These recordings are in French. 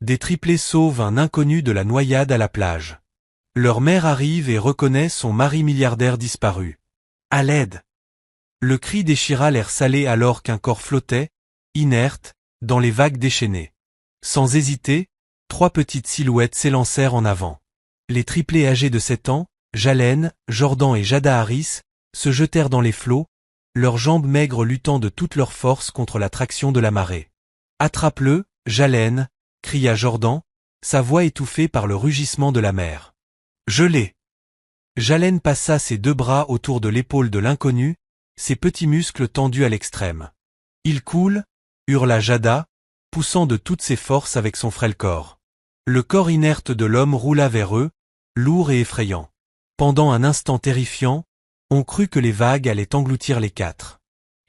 Des triplés sauvent un inconnu de la noyade à la plage. Leur mère arrive et reconnaît son mari milliardaire disparu. À l'aide! Le cri déchira l'air salé alors qu'un corps flottait, inerte, dans les vagues déchaînées. Sans hésiter, 3 petites silhouettes s'élancèrent en avant. Les triplés âgés de 7 ans, Jalen, Jordan et Jada Harris, se jetèrent dans les flots, leurs jambes maigres luttant de toute leur force contre la traction de la marée. « Attrape-le, Jalen !» cria Jordan, sa voix étouffée par le rugissement de la mer. « Je l'ai !» Jalen passa ses 2 bras autour de l'épaule de l'inconnu, ses petits muscles tendus à l'extrême. « Il coule !» hurla Jada, poussant de toutes ses forces avec son frêle corps. Le corps inerte de l'homme roula vers eux, lourd et effrayant. Pendant un instant terrifiant, on crut que les vagues allaient engloutir les 4.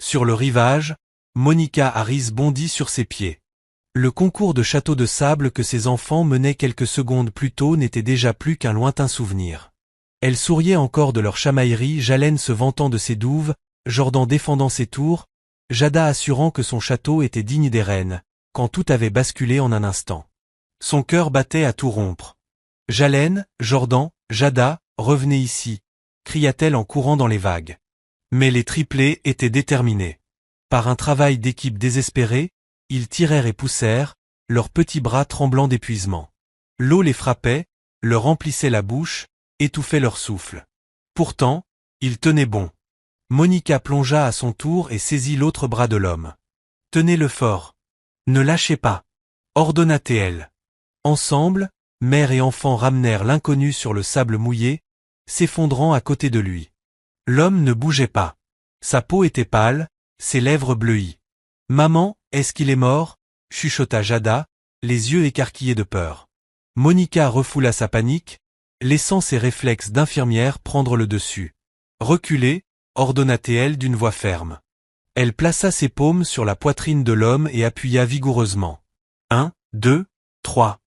Sur le rivage, Monica Harris bondit sur ses pieds. Le concours de château de sable que ses enfants menaient quelques secondes plus tôt n'était déjà plus qu'un lointain souvenir. Elle souriait encore de leur chamaillerie, Jalen se vantant de ses douves, Jordan défendant ses tours, Jada assurant que son château était digne des reines, quand tout avait basculé en un instant. Son cœur battait à tout rompre. « Jalen, Jordan, Jada, revenez ici !» cria-t-elle en courant dans les vagues. Mais les triplés étaient déterminés. Par un travail d'équipe désespéré, ils tirèrent et poussèrent, leurs petits bras tremblants d'épuisement. L'eau les frappait, leur emplissait la bouche, étouffait leur souffle. Pourtant, ils tenaient bon. Monica plongea à son tour et saisit l'autre bras de l'homme. « Tenez-le fort. Ne lâchez pas !» ordonna-t-elle. Ensemble, mère et enfant ramenèrent l'inconnu sur le sable mouillé, s'effondrant à côté de lui. L'homme ne bougeait pas. Sa peau était pâle, ses lèvres bleuies. « Maman, est-ce qu'il est mort ?» chuchota Jada, les yeux écarquillés de peur. Monica refoula sa panique, laissant ses réflexes d'infirmière prendre le dessus. « Reculez !» ordonna-t-elle d'une voix ferme. Elle plaça ses paumes sur la poitrine de l'homme et appuya vigoureusement. 1, 2, 3.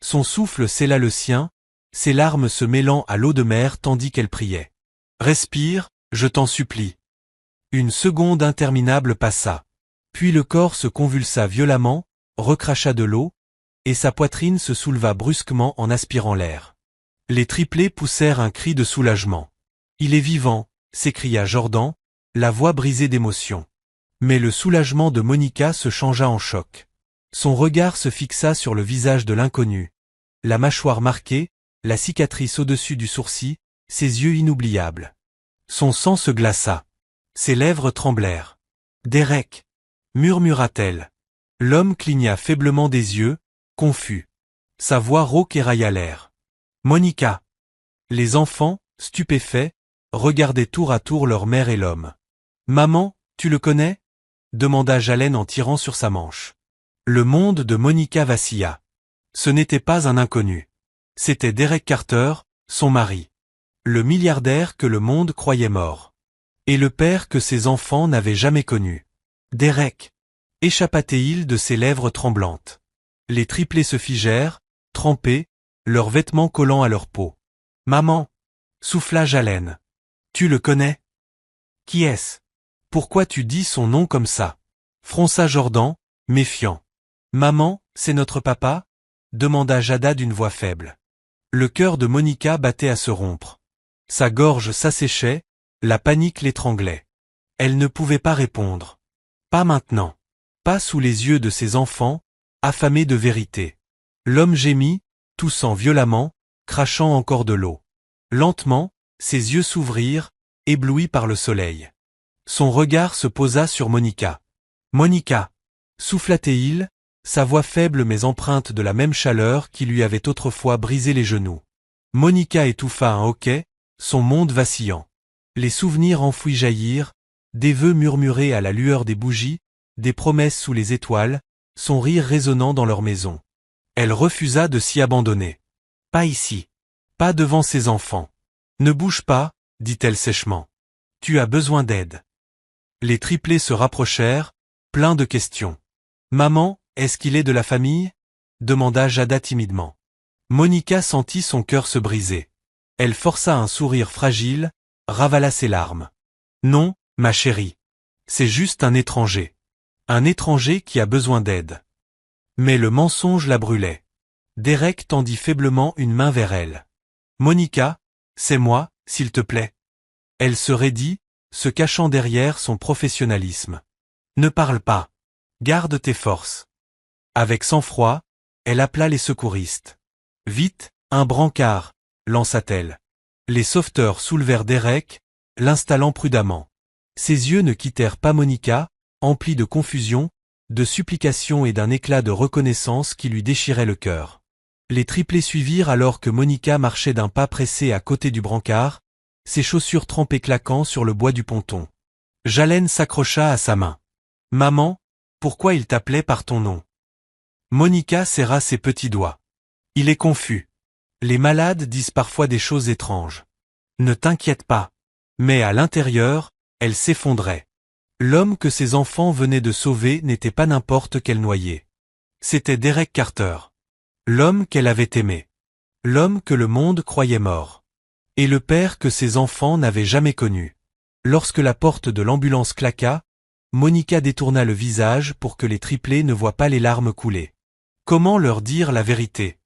Son souffle scella le sien, ses larmes se mêlant à l'eau de mer tandis qu'elle priait. « Respire, je t'en supplie. » Une seconde interminable passa. Puis le corps se convulsa violemment, recracha de l'eau, et sa poitrine se souleva brusquement en aspirant l'air. Les triplés poussèrent un cri de soulagement. « Il est vivant !» s'écria Jordan, la voix brisée d'émotion. Mais le soulagement de Monica se changea en choc. Son regard se fixa sur le visage de l'inconnu. La mâchoire marquée, la cicatrice au-dessus du sourcil, ses yeux inoubliables. Son sang se glaça. Ses lèvres tremblèrent. « Derek !» murmura-t-elle. L'homme cligna faiblement des yeux, confus. Sa voix rauque érailla l'air. « Monica !» Les enfants, stupéfaits, regardaient tour à tour leur mère et l'homme. « Maman, tu le connais ?» demanda Jalen en tirant sur sa manche. Le monde de Monica vacilla. Ce n'était pas un inconnu. C'était Derek Carter, son mari. Le milliardaire que le monde croyait mort. Et le père que ses enfants n'avaient jamais connu. Derek! Échappa-t-il de ses lèvres tremblantes. Les triplés se figèrent, trempés, leurs vêtements collant à leur peau. « Maman !» souffla Jalen. « Tu le connais ? Qui est-ce ? Pourquoi tu dis son nom comme ça ?» fronça Jordan, méfiant. « Maman, c'est notre papa ?» demanda Jada d'une voix faible. Le cœur de Monica battait à se rompre. Sa gorge s'asséchait, la panique l'étranglait. Elle ne pouvait pas répondre. Pas maintenant. Pas sous les yeux de ses enfants, affamés de vérité. L'homme gémit, toussant violemment, crachant encore de l'eau. Lentement, ses yeux s'ouvrirent, éblouis par le soleil. Son regard se posa sur Monica. « Monica !» souffla-t-il, sa voix faible mais empreinte de la même chaleur qui lui avait autrefois brisé les genoux. Monica étouffa un hoquet, son monde vacillant. Les souvenirs enfouis jaillirent, des vœux murmurés à la lueur des bougies, des promesses sous les étoiles, son rire résonnant dans leur maison. Elle refusa de s'y abandonner. « Pas ici. Pas devant ses enfants. Ne bouge pas, dit-elle sèchement. Tu as besoin d'aide. » Les triplés se rapprochèrent, pleins de questions. « Maman, est-ce qu'il est de la famille ?» demanda Jada timidement. Monica sentit son cœur se briser. Elle força un sourire fragile, ravala ses larmes. « Non, ma chérie. C'est juste un étranger. Un étranger qui a besoin d'aide. » Mais le mensonge la brûlait. Derek tendit faiblement une main vers elle. Monica, c'est moi, s'il te plaît. Elle se raidit, se cachant derrière son professionnalisme. Ne parle pas. Garde tes forces. Avec sang-froid, elle appela les secouristes. Vite, un brancard, lança-t-elle. Les sauveteurs soulevèrent Derek, l'installant prudemment. Ses yeux ne quittèrent pas Monica, emplis de confusion, de supplication et d'un éclat de reconnaissance qui lui déchirait le cœur. Les triplés suivirent alors que Monica marchait d'un pas pressé à côté du brancard, ses chaussures trempées claquant sur le bois du ponton. Jalen s'accrocha à sa main. « Maman, pourquoi il t'appelait par ton nom ?» Monica serra ses petits doigts. « Il est confus. Les malades disent parfois des choses étranges. Ne t'inquiète pas. » Mais à l'intérieur, elle s'effondrait. L'homme que ses enfants venaient de sauver n'était pas n'importe quel noyé. C'était Derek Carter. L'homme qu'elle avait aimé. L'homme que le monde croyait mort. Et le père que ses enfants n'avaient jamais connu. Lorsque la porte de l'ambulance claqua, Monica détourna le visage pour que les triplés ne voient pas les larmes couler. Comment leur dire la vérité?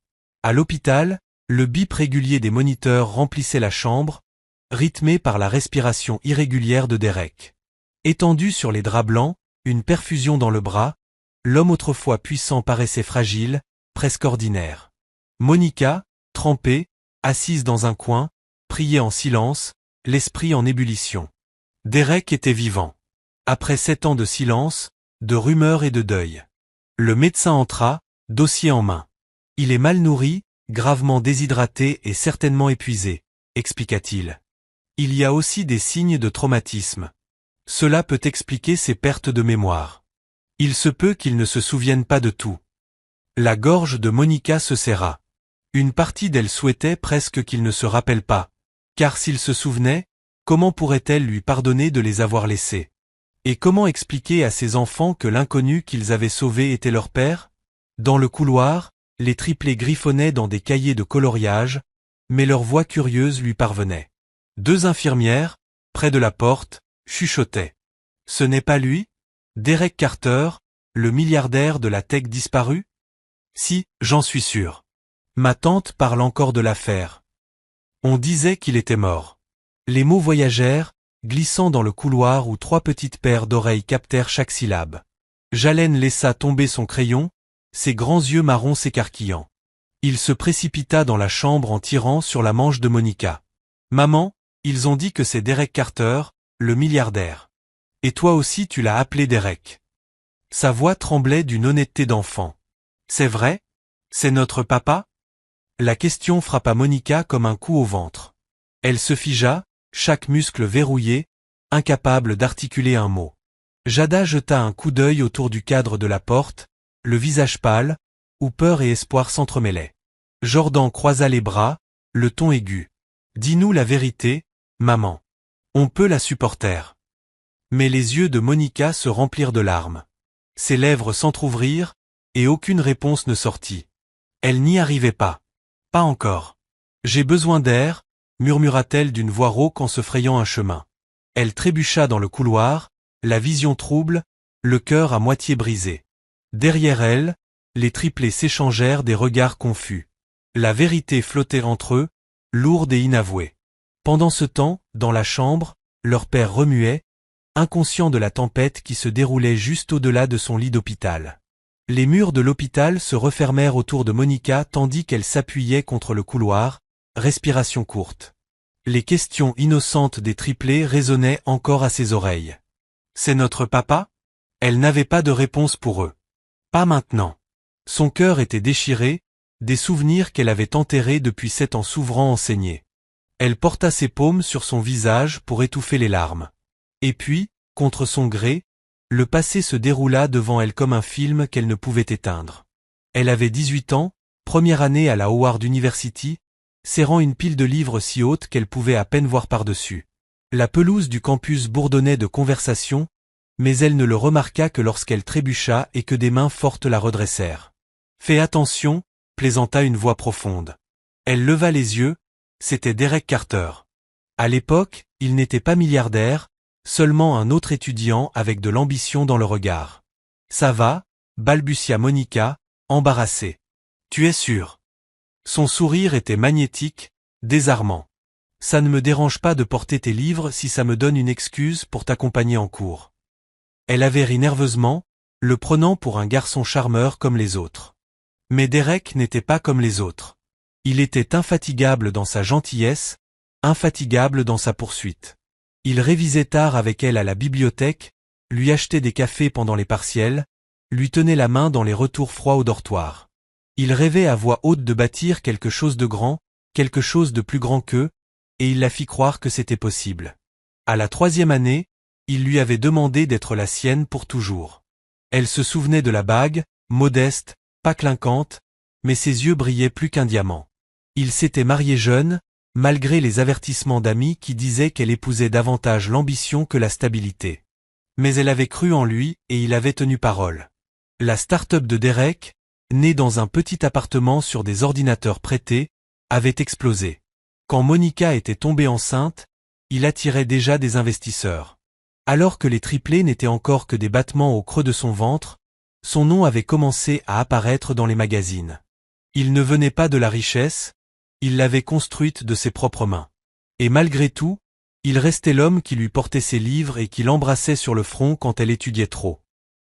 À l'hôpital, le bip régulier des moniteurs remplissait la chambre, rythmé par la respiration irrégulière de Derek. Étendu sur les draps blancs, une perfusion dans le bras, l'homme autrefois puissant paraissait fragile, presque ordinaire. Monica, trempée, assise dans un coin, priait en silence, l'esprit en ébullition. Derek était vivant. Après 7 ans de silence, de rumeurs et de deuil. Le médecin entra, dossier en main. Il est mal nourri, gravement déshydraté et certainement épuisé, expliqua-t-il. Il y a aussi des signes de traumatisme. Cela peut expliquer ses pertes de mémoire. Il se peut qu'il ne se souvienne pas de tout. La gorge de Monica se serra. Une partie d'elle souhaitait presque qu'il ne se rappelle pas, car s'il se souvenait, comment pourrait-elle lui pardonner de les avoir laissés? Et comment expliquer à ses enfants que l'inconnu qu'ils avaient sauvé était leur père? Dans le couloir, les triplés griffonnaient dans des cahiers de coloriage, mais leur voix curieuse lui parvenait. 2 infirmières, près de la porte, chuchotaient. Ce n'est pas lui? Derek Carter, le milliardaire de la tech disparu? Si, j'en suis sûr. Ma tante parle encore de l'affaire. On disait qu'il était mort. Les mots voyagèrent, glissant dans le couloir où 3 petites paires d'oreilles captèrent chaque syllabe. Jalen laissa tomber son crayon, ses grands yeux marrons s'écarquillant. Il se précipita dans la chambre en tirant sur la manche de Monica. « Maman, ils ont dit que c'est Derek Carter, le milliardaire. Et toi aussi tu l'as appelé Derek. » Sa voix tremblait d'une honnêteté d'enfant. « C'est vrai? C'est notre papa ?» La question frappa Monica comme un coup au ventre. Elle se figea, chaque muscle verrouillé, incapable d'articuler un mot. Jada jeta un coup d'œil autour du cadre de la porte, le visage pâle, où peur et espoir s'entremêlaient. Jordan croisa les bras, le ton aigu. « Dis-nous la vérité, maman. On peut la supporter. » Mais les yeux de Monica se remplirent de larmes. Ses lèvres s'entr'ouvrirent, et aucune réponse ne sortit. Elle n'y arrivait pas. Pas encore. « J'ai besoin d'air, » murmura-t-elle d'une voix rauque en se frayant un chemin. Elle trébucha dans le couloir, la vision trouble, le cœur à moitié brisé. Derrière elle, les triplés s'échangèrent des regards confus. La vérité flottait entre eux, lourde et inavouée. Pendant ce temps, dans la chambre, leur père remuait, inconscient de la tempête qui se déroulait juste au-delà de son lit d'hôpital. Les murs de l'hôpital se refermèrent autour de Monica tandis qu'elle s'appuyait contre le couloir, respiration courte. Les questions innocentes des triplés résonnaient encore à ses oreilles. « C'est notre papa ?» Elle n'avait pas de réponse pour eux. Pas maintenant. Son cœur était déchiré, des souvenirs qu'elle avait enterrés depuis 7 ans s'ouvrant en saignées. Elle porta ses paumes sur son visage pour étouffer les larmes. Et puis, contre son gré, le passé se déroula devant elle comme un film qu'elle ne pouvait éteindre. Elle avait 18 ans, première année à la Howard University, serrant une pile de livres si haute qu'elle pouvait à peine voir par-dessus. La pelouse du campus bourdonnait de conversations, mais elle ne le remarqua que lorsqu'elle trébucha et que des mains fortes la redressèrent. « Fais attention », plaisanta une voix profonde. Elle leva les yeux, c'était Derek Carter. À l'époque, il n'était pas milliardaire, seulement un autre étudiant avec de l'ambition dans le regard. « Ça va ?» balbutia Monica, embarrassé. Tu es sûr? Son sourire était magnétique, désarmant. Ça ne me dérange pas de porter tes livres si ça me donne une excuse pour t'accompagner en cours. Elle avait ri nerveusement, le prenant pour un garçon charmeur comme les autres. Mais Derek n'était pas comme les autres. Il était infatigable dans sa gentillesse, infatigable dans sa poursuite. Il révisait tard avec elle à la bibliothèque, lui achetait des cafés pendant les partiels, lui tenait la main dans les retours froids au dortoir. Il rêvait à voix haute de bâtir quelque chose de grand, quelque chose de plus grand qu'eux, et il la fit croire que c'était possible. À la 3e année, il lui avait demandé d'être la sienne pour toujours. Elle se souvenait de la bague, modeste, pas clinquante, mais ses yeux brillaient plus qu'un diamant. Il s'était marié jeune, malgré les avertissements d'amis qui disaient qu'elle épousait davantage l'ambition que la stabilité. Mais elle avait cru en lui et il avait tenu parole. La start-up de Derek, née dans un petit appartement sur des ordinateurs prêtés, avait explosé. Quand Monica était tombée enceinte, il attirait déjà des investisseurs. Alors que les triplés n'étaient encore que des battements au creux de son ventre, son nom avait commencé à apparaître dans les magazines. Il ne venait pas de la richesse, il l'avait construite de ses propres mains. Et malgré tout, il restait l'homme qui lui portait ses livres et qui l'embrassait sur le front quand elle étudiait trop.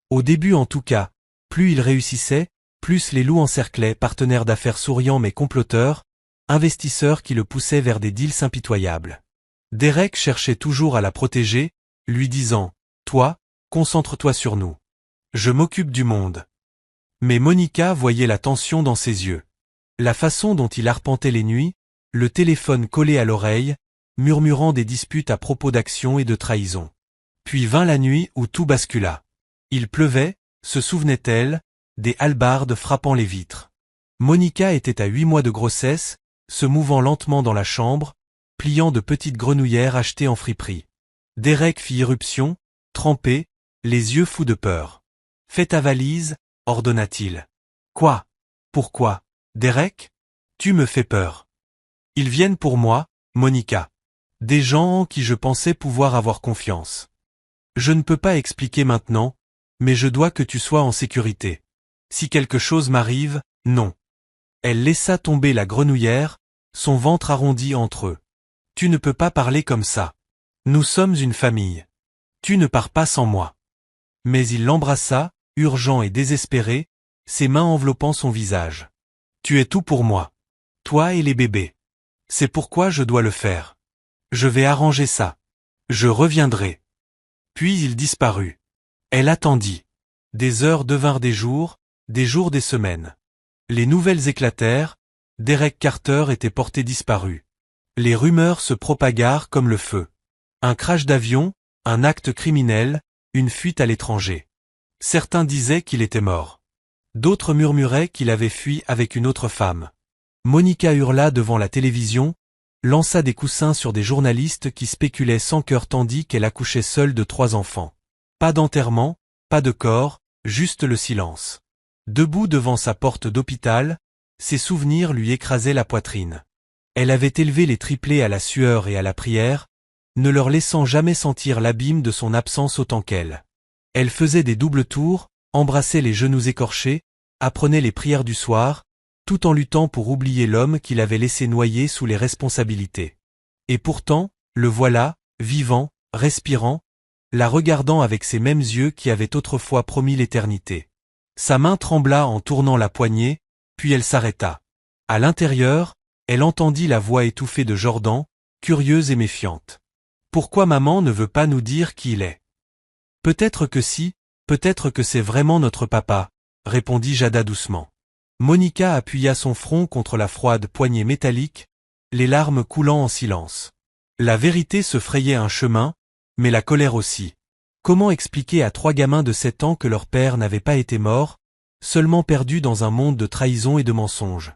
Au début en tout cas, plus il réussissait, plus les loups encerclaient, partenaires d'affaires souriants mais comploteurs, investisseurs qui le poussaient vers des deals impitoyables. Derek cherchait toujours à la protéger, lui disant « Toi, concentre-toi sur nous. Je m'occupe du monde. » Mais Monica voyait la tension dans ses yeux. La façon dont il arpentait les nuits, le téléphone collé à l'oreille, murmurant des disputes à propos d'actions et de trahison. Puis vint la nuit où tout bascula. Il pleuvait, se souvenait-elle, des hallebardes frappant les vitres. Monica était à 8 mois de grossesse, se mouvant lentement dans la chambre, pliant de petites grenouillères achetées en friperie. Derek fit irruption, trempé, les yeux fous de peur. « Fais ta valise, ordonna-t-il. « Quoi? Pourquoi, Derek? Tu me fais peur. »« Ils viennent pour moi, Monica. Des gens en qui je pensais pouvoir avoir confiance. Je ne peux pas expliquer maintenant, mais je dois que tu sois en sécurité. Si quelque chose m'arrive, non. » Elle laissa tomber la grenouillère, son ventre arrondi entre eux. « Tu ne peux pas parler comme ça. Nous sommes une famille. Tu ne pars pas sans moi. » Mais il l'embrassa, urgent et désespéré, ses mains enveloppant son visage. « Tu es tout pour moi. Toi et les bébés. C'est pourquoi je dois le faire. Je vais arranger ça. Je reviendrai. » Puis il disparut. Elle attendit. Des heures devinrent des jours des semaines. Les nouvelles éclatèrent, Derek Carter était porté disparu. Les rumeurs se propagèrent comme le feu. Un crash d'avion, un acte criminel, une fuite à l'étranger. Certains disaient qu'il était mort. D'autres murmuraient qu'il avait fui avec une autre femme. Monica hurla devant la télévision, lança des coussins sur des journalistes qui spéculaient sans cœur tandis qu'elle accouchait seule de 3 enfants. Pas d'enterrement, pas de corps, juste le silence. Debout devant sa porte d'hôpital, ses souvenirs lui écrasaient la poitrine. Elle avait élevé les triplés à la sueur et à la prière, ne leur laissant jamais sentir l'abîme de son absence autant qu'elle. Elle faisait des doubles tours, embrassait les genoux écorchés, apprenait les prières du soir, tout en luttant pour oublier l'homme qui l'avait laissé noyer sous les responsabilités. Et pourtant, le voilà, vivant, respirant, la regardant avec ces mêmes yeux qui avaient autrefois promis l'éternité. Sa main trembla en tournant la poignée, puis elle s'arrêta. À l'intérieur, elle entendit la voix étouffée de Jordan, curieuse et méfiante. « Pourquoi maman ne veut pas nous dire qui il est? » « Peut-être que si, peut-être que c'est vraiment notre papa, » répondit Jada doucement. Monica appuya son front contre la froide poignée métallique, les larmes coulant en silence. La vérité se frayait un chemin, mais la colère aussi. Comment expliquer à 3 gamins de 7 ans que leur père n'avait pas été mort, seulement perdu dans un monde de trahison et de mensonges?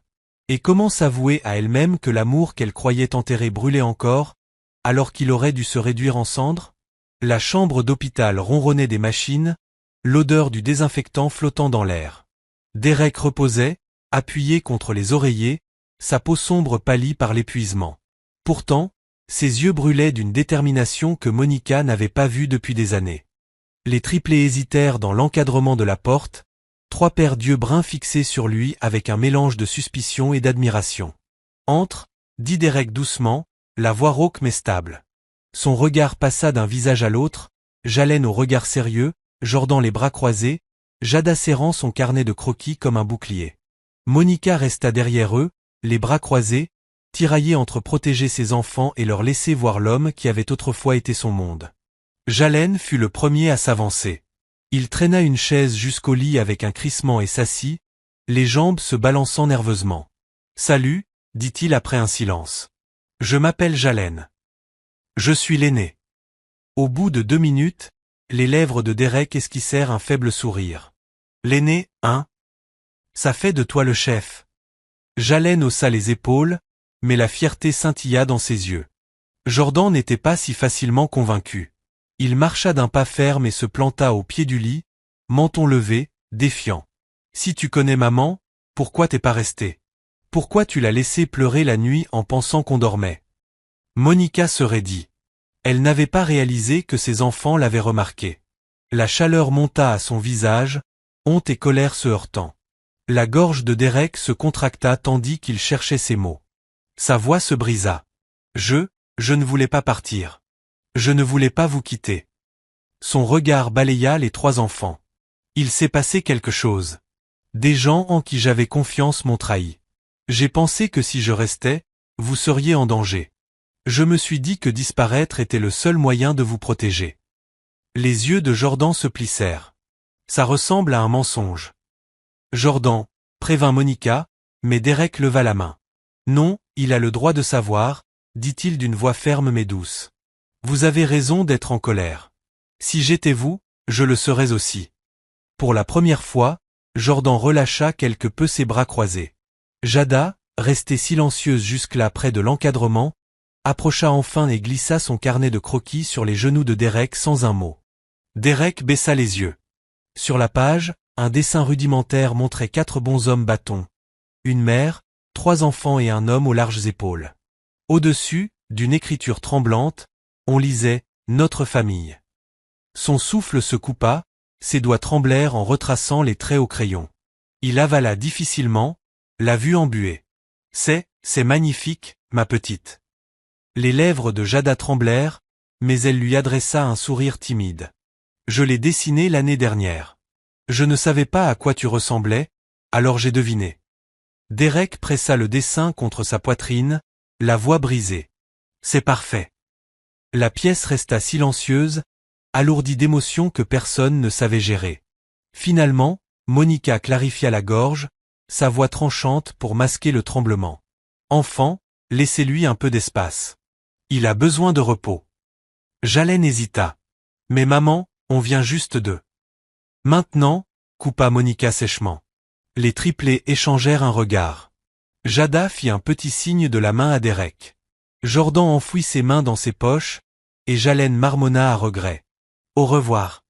Et comment s'avouer à elle-même que l'amour qu'elle croyait enterré brûlait encore, alors qu'il aurait dû se réduire en cendres? La chambre d'hôpital ronronnait des machines, l'odeur du désinfectant flottant dans l'air. Derek reposait, appuyé contre les oreillers, sa peau sombre pâlie par l'épuisement. Pourtant, ses yeux brûlaient d'une détermination que Monica n'avait pas vue depuis des années. Les triplés hésitèrent dans l'encadrement de la porte, 3 paires d'yeux bruns fixés sur lui avec un mélange de suspicion et d'admiration. Entre, dit Derek doucement, la voix rauque mais stable. Son regard passa d'un visage à l'autre, Jalen au regard sérieux, Jordan les bras croisés, Jada serrant son carnet de croquis comme un bouclier. Monica resta derrière eux, les bras croisés, tiraillée entre protéger ses enfants et leur laisser voir l'homme qui avait autrefois été son monde. Jalen fut le premier à s'avancer. Il traîna une chaise jusqu'au lit avec un crissement et s'assit, les jambes se balançant nerveusement. « Salut », dit-il après un silence. « Je m'appelle Jalen. Je suis l'aîné. » Au bout de 2 minutes, les lèvres de Derek esquissèrent un faible sourire. « L'aîné, hein? Ça fait de toi le chef. » Jalen haussa les épaules, mais la fierté scintilla dans ses yeux. Jordan n'était pas si facilement convaincu. Il marcha d'un pas ferme et se planta au pied du lit, menton levé, défiant. « Si tu connais maman, pourquoi t'es pas resté? Pourquoi tu l'as laissé pleurer la nuit en pensant qu'on dormait ?» Monica se raidit. Elle n'avait pas réalisé que ses enfants l'avaient remarqué. La chaleur monta à son visage, honte et colère se heurtant. La gorge de Derek se contracta tandis qu'il cherchait ses mots. Sa voix se brisa. « Je ne voulais pas partir. Je ne voulais pas vous quitter. » Son regard balaya les 3 enfants. « Il s'est passé quelque chose. Des gens en qui j'avais confiance m'ont trahi. J'ai pensé que si je restais, vous seriez en danger. Je me suis dit que disparaître était le seul moyen de vous protéger. » Les yeux de Jordan se plissèrent. « Ça ressemble à un mensonge. » Jordan, prévint Monica, mais Derek leva la main. « Non, il a le droit de savoir, » dit-il d'une voix ferme mais douce. « Vous avez raison d'être en colère. Si j'étais vous, je le serais aussi. » Pour la première fois, Jordan relâcha quelque peu ses bras croisés. Jada, restée silencieuse jusque-là près de l'encadrement, approcha enfin et glissa son carnet de croquis sur les genoux de Derek sans un mot. Derek baissa les yeux. Sur la page, un dessin rudimentaire montrait 4 bonshommes bâtons. Une mère, 3 enfants et un homme aux larges épaules. Au-dessus, d'une écriture tremblante, on lisait « Notre famille ». Son souffle se coupa, ses doigts tremblèrent en retraçant les traits au crayon. Il avala difficilement, la vue embuée. « C'est magnifique, ma petite. » Les lèvres de Jada tremblèrent, mais elle lui adressa un sourire timide. « Je l'ai dessiné l'année dernière. Je ne savais pas à quoi tu ressemblais, alors j'ai deviné. » Derek pressa le dessin contre sa poitrine, la voix brisée. « C'est parfait. » La pièce resta silencieuse, alourdie d'émotions que personne ne savait gérer. Finalement, Monica clarifia la gorge, sa voix tranchante pour masquer le tremblement. « Enfant, laissez-lui un peu d'espace. Il a besoin de repos. » Jalen hésita. « Mais maman, on vient juste de... » « Maintenant, » coupa Monica sèchement. Les triplés échangèrent un regard. Jada fit un petit signe de la main à Derek. Jordan enfouit ses mains dans ses poches, et Jalen marmonna à regret. « Au revoir. »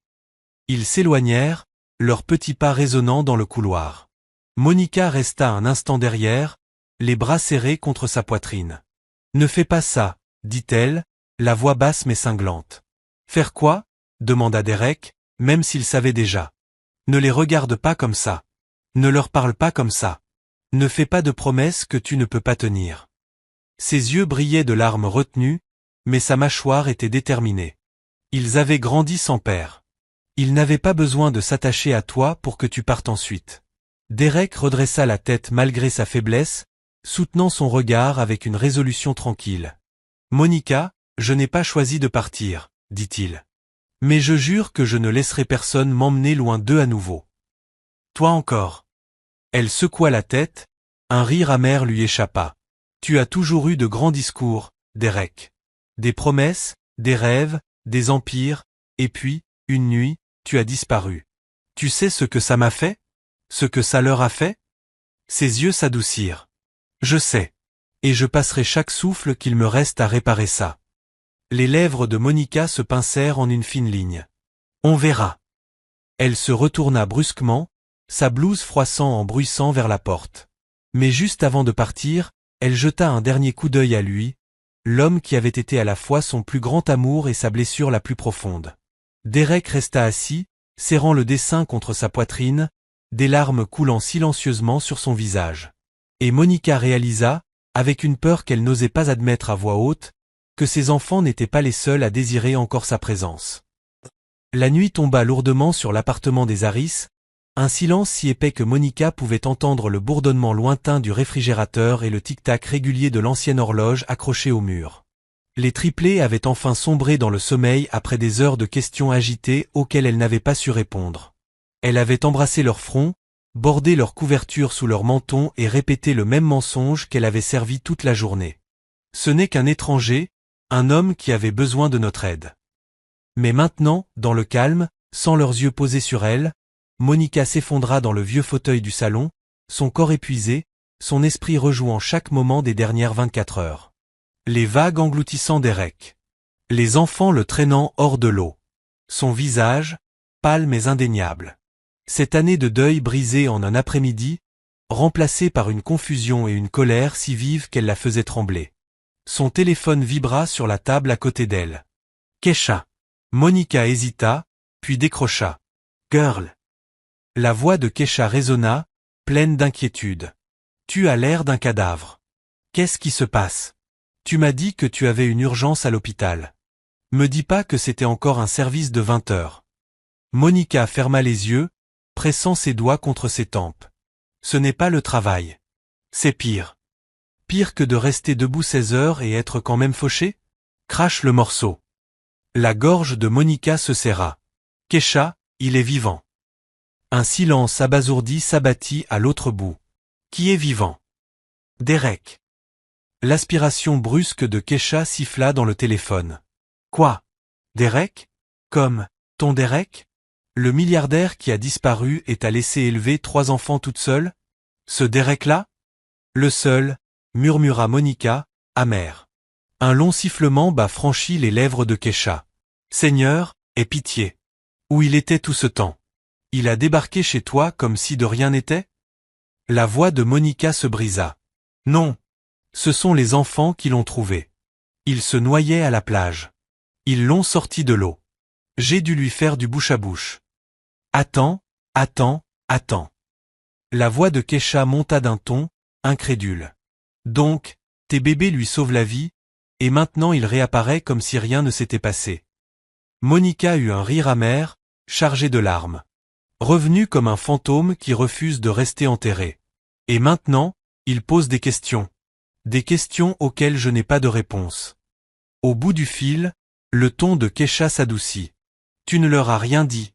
Ils s'éloignèrent, leurs petits pas résonnant dans le couloir. Monica resta un instant derrière, les bras serrés contre sa poitrine. « Ne fais pas ça, » dit-elle, la voix basse mais cinglante. « Faire quoi ?» demanda Derek, même s'il savait déjà. « Ne les regarde pas comme ça. Ne leur parle pas comme ça. Ne fais pas de promesses que tu ne peux pas tenir. » Ses yeux brillaient de larmes retenues, mais sa mâchoire était déterminée. Ils avaient grandi sans père. Ils n'avaient pas besoin de s'attacher à toi pour que tu partes ensuite. Derek redressa la tête malgré sa faiblesse, soutenant son regard avec une résolution tranquille. « Monica, je n'ai pas choisi de partir, » dit-il. « Mais je jure que je ne laisserai personne m'emmener loin d'eux à nouveau. » « Toi encore. » Elle secoua la tête, un rire amer lui échappa. « Tu as toujours eu de grands discours, Derek. Des promesses, des rêves, des empires, et puis, une nuit, tu as disparu. Tu sais ce que ça m'a fait? Ce que ça leur a fait? » Ses yeux s'adoucirent. « Je sais. Et je passerai chaque souffle qu'il me reste à réparer ça. » Les lèvres de Monica se pincèrent en une fine ligne. « On verra. » Elle se retourna brusquement, sa blouse froissant en bruissant vers la porte. Mais juste avant de partir, elle jeta un dernier coup d'œil à lui, l'homme qui avait été à la fois son plus grand amour et sa blessure la plus profonde. Derek resta assis, serrant le dessin contre sa poitrine, des larmes coulant silencieusement sur son visage. Et Monica réalisa, avec une peur qu'elle n'osait pas admettre à voix haute, que ses enfants n'étaient pas les seuls à désirer encore sa présence. La nuit tomba lourdement sur l'appartement des Harris, un silence si épais que Monica pouvait entendre le bourdonnement lointain du réfrigérateur et le tic-tac régulier de l'ancienne horloge accrochée au mur. Les triplés avaient enfin sombré dans le sommeil après des heures de questions agitées auxquelles elle n'avait pas su répondre. Elle avait embrassé leur front, bordé leur couverture sous leur menton et répété le même mensonge qu'elle avait servi toute la journée. Ce n'est qu'un étranger, un homme qui avait besoin de notre aide. Mais maintenant, dans le calme, sans leurs yeux posés sur elle, Monica s'effondra dans le vieux fauteuil du salon, son corps épuisé, son esprit rejouant chaque moment des dernières 24 heures. Les vagues engloutissant Derek. Les enfants le traînant hors de l'eau. Son visage, pâle mais indéniable. Cette année de deuil brisée en un après-midi, remplacée par une confusion et une colère si vives qu'elle la faisait trembler. Son téléphone vibra sur la table à côté d'elle. Kesha. Monica hésita, puis décrocha. Girl. La voix de Kesha résonna, pleine d'inquiétude. Tu as l'air d'un cadavre. Qu'est-ce qui se passe? Tu m'as dit que tu avais une urgence à l'hôpital. Me dis pas que c'était encore un service de 20 heures. Monica ferma les yeux, pressant ses doigts contre ses tempes. Ce n'est pas le travail. C'est pire. Pire que de rester debout 16 heures et être quand même fauché? Crache le morceau. La gorge de Monica se serra. Kesha, il est vivant. Un silence abasourdi s'abattit à l'autre bout. Qui est vivant? Derek. L'aspiration brusque de Kesha siffla dans le téléphone. Quoi? Derek? Comme, ton Derek? Le milliardaire qui a disparu et t'a laissé élever 3 enfants toute seule? Ce Derek-là? Le seul, murmura Monica, amère. Un long sifflement bas franchit les lèvres de Kesha. Seigneur, aie pitié. Où il était tout ce temps? Il a débarqué chez toi comme si de rien n'était? La voix de Monica se brisa. Non. Ce sont les enfants qui l'ont trouvé. Il se noyait à la plage. Ils l'ont sorti de l'eau. J'ai dû lui faire du bouche à bouche. Attends, attends, attends. La voix de Kesha monta d'un ton, incrédule. Donc, tes bébés lui sauvent la vie, et maintenant il réapparaît comme si rien ne s'était passé. Monica eut un rire amer, chargé de larmes. Revenu comme un fantôme qui refuse de rester enterré. Et maintenant, il pose des questions. Des questions auxquelles je n'ai pas de réponse. Au bout du fil, le ton de Kesha s'adoucit. Tu ne leur as rien dit.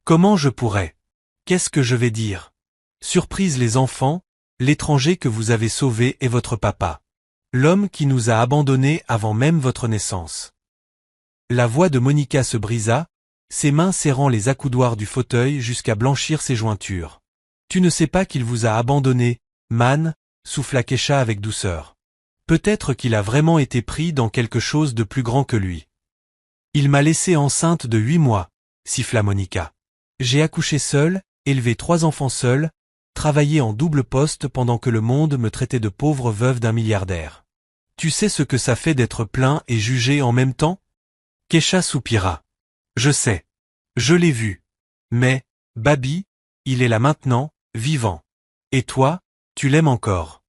Comment je pourrais? Qu'est-ce que je vais dire? Surprise les enfants, l'étranger que vous avez sauvé est votre papa. L'homme qui nous a abandonnés avant même votre naissance. La voix de Monica se brisa, ses mains serrant les accoudoirs du fauteuil jusqu'à blanchir ses jointures. Tu ne sais pas qu'il vous a abandonné, man, souffla Kesha avec douceur. Peut-être qu'il a vraiment été pris dans quelque chose de plus grand que lui. Il m'a laissé enceinte de 8 mois, siffla Monica. J'ai accouché seule, élevé 3 enfants seuls, travaillé en double poste pendant que le monde me traitait de pauvre veuve d'un milliardaire. Tu sais ce que ça fait d'être plein et jugé en même temps? Kesha soupira. Je sais. Je l'ai vu. Mais, Baby, il est là maintenant, vivant. Et toi, tu l'aimes encore.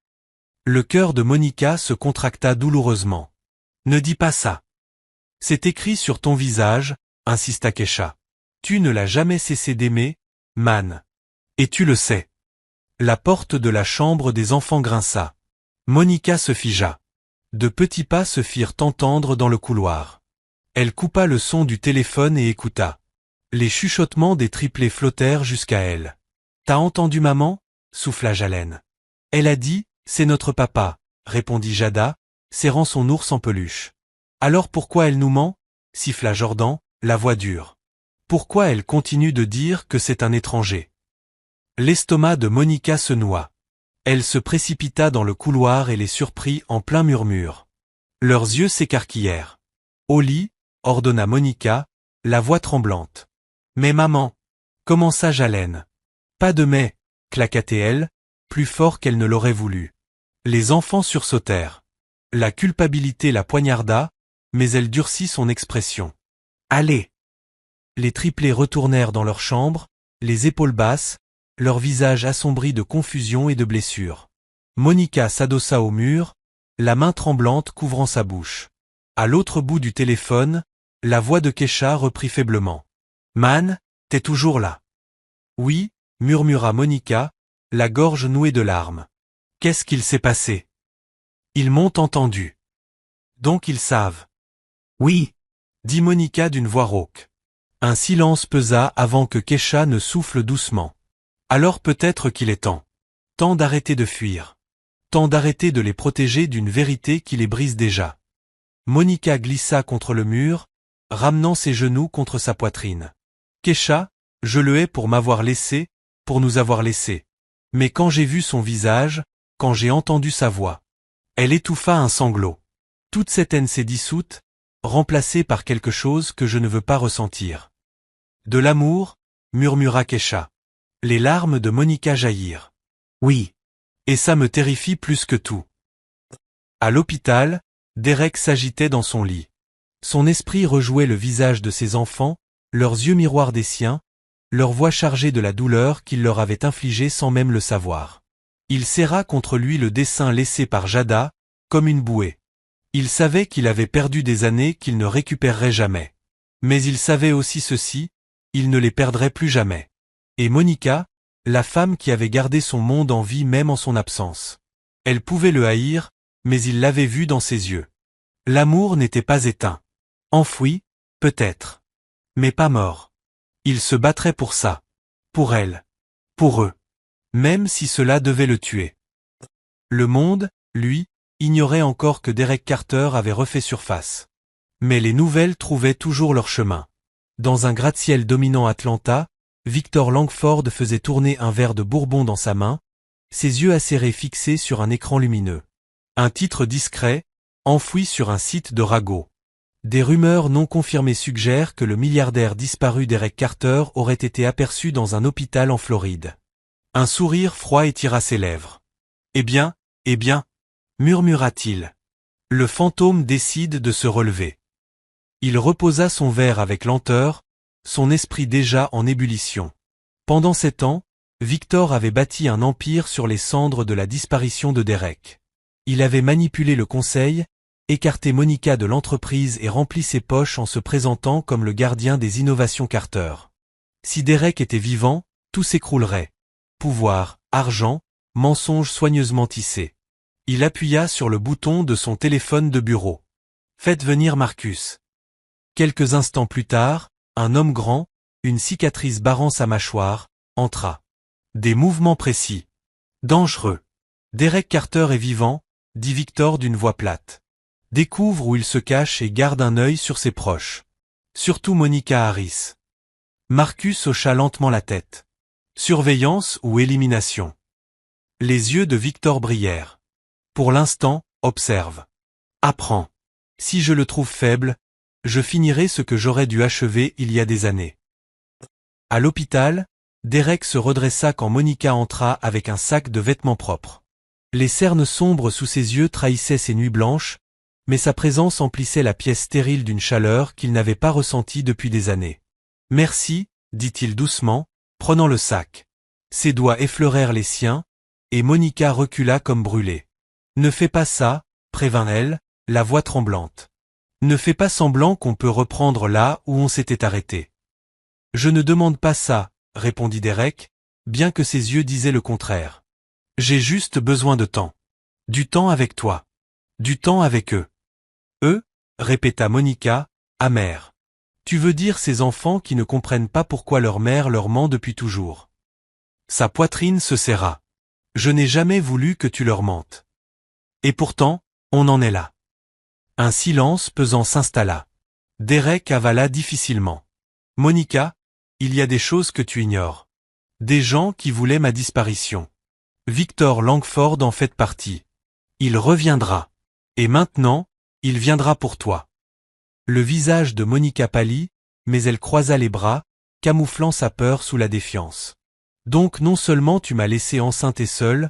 Le cœur de Monica se contracta douloureusement. Ne dis pas ça. C'est écrit sur ton visage, insista Kesha. Tu ne l'as jamais cessé d'aimer, man. Et tu le sais. La porte de la chambre des enfants grinça. Monica se figea. De petits pas se firent entendre dans le couloir. Elle coupa le son du téléphone et écouta. Les chuchotements des triplés flottèrent jusqu'à elle. T'as entendu maman? Souffla Jalen. Elle a dit, c'est notre papa, répondit Jada, serrant son ours en peluche. Alors pourquoi elle nous ment? Siffla Jordan, la voix dure. Pourquoi elle continue de dire que c'est un étranger? L'estomac de Monica se noua. Elle se précipita dans le couloir et les surprit en plein murmure. Leurs yeux s'écarquillèrent. Au lit, ordonna Monica, la voix tremblante. Mais maman, commença Jalen. Pas de mais, claqua-t-elle, plus fort qu'elle ne l'aurait voulu. Les enfants sursautèrent. La culpabilité la poignarda, mais elle durcit son expression. Allez! Les triplés retournèrent dans leur chambre, les épaules basses, leur visage assombri de confusion et de blessures. Monica s'adossa au mur, la main tremblante couvrant sa bouche. À l'autre bout du téléphone, la voix de Kesha reprit faiblement. « Man, t'es toujours là. » « Oui, » murmura Monica, la gorge nouée de larmes. « Qu'est-ce qu'il s'est passé? » « Ils m'ont entendu. »« Donc ils savent. »« Oui, » dit Monica d'une voix rauque. Un silence pesa avant que Kesha ne souffle doucement. « Alors peut-être qu'il est temps. Temps d'arrêter de fuir. Temps d'arrêter de les protéger d'une vérité qui les brise déjà. » Monica glissa contre le mur, ramenant ses genoux contre sa poitrine. « Kesha, je le hais pour m'avoir laissé, pour nous avoir laissés. Mais quand j'ai vu son visage, quand j'ai entendu sa voix, elle étouffa un sanglot. Toute cette haine s'est dissoute, remplacée par quelque chose que je ne veux pas ressentir. »« De l'amour » murmura Kesha. Les larmes de Monica jaillirent. « Oui. Et ça me terrifie plus que tout. » À l'hôpital, Derek s'agitait dans son lit. Son esprit rejouait le visage de ses enfants, leurs yeux miroirs des siens, leur voix chargée de la douleur qu'il leur avait infligée sans même le savoir. Il serra contre lui le dessin laissé par Jada, comme une bouée. Il savait qu'il avait perdu des années qu'il ne récupérerait jamais. Mais il savait aussi ceci, il ne les perdrait plus jamais. Et Monica, la femme qui avait gardé son monde en vie même en son absence. Elle pouvait le haïr, mais il l'avait vu dans ses yeux. L'amour n'était pas éteint. Enfoui, peut-être. Mais pas mort. Il se battrait pour ça. Pour elle. Pour eux. Même si cela devait le tuer. Le monde, lui, ignorait encore que Derek Carter avait refait surface. Mais les nouvelles trouvaient toujours leur chemin. Dans un gratte-ciel dominant Atlanta, Victor Langford faisait tourner un verre de bourbon dans sa main, ses yeux acérés fixés sur un écran lumineux. Un titre discret, enfoui sur un site de ragot. Des rumeurs non confirmées suggèrent que le milliardaire disparu Derek Carter aurait été aperçu dans un hôpital en Floride. Un sourire froid étira ses lèvres. « Eh bien, murmura-t-il. Le fantôme décide de se relever. » Il reposa son verre avec lenteur, son esprit déjà en ébullition. Pendant 7 ans, Victor avait bâti un empire sur les cendres de la disparition de Derek. Il avait manipulé le conseil, écarté Monica de l'entreprise et rempli ses poches en se présentant comme le gardien des innovations Carter. Si Derek était vivant, tout s'écroulerait. Pouvoir, argent, mensonges soigneusement tissés. Il appuya sur le bouton de son téléphone de bureau. « Faites venir Marcus. » Quelques instants plus tard, un homme grand, une cicatrice barrant sa mâchoire, entra. Des mouvements précis. Dangereux. « Derek Carter est vivant, » dit Victor d'une voix plate. « Découvre où il se cache et garde un œil sur ses proches. Surtout Monica Harris. » Marcus hocha lentement la tête. Surveillance ou élimination? Les yeux de Victor brillèrent. Pour l'instant, observe. Apprends. Si je le trouve faible, je finirai ce que j'aurais dû achever il y a des années. À l'hôpital, Derek se redressa quand Monica entra avec un sac de vêtements propres. Les cernes sombres sous ses yeux trahissaient ses nuits blanches, mais sa présence emplissait la pièce stérile d'une chaleur qu'il n'avait pas ressentie depuis des années. « Merci, » dit-il doucement, prenant le sac. Ses doigts effleurèrent les siens, et Monica recula comme brûlée. « Ne fais pas ça, » prévint-elle, la voix tremblante. « Ne fais pas semblant qu'on peut reprendre là où on s'était arrêté. »« Je ne demande pas ça, » répondit Derek, bien que ses yeux disaient le contraire. « J'ai juste besoin de temps. Du temps avec toi. Du temps avec eux. »« Eux » répéta Monica, amère. « Tu veux dire ces enfants qui ne comprennent pas pourquoi leur mère leur ment depuis toujours. » Sa poitrine se serra. « Je n'ai jamais voulu que tu leur mentes. Et pourtant, on en est là. » Un silence pesant s'installa. Derek avala difficilement. « Monica, il y a des choses que tu ignores. Des gens qui voulaient ma disparition. Victor Langford en fait partie. Il reviendra. Et maintenant, il viendra pour toi. » Le visage de Monica pâlit, mais elle croisa les bras, camouflant sa peur sous la défiance. « Donc non seulement tu m'as laissé enceinte et seule,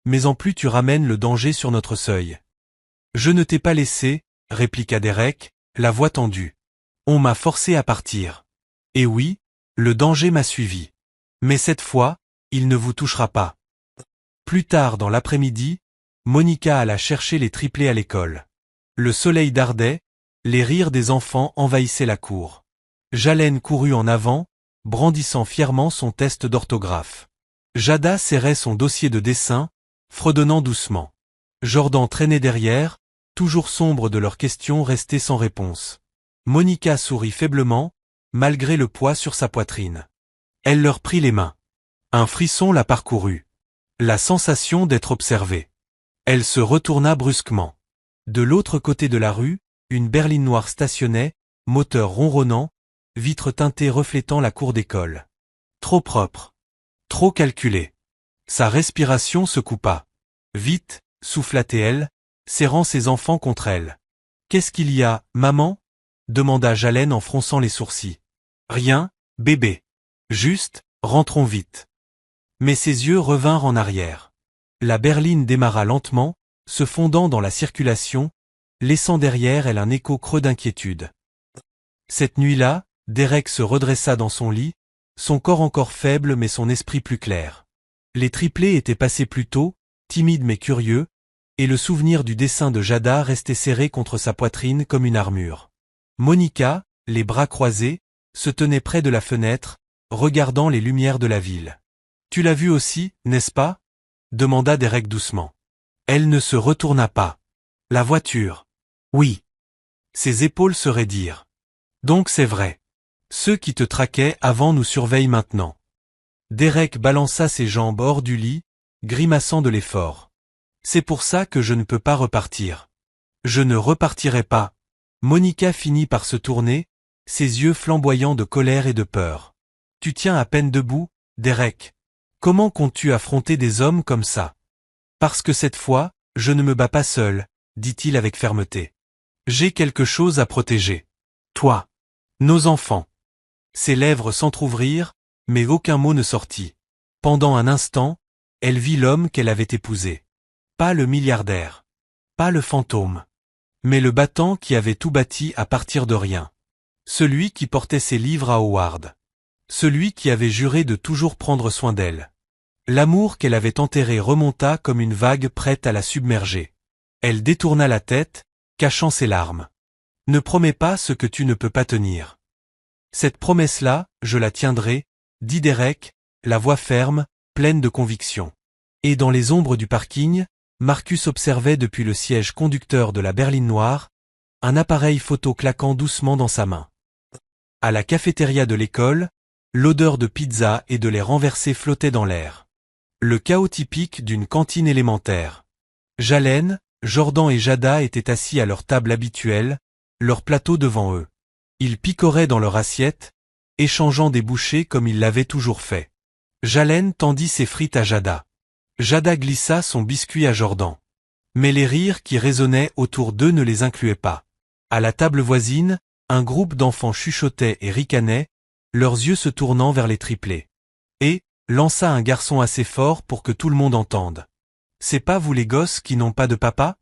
mais en plus tu ramènes le danger sur notre seuil. »« Je ne t'ai pas laissé, » répliqua Derek, la voix tendue. « On m'a forcé à partir. Et oui, le danger m'a suivi. Mais cette fois, il ne vous touchera pas. Plus tard dans l'après-midi, Monica alla chercher les triplés à l'école. Le soleil dardait, les rires des enfants envahissaient la cour. Jalène courut en avant, brandissant fièrement son test d'orthographe. Jada serrait son dossier de dessin, fredonnant doucement. Jordan traînait derrière, toujours sombre de leurs questions restées sans réponse. Monica sourit faiblement, malgré le poids sur sa poitrine. Elle leur prit les mains. Un frisson la parcourut. La sensation d'être observée. Elle se retourna brusquement. De l'autre côté de la rue, une berline noire stationnait, moteur ronronnant, vitres teintées reflétant la cour d'école. Trop propre. Trop calculé. Sa respiration se coupa. Vite, souffla-t-elle, serrant ses enfants contre elle. Qu'est-ce qu'il y a, maman? Demanda Jalène en fronçant les sourcils. Rien, bébé. Juste, rentrons vite. Mais ses yeux revinrent en arrière. La berline démarra lentement, se fondant dans la circulation, laissant derrière elle un écho creux d'inquiétude. Cette nuit-là, Derek se redressa dans son lit, son corps encore faible mais son esprit plus clair. Les triplés étaient passés plus tôt, timides mais curieux, et le souvenir du dessin de Jada restait serré contre sa poitrine comme une armure. Monica, les bras croisés, se tenait près de la fenêtre, regardant les lumières de la ville. « Tu l'as vu aussi, n'est-ce pas ?» demanda Derek doucement. Elle ne se retourna pas. « La voiture. » « Oui. » Ses épaules se raidirent. « Donc c'est vrai. Ceux qui te traquaient avant nous surveillent maintenant. » Derek balança ses jambes hors du lit, grimaçant de l'effort. « C'est pour ça que je ne peux pas repartir. »« Je ne repartirai pas. » Monica finit par se tourner, ses yeux flamboyants de colère et de peur. « Tu tiens à peine debout, Derek. Comment comptes-tu affronter des hommes comme ça? »« Parce que cette fois, je ne me bats pas seul, » dit-il avec fermeté. « J'ai quelque chose à protéger. Toi. Nos enfants. » Ses lèvres s'entr'ouvrirent, mais aucun mot ne sortit. Pendant un instant, elle vit l'homme qu'elle avait épousé. Pas le milliardaire. Pas le fantôme. Mais le battant qui avait tout bâti à partir de rien. Celui qui portait ses livres à Howard. Celui qui avait juré de toujours prendre soin d'elle. L'amour qu'elle avait enterré remonta comme une vague prête à la submerger. Elle détourna la tête, cachant ses larmes. « Ne promets pas ce que tu ne peux pas tenir. »« Cette promesse-là, je la tiendrai, » dit Derek, la voix ferme, pleine de conviction. Et dans les ombres du parking, Marcus observait depuis le siège conducteur de la berline noire, un appareil photo claquant doucement dans sa main. À la cafétéria de l'école, l'odeur de pizza et de lait renversé flottait dans l'air. Le chaos typique d'une cantine élémentaire. Jalène, Jordan et Jada étaient assis à leur table habituelle, leur plateau devant eux. Ils picoraient dans leur assiette, échangeant des bouchées comme ils l'avaient toujours fait. Jalène tendit ses frites à Jada. Jada glissa son biscuit à Jordan. Mais les rires qui résonnaient autour d'eux ne les incluaient pas. À la table voisine, un groupe d'enfants chuchotait et ricanait, leurs yeux se tournant vers les triplés. Et, lança un garçon assez fort pour que tout le monde entende. « C'est pas vous les gosses qui n'ont pas de papa ?»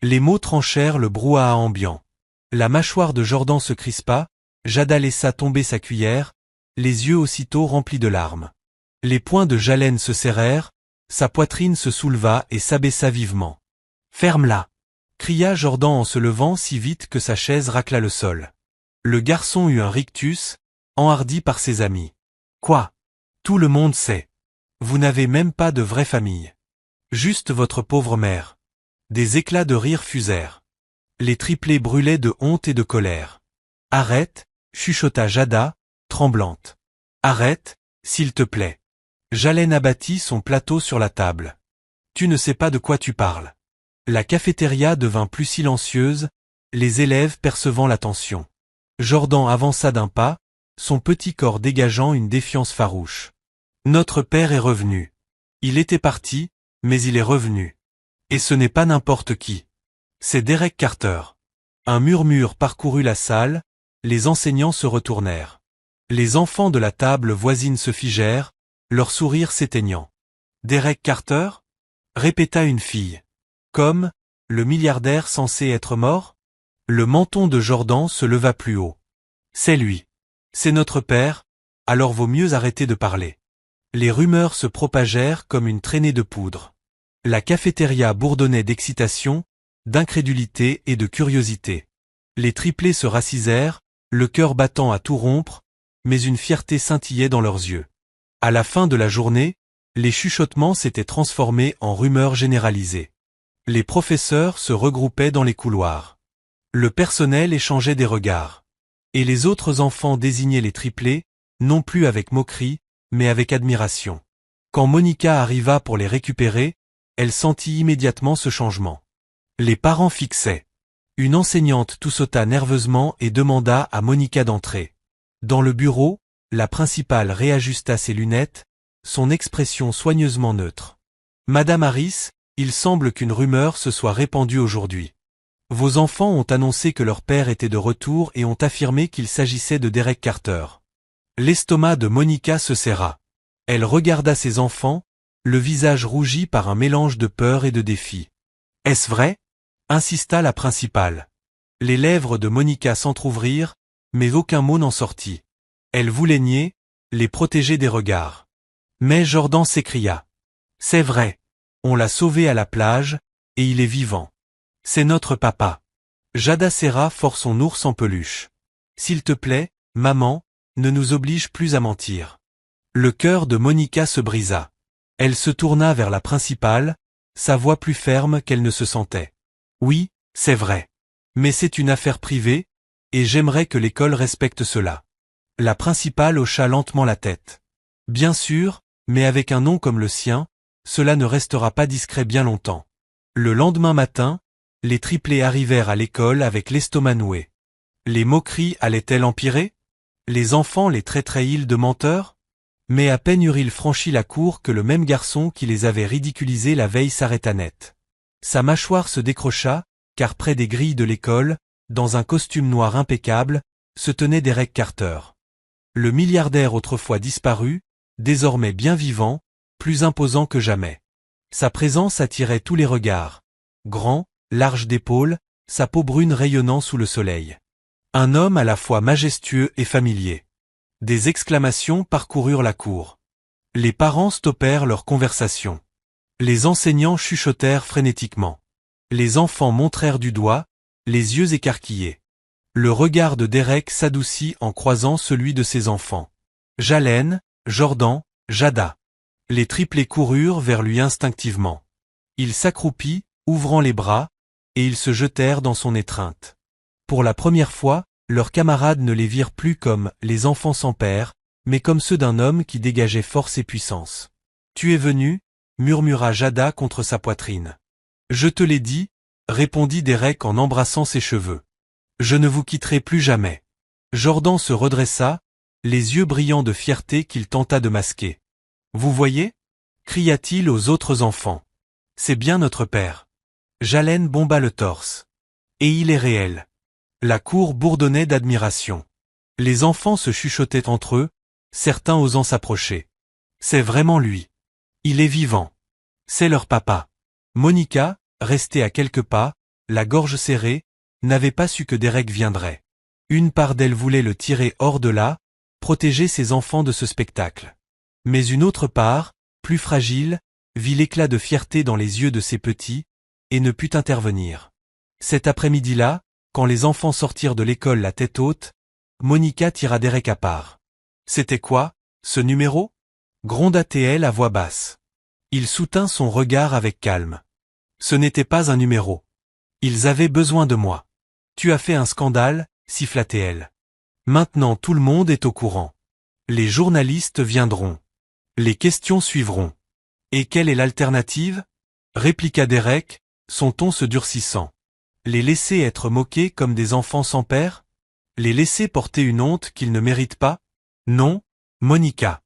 Les mots tranchèrent le brouhaha ambiant. La mâchoire de Jordan se crispa, Jada laissa tomber sa cuillère, les yeux aussitôt remplis de larmes. Les poings de Jalène se serrèrent, sa poitrine se souleva et s'abaissa vivement. « Ferme-la !» cria Jordan en se levant si vite que sa chaise racla le sol. Le garçon eut un rictus, enhardi par ses amis. « Quoi? Tout le monde sait. Vous n'avez même pas de vraie famille. Juste votre pauvre mère. » Des éclats de rire fusèrent. Les triplés brûlaient de honte et de colère. « Arrête !» chuchota Jada, tremblante. « Arrête, s'il te plaît. » Jalène abattit son plateau sur la table. « Tu ne sais pas de quoi tu parles. » La cafétéria devint plus silencieuse, les élèves percevant la tension. Jordan avança d'un pas, son petit corps dégageant une défiance farouche. « Notre père est revenu. Il était parti, mais il est revenu. Et ce n'est pas n'importe qui. C'est Derek Carter. » Un murmure parcourut la salle, les enseignants se retournèrent. Les enfants de la table voisine se figèrent, leur sourire s'éteignant. « Derek Carter ?» répéta une fille. « Comme, le milliardaire censé être mort ?» Le menton de Jordan se leva plus haut. « C'est lui. C'est notre père, alors vaut mieux arrêter de parler. » Les rumeurs se propagèrent comme une traînée de poudre. La cafétéria bourdonnait d'excitation, d'incrédulité et de curiosité. Les triplés se racisèrent, le cœur battant à tout rompre, mais une fierté scintillait dans leurs yeux. À la fin de la journée, les chuchotements s'étaient transformés en rumeurs généralisées. Les professeurs se regroupaient dans les couloirs. Le personnel échangeait des regards. Et les autres enfants désignaient les triplés, non plus avec moquerie, mais avec admiration. Quand Monica arriva pour les récupérer, elle sentit immédiatement ce changement. Les parents fixaient. Une enseignante tout sauta nerveusement et demanda à Monica d'entrer. Dans le bureau, la principale réajusta ses lunettes, son expression soigneusement neutre. Madame Harris, il semble qu'une rumeur se soit répandue aujourd'hui. Vos enfants ont annoncé que leur père était de retour et ont affirmé qu'il s'agissait de Derek Carter. L'estomac de Monica se serra. Elle regarda ses enfants, le visage rougi par un mélange de peur et de défi. « Est-ce vrai ?» insista la principale. Les lèvres de Monica s'entr'ouvrirent, mais aucun mot n'en sortit. Elle voulait nier, les protéger des regards. Mais Jordan s'écria. « C'est vrai. On l'a sauvé à la plage, et il est vivant. C'est notre papa. » Jada serra fort son ours en peluche. « S'il te plaît, maman, ne nous oblige plus à mentir. » Le cœur de Monica se brisa. Elle se tourna vers la principale, sa voix plus ferme qu'elle ne se sentait. « Oui, c'est vrai. Mais c'est une affaire privée, et j'aimerais que l'école respecte cela. » La principale hocha lentement la tête. « Bien sûr, mais avec un nom comme le sien, cela ne restera pas discret bien longtemps. » Le lendemain matin, les triplés arrivèrent à l'école avec l'estomac noué. Les moqueries allaient-elles empirer? Les enfants les traiteraient-ils de menteurs? Mais à peine eurent-ils franchi la cour que le même garçon qui les avait ridiculisés la veille s'arrêta net. Sa mâchoire se décrocha, car près des grilles de l'école, dans un costume noir impeccable, se tenait Derek Carter. Le milliardaire autrefois disparu, désormais bien vivant, plus imposant que jamais. Sa présence attirait tous les regards. Grand, large d'épaules, sa peau brune rayonnant sous le soleil. Un homme à la fois majestueux et familier. Des exclamations parcoururent la cour. Les parents stoppèrent leur conversation. Les enseignants chuchotèrent frénétiquement. Les enfants montrèrent du doigt, les yeux écarquillés. Le regard de Derek s'adoucit en croisant celui de ses enfants. Jalen, Jordan, Jada. Les triplés coururent vers lui instinctivement. Il s'accroupit, ouvrant les bras, et ils se jetèrent dans son étreinte. Pour la première fois, leurs camarades ne les virent plus comme les enfants sans père, mais comme ceux d'un homme qui dégageait force et puissance. « Tu es venu ?» murmura Jada contre sa poitrine. « Je te l'ai dit » répondit Derek en embrassant ses cheveux. « Je ne vous quitterai plus jamais. » Jordan se redressa, les yeux brillants de fierté qu'il tenta de masquer. « Vous voyez » cria-t-il aux autres enfants. « C'est bien notre père. » Jalen bomba le torse. « Et il est réel. » La cour bourdonnait d'admiration. Les enfants se chuchotaient entre eux, certains osant s'approcher. « C'est vraiment lui. Il est vivant. C'est leur papa. » Monica, restée à quelques pas, la gorge serrée, n'avait pas su que Derek viendrait. Une part d'elle voulait le tirer hors de là, protéger ses enfants de ce spectacle. Mais une autre part, plus fragile, vit l'éclat de fierté dans les yeux de ses petits, et ne put intervenir. Cet après-midi-là, quand les enfants sortirent de l'école la tête haute, Monica tira Derek à part. « C'était quoi, ce numéro ?» gronda-t-elle à voix basse. Il soutint son regard avec calme. « Ce n'était pas un numéro. Ils avaient besoin de moi. Tu as fait un scandale, siffla-t-elle. Maintenant tout le monde est au courant. Les journalistes viendront. Les questions suivront. Et quelle est l'alternative ? Répliqua Derek, son ton se durcissant. Les laisser être moqués comme des enfants sans père ? Les laisser porter une honte qu'ils ne méritent pas ? Non, Monica.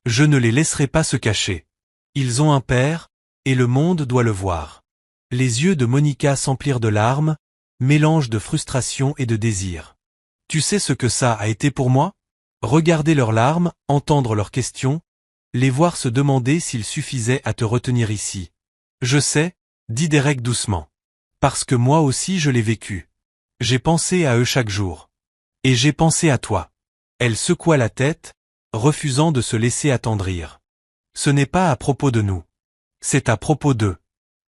Je ne les laisserai pas se cacher. Ils ont un père, et le monde doit le voir. Les yeux de Monica s'emplirent de larmes, mélange de frustration et de désir. Tu sais ce que ça a été pour moi ? Regarder leurs larmes, entendre leurs questions, les voir se demander s'il suffisait à te retenir ici. Je sais, dit Derek doucement. Parce que moi aussi je l'ai vécu. J'ai pensé à eux chaque jour. Et j'ai pensé à toi. Elle secoua la tête, refusant de se laisser attendrir. Ce n'est pas à propos de nous. C'est à propos d'eux.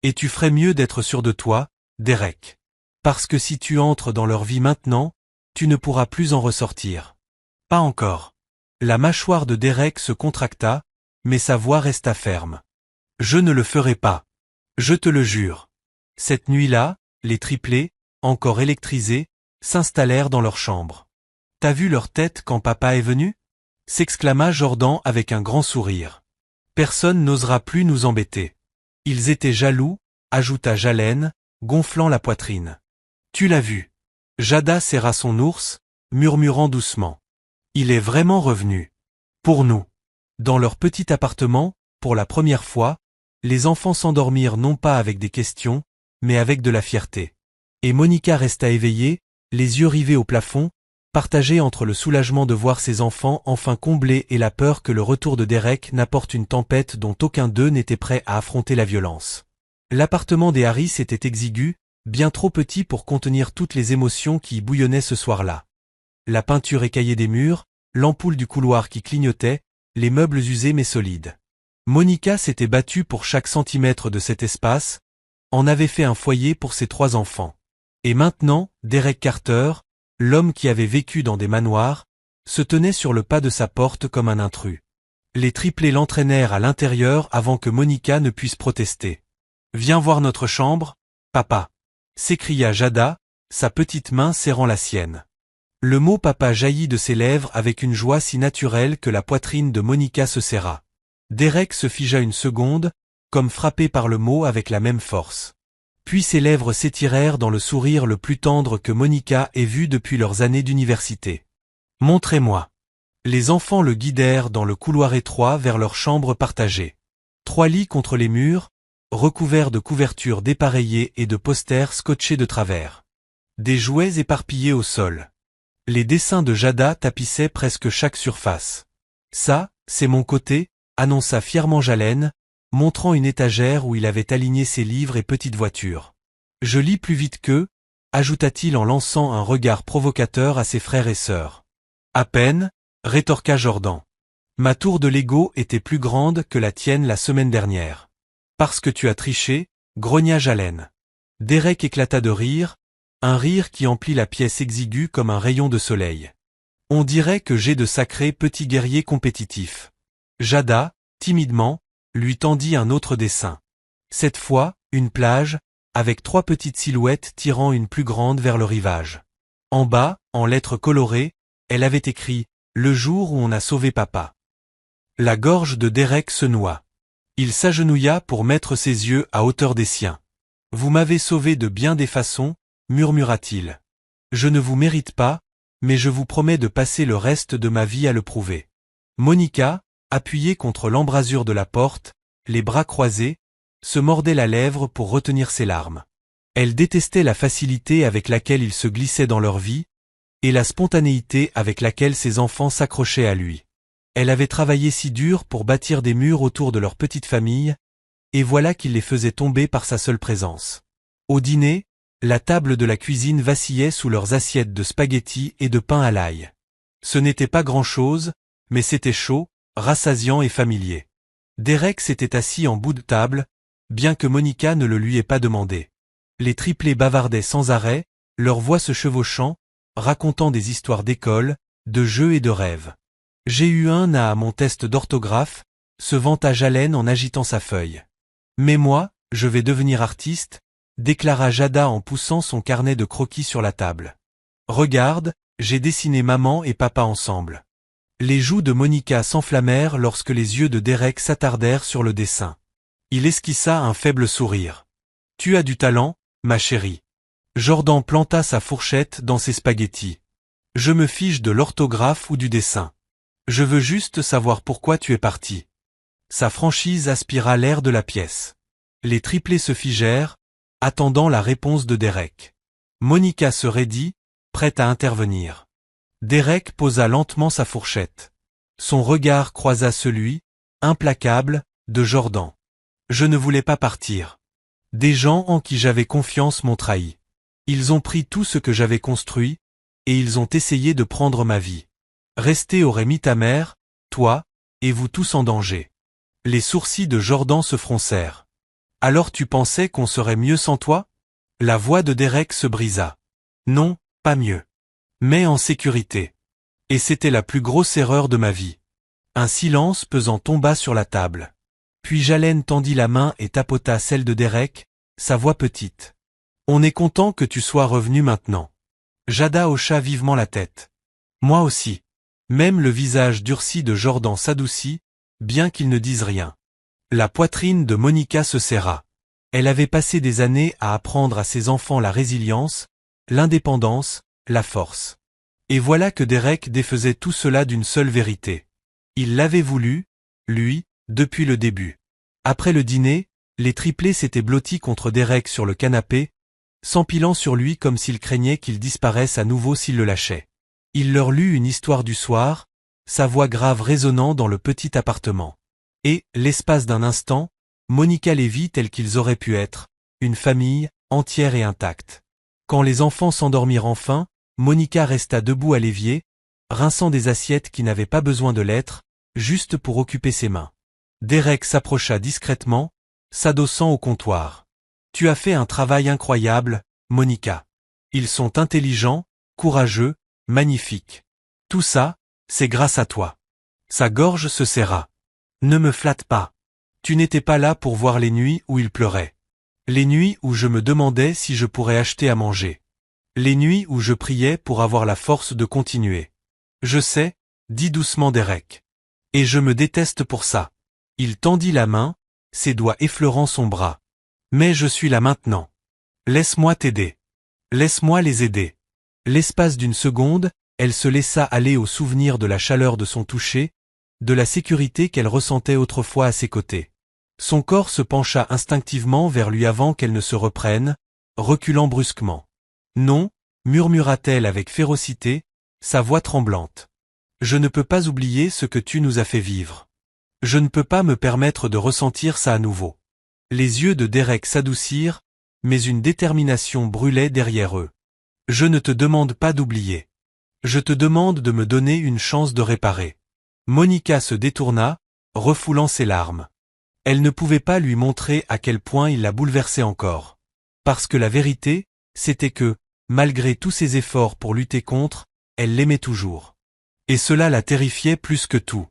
Et tu ferais mieux d'être sûr de toi, Derek. Parce que si tu entres dans leur vie maintenant, tu ne pourras plus en ressortir. Pas encore. La mâchoire de Derek se contracta, mais sa voix resta ferme. Je ne le ferai pas. Je te le jure. Cette nuit-là, les triplés, encore électrisés, s'installèrent dans leur chambre. T'as vu leur tête quand papa est venu? S'exclama Jordan avec un grand sourire. Personne n'osera plus nous embêter. Ils étaient jaloux, ajouta Jalen, gonflant la poitrine. Tu l'as vu. Jada serra son ours, murmurant doucement. Il est vraiment revenu. Pour nous. Dans leur petit appartement, pour la première fois, les enfants s'endormirent non pas avec des questions, mais avec de la fierté. Et Monica resta éveillée, les yeux rivés au plafond, partagée entre le soulagement de voir ses enfants enfin comblés et la peur que le retour de Derek n'apporte une tempête dont aucun d'eux n'était prêt à affronter la violence. L'appartement des Harris était exigu, bien trop petit pour contenir toutes les émotions qui y bouillonnaient ce soir-là. La peinture écaillée des murs, l'ampoule du couloir qui clignotait, les meubles usés mais solides. Monica s'était battue pour chaque centimètre de cet espace, en avait fait un foyer pour ses 3 enfants. Et maintenant, Derek Carter, l'homme qui avait vécu dans des manoirs, se tenait sur le pas de sa porte comme un intrus. Les triplés l'entraînèrent à l'intérieur avant que Monica ne puisse protester. « Viens voir notre chambre, papa !» s'écria Jada, sa petite main serrant la sienne. Le mot papa jaillit de ses lèvres avec une joie si naturelle que la poitrine de Monica se serra. Derek se figea une seconde, comme frappé par le mot avec la même force. Puis ses lèvres s'étirèrent dans le sourire le plus tendre que Monica ait vu depuis leurs années d'université. « Montrez-moi. » Les enfants le guidèrent dans le couloir étroit vers leur chambre partagée. 3 lits contre les murs, recouverts de couvertures dépareillées et de posters scotchés de travers. Des jouets éparpillés au sol. Les dessins de Jada tapissaient presque chaque surface. « Ça, c'est mon côté », annonça fièrement Jalen, montrant une étagère où il avait aligné ses livres et petites voitures. « Je lis plus vite qu'eux », ajouta-t-il en lançant un regard provocateur à ses frères et sœurs. « À peine », rétorqua Jordan. « Ma tour de Lego était plus grande que la tienne la semaine dernière. »« Parce que tu as triché », grogna Jalen. Derek éclata de rire, un rire qui emplit la pièce exiguë comme un rayon de soleil. « On dirait que j'ai de sacrés petits guerriers compétitifs. » Jada, timidement, lui tendit un autre dessin. Cette fois, une plage, avec 3 petites silhouettes tirant une plus grande vers le rivage. En bas, en lettres colorées, elle avait écrit « Le jour où on a sauvé papa ». La gorge de Derek se noua. Il s'agenouilla pour mettre ses yeux à hauteur des siens. « Vous m'avez sauvé de bien des façons », murmura-t-il. « Je ne vous mérite pas, mais je vous promets de passer le reste de ma vie à le prouver. » Monica, appuyée contre l'embrasure de la porte, les bras croisés, se mordait la lèvre pour retenir ses larmes. Elle détestait la facilité avec laquelle il se glissait dans leur vie, et la spontanéité avec laquelle ses enfants s'accrochaient à lui. Elle avait travaillé si dur pour bâtir des murs autour de leur petite famille, et voilà qu'il les faisait tomber par sa seule présence. Au dîner, la table de la cuisine vacillait sous leurs assiettes de spaghettis et de pain à l'ail. Ce n'était pas grand-chose, mais c'était chaud, rassasiant et familier. Derek s'était assis en bout de table, bien que Monica ne le lui ait pas demandé. Les triplés bavardaient sans arrêt, leurs voix se chevauchant, racontant des histoires d'école, de jeux et de rêves. « J'ai eu un A à mon test d'orthographe », se vanta Jalen en agitant sa feuille. « Mais moi, je vais devenir artiste », déclara Jada en poussant son carnet de croquis sur la table. « Regarde, j'ai dessiné maman et papa ensemble. » Les joues de Monica s'enflammèrent lorsque les yeux de Derek s'attardèrent sur le dessin. Il esquissa un faible sourire. « Tu as du talent, ma chérie. » Jordan planta sa fourchette dans ses spaghettis. « Je me fiche de l'orthographe ou du dessin. Je veux juste savoir pourquoi tu es parti. » Sa franchise aspira l'air de la pièce. Les triplés se figèrent, attendant la réponse de Derek. Monica se raidit, prête à intervenir. Derek posa lentement sa fourchette. Son regard croisa celui, implacable, de Jordan. Je ne voulais pas partir. Des gens en qui j'avais confiance m'ont trahi. Ils ont pris tout ce que j'avais construit, et ils ont essayé de prendre ma vie. Rester aurait mis ta mère, toi, et vous tous en danger. Les sourcils de Jordan se froncèrent. Alors tu pensais qu'on serait mieux sans toi? La voix de Derek se brisa. Non, pas mieux. Mais en sécurité. Et c'était la plus grosse erreur de ma vie. Un silence pesant tomba sur la table. Puis Jalen tendit la main et tapota celle de Derek, sa voix petite. On est content que tu sois revenu maintenant. Jada hocha vivement la tête. Moi aussi. Même le visage durci de Jordan s'adoucit, bien qu'il ne dise rien. La poitrine de Monica se serra. Elle avait passé des années à apprendre à ses enfants la résilience, l'indépendance, la force. Et voilà que Derek défaisait tout cela d'une seule vérité. Il l'avait voulu, lui, depuis le début. Après le dîner, les triplés s'étaient blottis contre Derek sur le canapé, s'empilant sur lui comme s'ils craignaient qu'il disparaisse à nouveau s'il le lâchait. Il leur lut une histoire du soir, sa voix grave résonnant dans le petit appartement. Et, l'espace d'un instant, Monica les vit tels qu'ils auraient pu être, une famille, entière et intacte. Quand les enfants s'endormirent enfin, Monica resta debout à l'évier, rinçant des assiettes qui n'avaient pas besoin de l'être, juste pour occuper ses mains. Derek s'approcha discrètement, s'adossant au comptoir. « Tu as fait un travail incroyable, Monica. Ils sont intelligents, courageux, magnifiques. Tout ça, c'est grâce à toi. » Sa gorge se serra. « Ne me flatte pas. Tu n'étais pas là pour voir les nuits où il pleurait. Les nuits où je me demandais si je pourrais acheter à manger. Les nuits où je priais pour avoir la force de continuer. Je sais, dit doucement Derek. Et je me déteste pour ça. » Il tendit la main, ses doigts effleurant son bras. « Mais je suis là maintenant. Laisse-moi t'aider. Laisse-moi les aider. » L'espace d'une seconde, elle se laissa aller au souvenir de la chaleur de son toucher, de la sécurité qu'elle ressentait autrefois à ses côtés. Son corps se pencha instinctivement vers lui avant qu'elle ne se reprenne, reculant brusquement. « Non, murmura-t-elle avec férocité, sa voix tremblante. Je ne peux pas oublier ce que tu nous as fait vivre. Je ne peux pas me permettre de ressentir ça à nouveau. » Les yeux de Derek s'adoucirent, mais une détermination brûlait derrière eux. « Je ne te demande pas d'oublier. Je te demande de me donner une chance de réparer. » Monica se détourna, refoulant ses larmes. Elle ne pouvait pas lui montrer à quel point il la bouleversait encore. Parce que la vérité, c'était que, malgré tous ses efforts pour lutter contre, elle l'aimait toujours. Et cela la terrifiait plus que tout.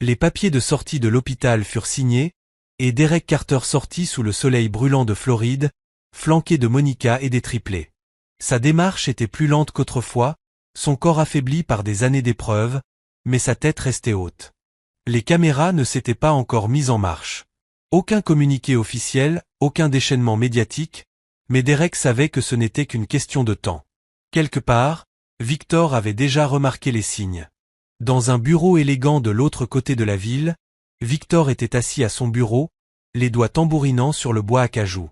Les papiers de sortie de l'hôpital furent signés, et Derek Carter sortit sous le soleil brûlant de Floride, flanqué de Monica et des triplés. Sa démarche était plus lente qu'autrefois, son corps affaibli par des années d'épreuves, mais sa tête restait haute. Les caméras ne s'étaient pas encore mises en marche. Aucun communiqué officiel, aucun déchaînement médiatique, mais Derek savait que ce n'était qu'une question de temps. Quelque part, Victor avait déjà remarqué les signes. Dans un bureau élégant de l'autre côté de la ville, Victor était assis à son bureau, les doigts tambourinant sur le bois à cajou.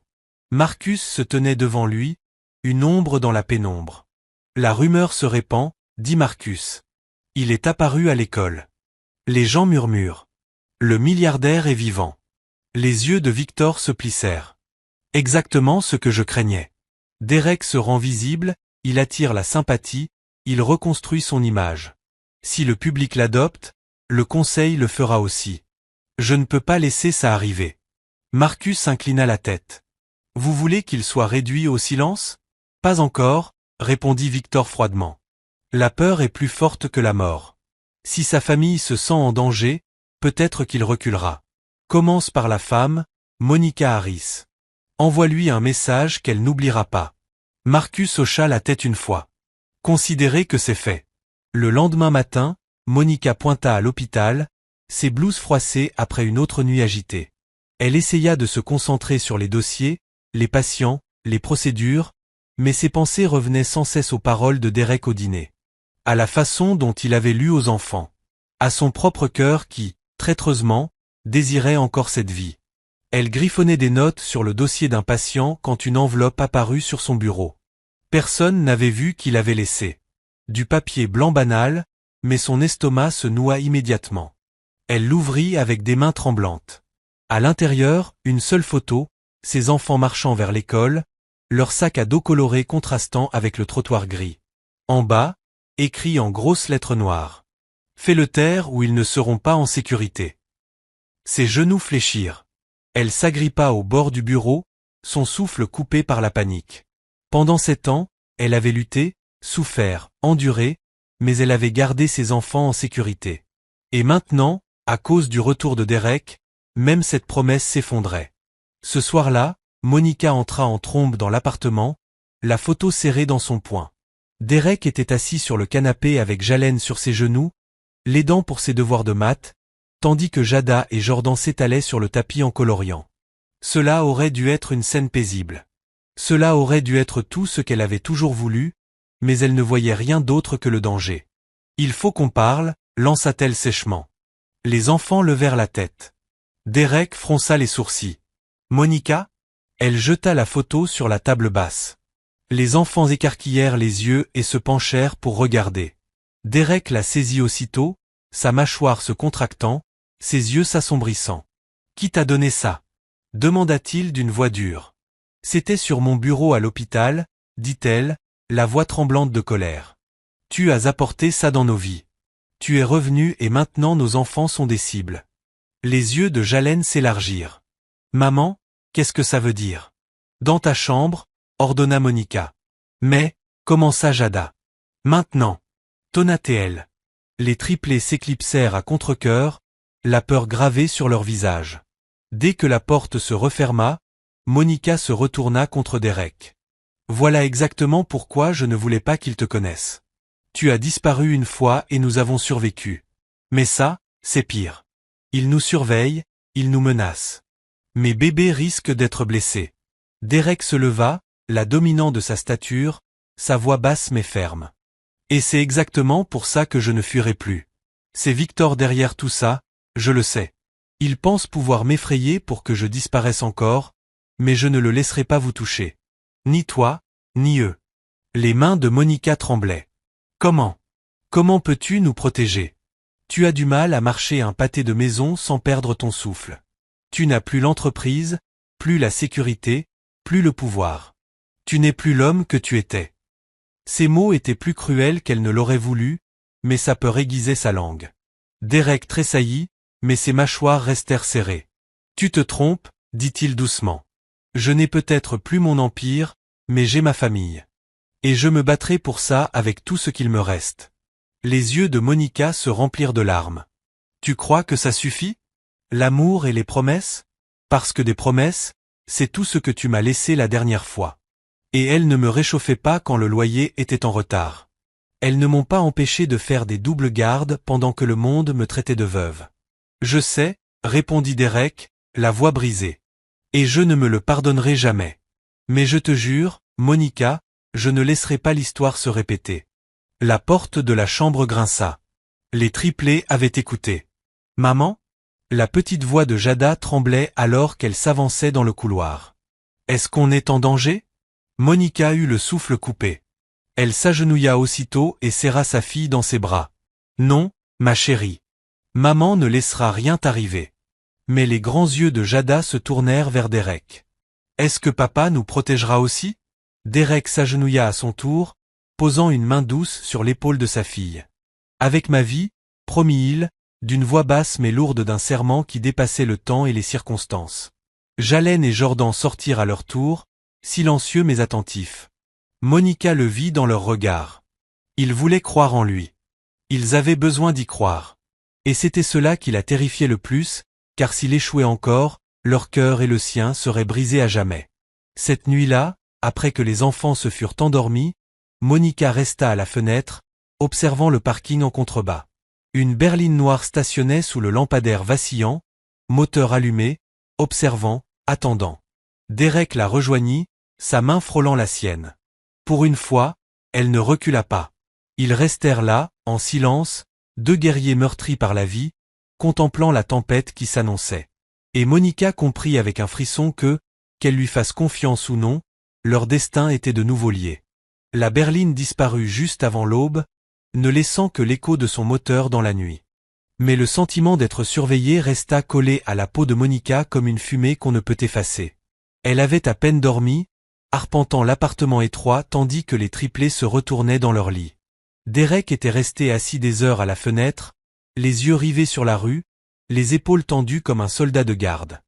Marcus se tenait devant lui, une ombre dans la pénombre. « La rumeur se répand, dit Marcus. Il est apparu à l'école. Les gens murmurent. Le milliardaire est vivant. » Les yeux de Victor se plissèrent. Exactement ce que je craignais. Derek se rend visible, il attire la sympathie, il reconstruit son image. Si le public l'adopte, le conseil le fera aussi. Je ne peux pas laisser ça arriver. Marcus inclina la tête. Vous voulez qu'il soit réduit au silence? Pas encore, répondit Victor froidement. La peur est plus forte que la mort. Si sa famille se sent en danger, peut-être qu'il reculera. Commence par la femme, Monica Harris. Envoie-lui un message qu'elle n'oubliera pas. Marcus hocha la tête une fois. Considérez que c'est fait. Le lendemain matin, Monica pointa à l'hôpital, ses blouses froissées après une autre nuit agitée. Elle essaya de se concentrer sur les dossiers, les patients, les procédures, mais ses pensées revenaient sans cesse aux paroles de Derek au dîner. À la façon dont il avait lu aux enfants. À son propre cœur qui, traîtreusement, désirait encore cette vie. Elle griffonnait des notes sur le dossier d'un patient quand une enveloppe apparut sur son bureau. Personne n'avait vu qui l'avait laissé. Du papier blanc banal, mais son estomac se noua immédiatement. Elle l'ouvrit avec des mains tremblantes. À l'intérieur, une seule photo, ses enfants marchant vers l'école, leur sac à dos coloré contrastant avec le trottoir gris. En bas, écrit en grosses lettres noires. Fais-le taire ou ils ne seront pas en sécurité. Ses genoux fléchirent. Elle s'agrippa au bord du bureau, son souffle coupé par la panique. Pendant 7 ans, elle avait lutté, souffert, enduré, mais elle avait gardé ses enfants en sécurité. Et maintenant, à cause du retour de Derek, même cette promesse s'effondrait. Ce soir-là, Monica entra en trombe dans l'appartement, la photo serrée dans son poing. Derek était assis sur le canapé avec Jalen sur ses genoux, l'aidant pour ses devoirs de maths, tandis que Jada et Jordan s'étalaient sur le tapis en coloriant. Cela aurait dû être une scène paisible. Cela aurait dû être tout ce qu'elle avait toujours voulu, mais elle ne voyait rien d'autre que le danger. « Il faut qu'on parle », lança-t-elle sèchement. Les enfants levèrent la tête. Derek fronça les sourcils. « Monica ?» Elle jeta la photo sur la table basse. Les enfants écarquillèrent les yeux et se penchèrent pour regarder. Derek la saisit aussitôt, sa mâchoire se contractant, ses yeux s'assombrissant. « Qui t'a donné ça ?» demanda-t-il d'une voix dure. « C'était sur mon bureau à l'hôpital, » dit-elle, la voix tremblante de colère. « Tu as apporté ça dans nos vies. Tu es revenu et maintenant nos enfants sont des cibles. » Les yeux de Jalen s'élargirent. « Maman, qu'est-ce que ça veut dire ? » « Dans ta chambre, » ordonna Monica. « Mais, commença Jada. « Maintenant !» tonnatait-elle. Les triplés s'éclipsèrent à contre-cœur, la peur gravée sur leur visage. Dès que la porte se referma, Monica se retourna contre Derek. « Voilà exactement pourquoi je ne voulais pas qu'ils te connaissent. Tu as disparu une fois et nous avons survécu. Mais ça, c'est pire. Ils nous surveillent, ils nous menacent. Mes bébés risquent d'être blessés. » Derek se leva, la dominant de sa stature, sa voix basse mais ferme. « Et c'est exactement pour ça que je ne fuirai plus. C'est Victor derrière tout ça, je le sais. Il pense pouvoir m'effrayer pour que je disparaisse encore, mais je ne le laisserai pas vous toucher. Ni toi, ni eux. » Les mains de Monica tremblaient. « Comment ? Comment peux-tu nous protéger ? Tu as du mal à marcher un pâté de maison sans perdre ton souffle. Tu n'as plus l'entreprise, plus la sécurité, plus le pouvoir. Tu n'es plus l'homme que tu étais. » Ces mots étaient plus cruels qu'elle ne l'aurait voulu, mais sa peur aiguisait sa langue. Derek tressaillit, mais ses mâchoires restèrent serrées. « Tu te trompes, » dit-il doucement. « Je n'ai peut-être plus mon empire, mais j'ai ma famille. Et je me battrai pour ça avec tout ce qu'il me reste. » Les yeux de Monica se remplirent de larmes. « Tu crois que ça suffit ? L'amour et les promesses ? Parce que des promesses, c'est tout ce que tu m'as laissé la dernière fois. Et elles ne me réchauffaient pas quand le loyer était en retard. Elles ne m'ont pas empêché de faire des doubles gardes pendant que le monde me traitait de veuve. »« Je sais, » répondit Derek, la voix brisée. « Et je ne me le pardonnerai jamais. Mais je te jure, Monica, je ne laisserai pas l'histoire se répéter. » La porte de la chambre grinça. Les triplés avaient écouté. « Maman ?» La petite voix de Jada tremblait alors qu'elle s'avançait dans le couloir. « Est-ce qu'on est en danger ?» Monica eut le souffle coupé. Elle s'agenouilla aussitôt et serra sa fille dans ses bras. « Non, ma chérie. Maman ne laissera rien t'arriver. » Mais les grands yeux de Jada se tournèrent vers Derek. « Est-ce que papa nous protégera aussi ?» Derek s'agenouilla à son tour, posant une main douce sur l'épaule de sa fille. « Avec ma vie, » promit-il, d'une voix basse mais lourde d'un serment qui dépassait le temps et les circonstances. Jalen et Jordan sortirent à leur tour, silencieux mais attentifs. Monica le vit dans leurs regards. Ils voulaient croire en lui. Ils avaient besoin d'y croire. Et c'était cela qui la terrifiait le plus, car s'il échouait encore, leur cœur et le sien seraient brisés à jamais. Cette nuit-là, après que les enfants se furent endormis, Monica resta à la fenêtre, observant le parking en contrebas. Une berline noire stationnait sous le lampadaire vacillant, moteur allumé, observant, attendant. Derek la rejoignit, sa main frôlant la sienne. Pour une fois, elle ne recula pas. Ils restèrent là, en silence, deux guerriers meurtris par la vie, contemplant la tempête qui s'annonçait. Et Monica comprit avec un frisson que, qu'elle lui fasse confiance ou non, leur destin était de nouveau lié. La berline disparut juste avant l'aube, ne laissant que l'écho de son moteur dans la nuit. Mais le sentiment d'être surveillée resta collé à la peau de Monica comme une fumée qu'on ne peut effacer. Elle avait à peine dormi, arpentant l'appartement étroit tandis que les triplés se retournaient dans leur lit. Derek était resté assis des heures à la fenêtre, les yeux rivés sur la rue, les épaules tendues comme un soldat de garde.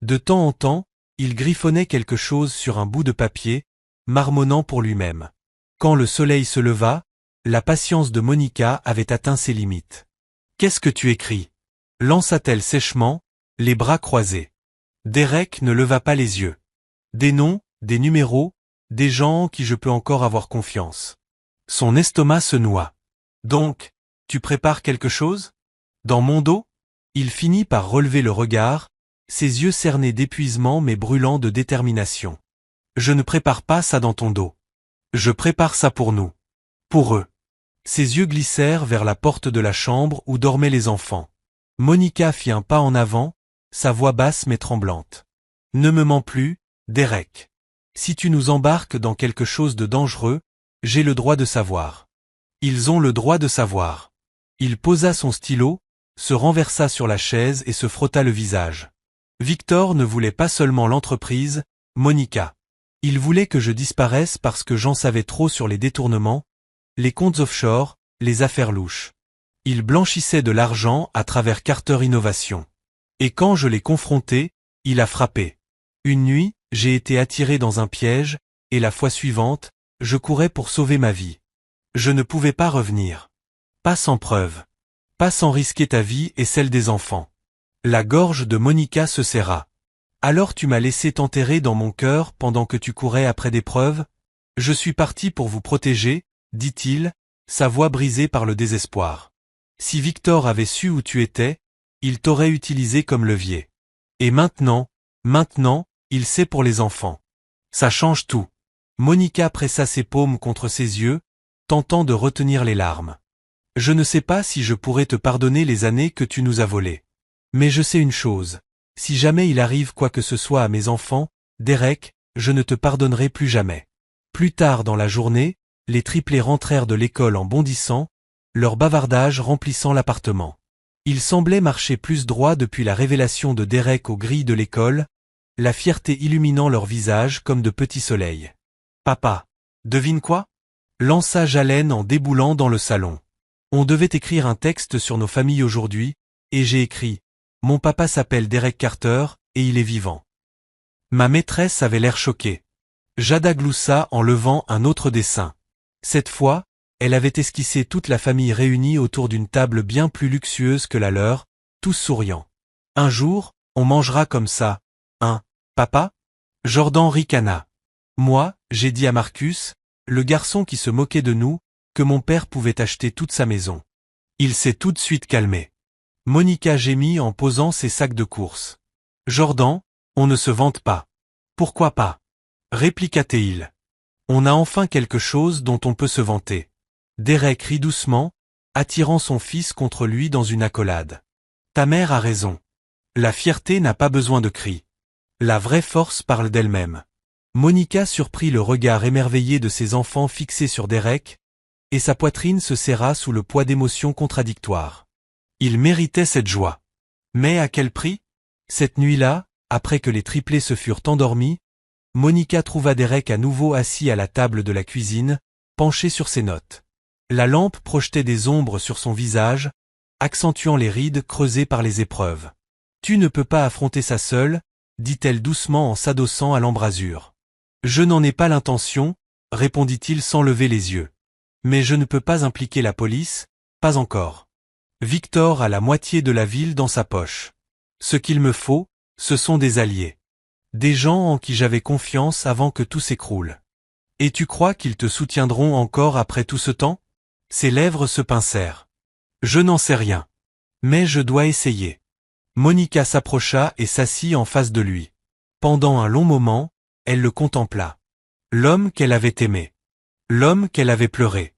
De temps en temps, il griffonnait quelque chose sur un bout de papier, marmonnant pour lui-même. Quand le soleil se leva, la patience de Monica avait atteint ses limites. « Qu'est-ce que tu écris » lança-t-elle sèchement, les bras croisés. Derek ne leva pas les yeux. Des noms, des numéros, des gens en qui je peux encore avoir confiance. Son estomac se noua. Donc, tu prépares quelque chose ? Dans mon dos ? Il finit par relever le regard, ses yeux cernés d'épuisement mais brûlants de détermination. Je ne prépare pas ça dans ton dos. Je prépare ça pour nous. Pour eux. Ses yeux glissèrent vers la porte de la chambre où dormaient les enfants. Monica fit un pas en avant, sa voix basse mais tremblante. Ne me mens plus, Derek. Si tu nous embarques dans quelque chose de dangereux, j'ai le droit de savoir. Ils ont le droit de savoir. Il posa son stylo, se renversa sur la chaise et se frotta le visage. Victor ne voulait pas seulement l'entreprise, Monica. Il voulait que je disparaisse parce que j'en savais trop sur les détournements, les comptes offshore, les affaires louches. Il blanchissait de l'argent à travers Carter Innovation. Et quand je l'ai confronté, il a frappé. Une nuit, j'ai été attiré dans un piège, et la fois suivante, je courais pour sauver ma vie. Je ne pouvais pas revenir. Pas sans preuve. Pas sans risquer ta vie et celle des enfants. La gorge de Monica se serra. Alors tu m'as laissé t'enterrer dans mon cœur pendant que tu courais après des preuves ? Je suis parti pour vous protéger, dit-il, sa voix brisée par le désespoir. Si Victor avait su où tu étais, il t'aurait utilisé comme levier. Et maintenant, il sait pour les enfants. Ça change tout. Monica pressa ses paumes contre ses yeux, tentant de retenir les larmes. Je ne sais pas si je pourrais te pardonner les années que tu nous as volées. Mais je sais une chose. Si jamais il arrive quoi que ce soit à mes enfants, Derek, je ne te pardonnerai plus jamais. Plus tard dans la journée, les triplés rentrèrent de l'école en bondissant, leur bavardage remplissant l'appartement. Ils semblaient marcher plus droit depuis la révélation de Derek aux grilles de l'école, la fierté illuminant leurs visages comme de petits soleils. « Papa, devine quoi ?» lança Jalen en déboulant dans le salon. On devait écrire un texte sur nos familles aujourd'hui, et j'ai écrit « Mon papa s'appelle Derek Carter, et il est vivant. » Ma maîtresse avait l'air choquée. Jada gloussa en levant un autre dessin. Cette fois, elle avait esquissé toute la famille réunie autour d'une table bien plus luxueuse que la leur, tous souriants. « Un jour, on mangera comme ça, hein, papa ?» Jordan ricana. Moi, j'ai dit à Marcus, le garçon qui se moquait de nous, que mon père pouvait acheter toute sa maison. Il s'est tout de suite calmé. Monica gémit en posant ses sacs de course. Jordan, on ne se vante pas. Pourquoi pas ? Répliqua-t-il. On a enfin quelque chose dont on peut se vanter. Derek rit doucement, attirant son fils contre lui dans une accolade. Ta mère a raison. La fierté n'a pas besoin de cris. La vraie force parle d'elle-même. Monica surprit le regard émerveillé de ses enfants fixés sur Derek, et sa poitrine se serra sous le poids d'émotions contradictoires. Il méritait cette joie. Mais à quel prix ? Cette nuit-là, après que les triplés se furent endormis, Monica trouva Derek à nouveau assis à la table de la cuisine, penché sur ses notes. La lampe projetait des ombres sur son visage, accentuant les rides creusées par les épreuves. « Tu ne peux pas affronter ça seul, » dit-elle doucement en s'adossant à l'embrasure. « Je n'en ai pas l'intention, » répondit-il sans lever les yeux. « Mais je ne peux pas impliquer la police, pas encore. Victor a la moitié de la ville dans sa poche. Ce qu'il me faut, ce sont des alliés. Des gens en qui j'avais confiance avant que tout s'écroule. Et tu crois qu'ils te soutiendront encore après tout ce temps ? » Ses lèvres se pincèrent. « Je n'en sais rien. Mais je dois essayer. » Monica s'approcha et s'assit en face de lui. Pendant un long moment, elle le contempla. L'homme qu'elle avait aimé. L'homme qu'elle avait pleuré.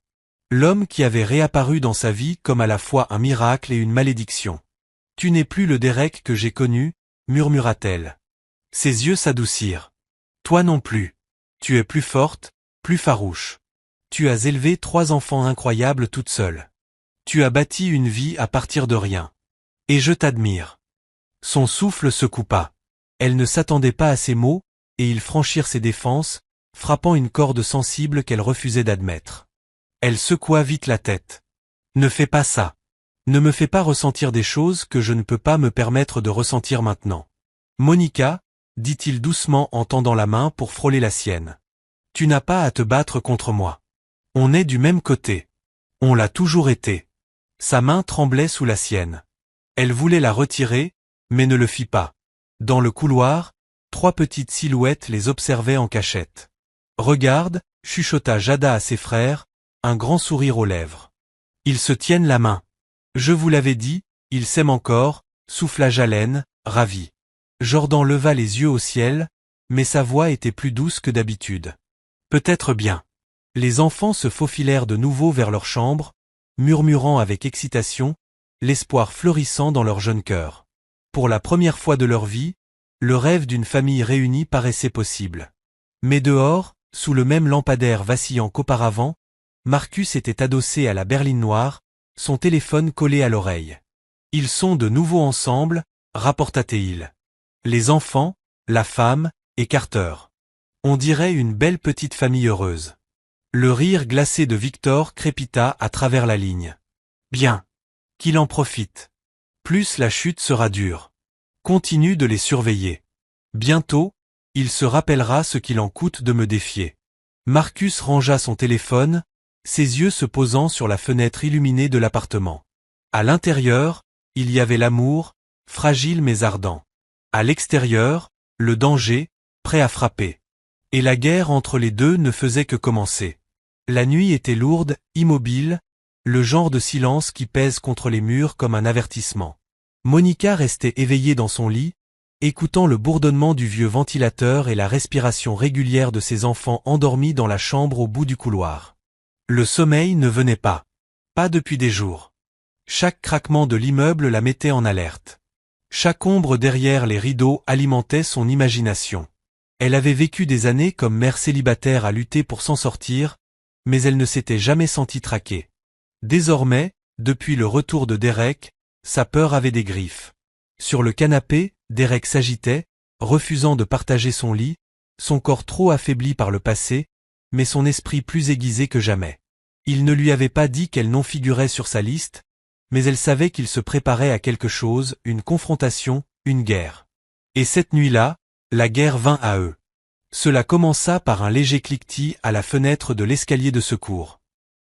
L'homme qui avait réapparu dans sa vie comme à la fois un miracle et une malédiction. « Tu n'es plus le Derek que j'ai connu, » murmura-t-elle. Ses yeux s'adoucirent. « Toi non plus. Tu es plus forte, plus farouche. Tu as élevé 3 enfants incroyables toute seule. Tu as bâti une vie à partir de rien. Et je t'admire. » Son souffle se coupa. Elle ne s'attendait pas à ces mots, et ils franchirent ses défenses, frappant une corde sensible qu'elle refusait d'admettre. Elle secoua vite la tête. « Ne fais pas ça. Ne me fais pas ressentir des choses que je ne peux pas me permettre de ressentir maintenant. Monica, dit-il doucement en tendant la main pour frôler la sienne. Tu n'as pas à te battre contre moi. On est du même côté. On l'a toujours été. Sa main tremblait sous la sienne. Elle voulait la retirer, mais ne le fit pas. Dans le couloir, 3 petites silhouettes les observaient en cachette. Regarde, chuchota Jada à ses frères, un grand sourire aux lèvres. Ils se tiennent la main. Je vous l'avais dit, ils s'aiment encore, souffla Jalen, ravi. Jordan leva les yeux au ciel, mais sa voix était plus douce que d'habitude. Peut-être bien. Les enfants se faufilèrent de nouveau vers leur chambre, murmurant avec excitation, l'espoir fleurissant dans leur jeune cœur. Pour la première fois de leur vie, le rêve d'une famille réunie paraissait possible. Mais dehors, sous le même lampadaire vacillant qu'auparavant, Marcus était adossé à la berline noire, son téléphone collé à l'oreille. Ils sont de nouveau ensemble, rapporta Théil. Les enfants, la femme, et Carter. On dirait une belle petite famille heureuse. Le rire glacé de Victor crépita à travers la ligne. Bien. Qu'il en profite. Plus la chute sera dure. Continue de les surveiller. Bientôt, il se rappellera ce qu'il en coûte de me défier. Marcus rangea son téléphone, ses yeux se posant sur la fenêtre illuminée de l'appartement. À l'intérieur, il y avait l'amour, fragile mais ardent. À l'extérieur, le danger, prêt à frapper. Et la guerre entre les deux ne faisait que commencer. La nuit était lourde, immobile, le genre de silence qui pèse contre les murs comme un avertissement. Monica restait éveillée dans son lit, écoutant le bourdonnement du vieux ventilateur et la respiration régulière de ses enfants endormis dans la chambre au bout du couloir. Le sommeil ne venait pas. Pas depuis des jours. Chaque craquement de l'immeuble la mettait en alerte. Chaque ombre derrière les rideaux alimentait son imagination. Elle avait vécu des années comme mère célibataire à lutter pour s'en sortir, mais elle ne s'était jamais sentie traquée. Désormais, depuis le retour de Derek, sa peur avait des griffes. Sur le canapé, Derek s'agitait, refusant de partager son lit, son corps trop affaibli par le passé, mais son esprit plus aiguisé que jamais. Il ne lui avait pas dit qu'elle non figurait sur sa liste, mais elle savait qu'il se préparait à quelque chose, une confrontation, une guerre. Et cette nuit-là, la guerre vint à eux. Cela commença par un léger cliquetis à la fenêtre de l'escalier de secours.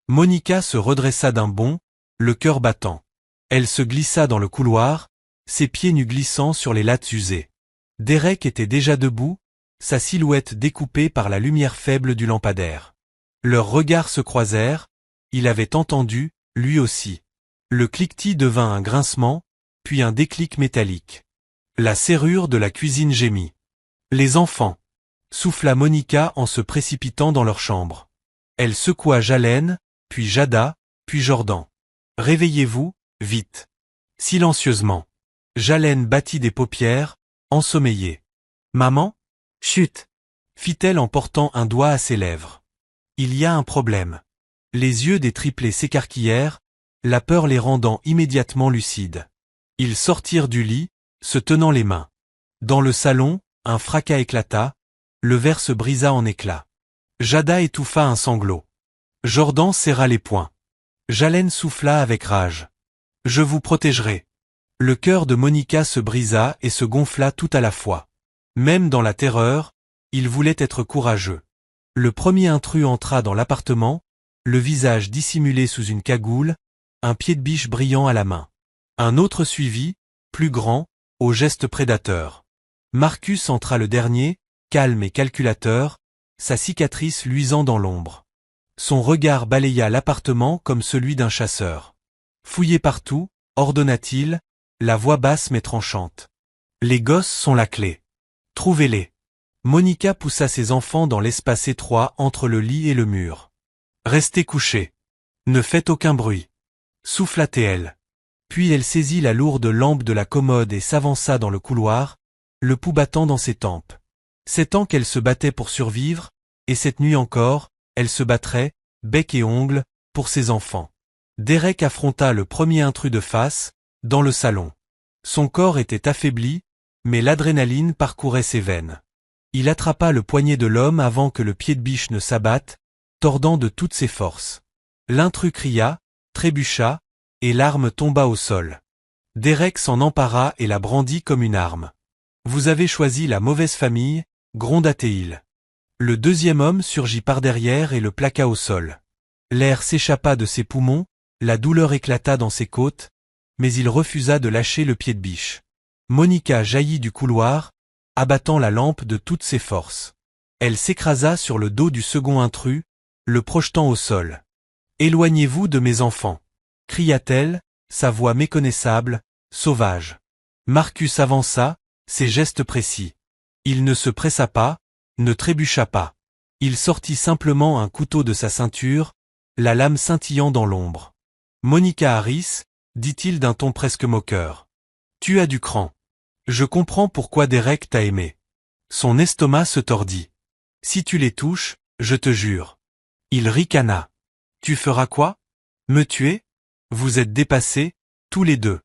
Monica se redressa d'un bond, le cœur battant. Elle se glissa dans le couloir, ses pieds nus glissant sur les lattes usées. Derek était déjà debout, sa silhouette découpée par la lumière faible du lampadaire. Leurs regards se croisèrent, il avait entendu, lui aussi. Le cliquetis devint un grincement, puis un déclic métallique. La serrure de la cuisine gémit. Les enfants, souffla Monica en se précipitant dans leur chambre. Elle secoua Jalen, puis Jada, puis Jordan. Réveillez-vous, vite. Silencieusement. Jalen battit des paupières, ensommeillée. Maman? Chut! Fit-elle en portant un doigt à ses lèvres. Il y a un problème. Les yeux des triplés s'écarquillèrent, la peur les rendant immédiatement lucides. Ils sortirent du lit, se tenant les mains. Dans le salon, un fracas éclata, le verre se brisa en éclats. Jada étouffa un sanglot. Jordan serra les poings. Jalen souffla avec rage. Je vous protégerai. Le cœur de Monica se brisa et se gonfla tout à la fois. Même dans la terreur, il voulait être courageux. Le premier intrus entra dans l'appartement, le visage dissimulé sous une cagoule, un pied de biche brillant à la main. Un autre suivit, plus grand, au geste prédateur. Marcus entra le dernier, calme et calculateur, sa cicatrice luisant dans l'ombre. Son regard balaya l'appartement comme celui d'un chasseur. Fouillez partout, ordonna-t-il, la voix basse mais tranchante. Les gosses sont la clé. Trouvez-les. Monica poussa ses enfants dans l'espace étroit entre le lit et le mur. Restez couchés. Ne faites aucun bruit. Souffla-t-elle. Puis elle saisit la lourde lampe de la commode et s'avança dans le couloir, le pouls battant dans ses tempes. 7 ans qu'elle se battait pour survivre, et cette nuit encore, elle se battrait, bec et ongles, pour ses enfants. Derek affronta le premier intrus de face, dans le salon. Son corps était affaibli, mais l'adrénaline parcourait ses veines. Il attrapa le poignet de l'homme avant que le pied de biche ne s'abatte, tordant de toutes ses forces. L'intrus cria, trébucha, et l'arme tomba au sol. Derek s'en empara et la brandit comme une arme. Vous avez choisi la mauvaise famille, gronda Théil. Le deuxième homme surgit par derrière et le plaqua au sol. L'air s'échappa de ses poumons, la douleur éclata dans ses côtes, mais il refusa de lâcher le pied de biche. Monica jaillit du couloir, abattant la lampe de toutes ses forces. Elle s'écrasa sur le dos du second intrus, le projetant au sol. « Éloignez-vous de mes enfants !» cria-t-elle, sa voix méconnaissable, sauvage. Marcus avança, ses gestes précis. Il ne se pressa pas, ne trébucha pas. Il sortit simplement un couteau de sa ceinture, la lame scintillant dans l'ombre. « Monica Harris, dit-il d'un ton presque moqueur. Tu as du cran. Je comprends pourquoi Derek t'a aimé. » Son estomac se tordit. « Si tu les touches, je te jure. » Il ricana. « Tu feras quoi? Me tuer? Vous êtes dépassés, tous les deux. »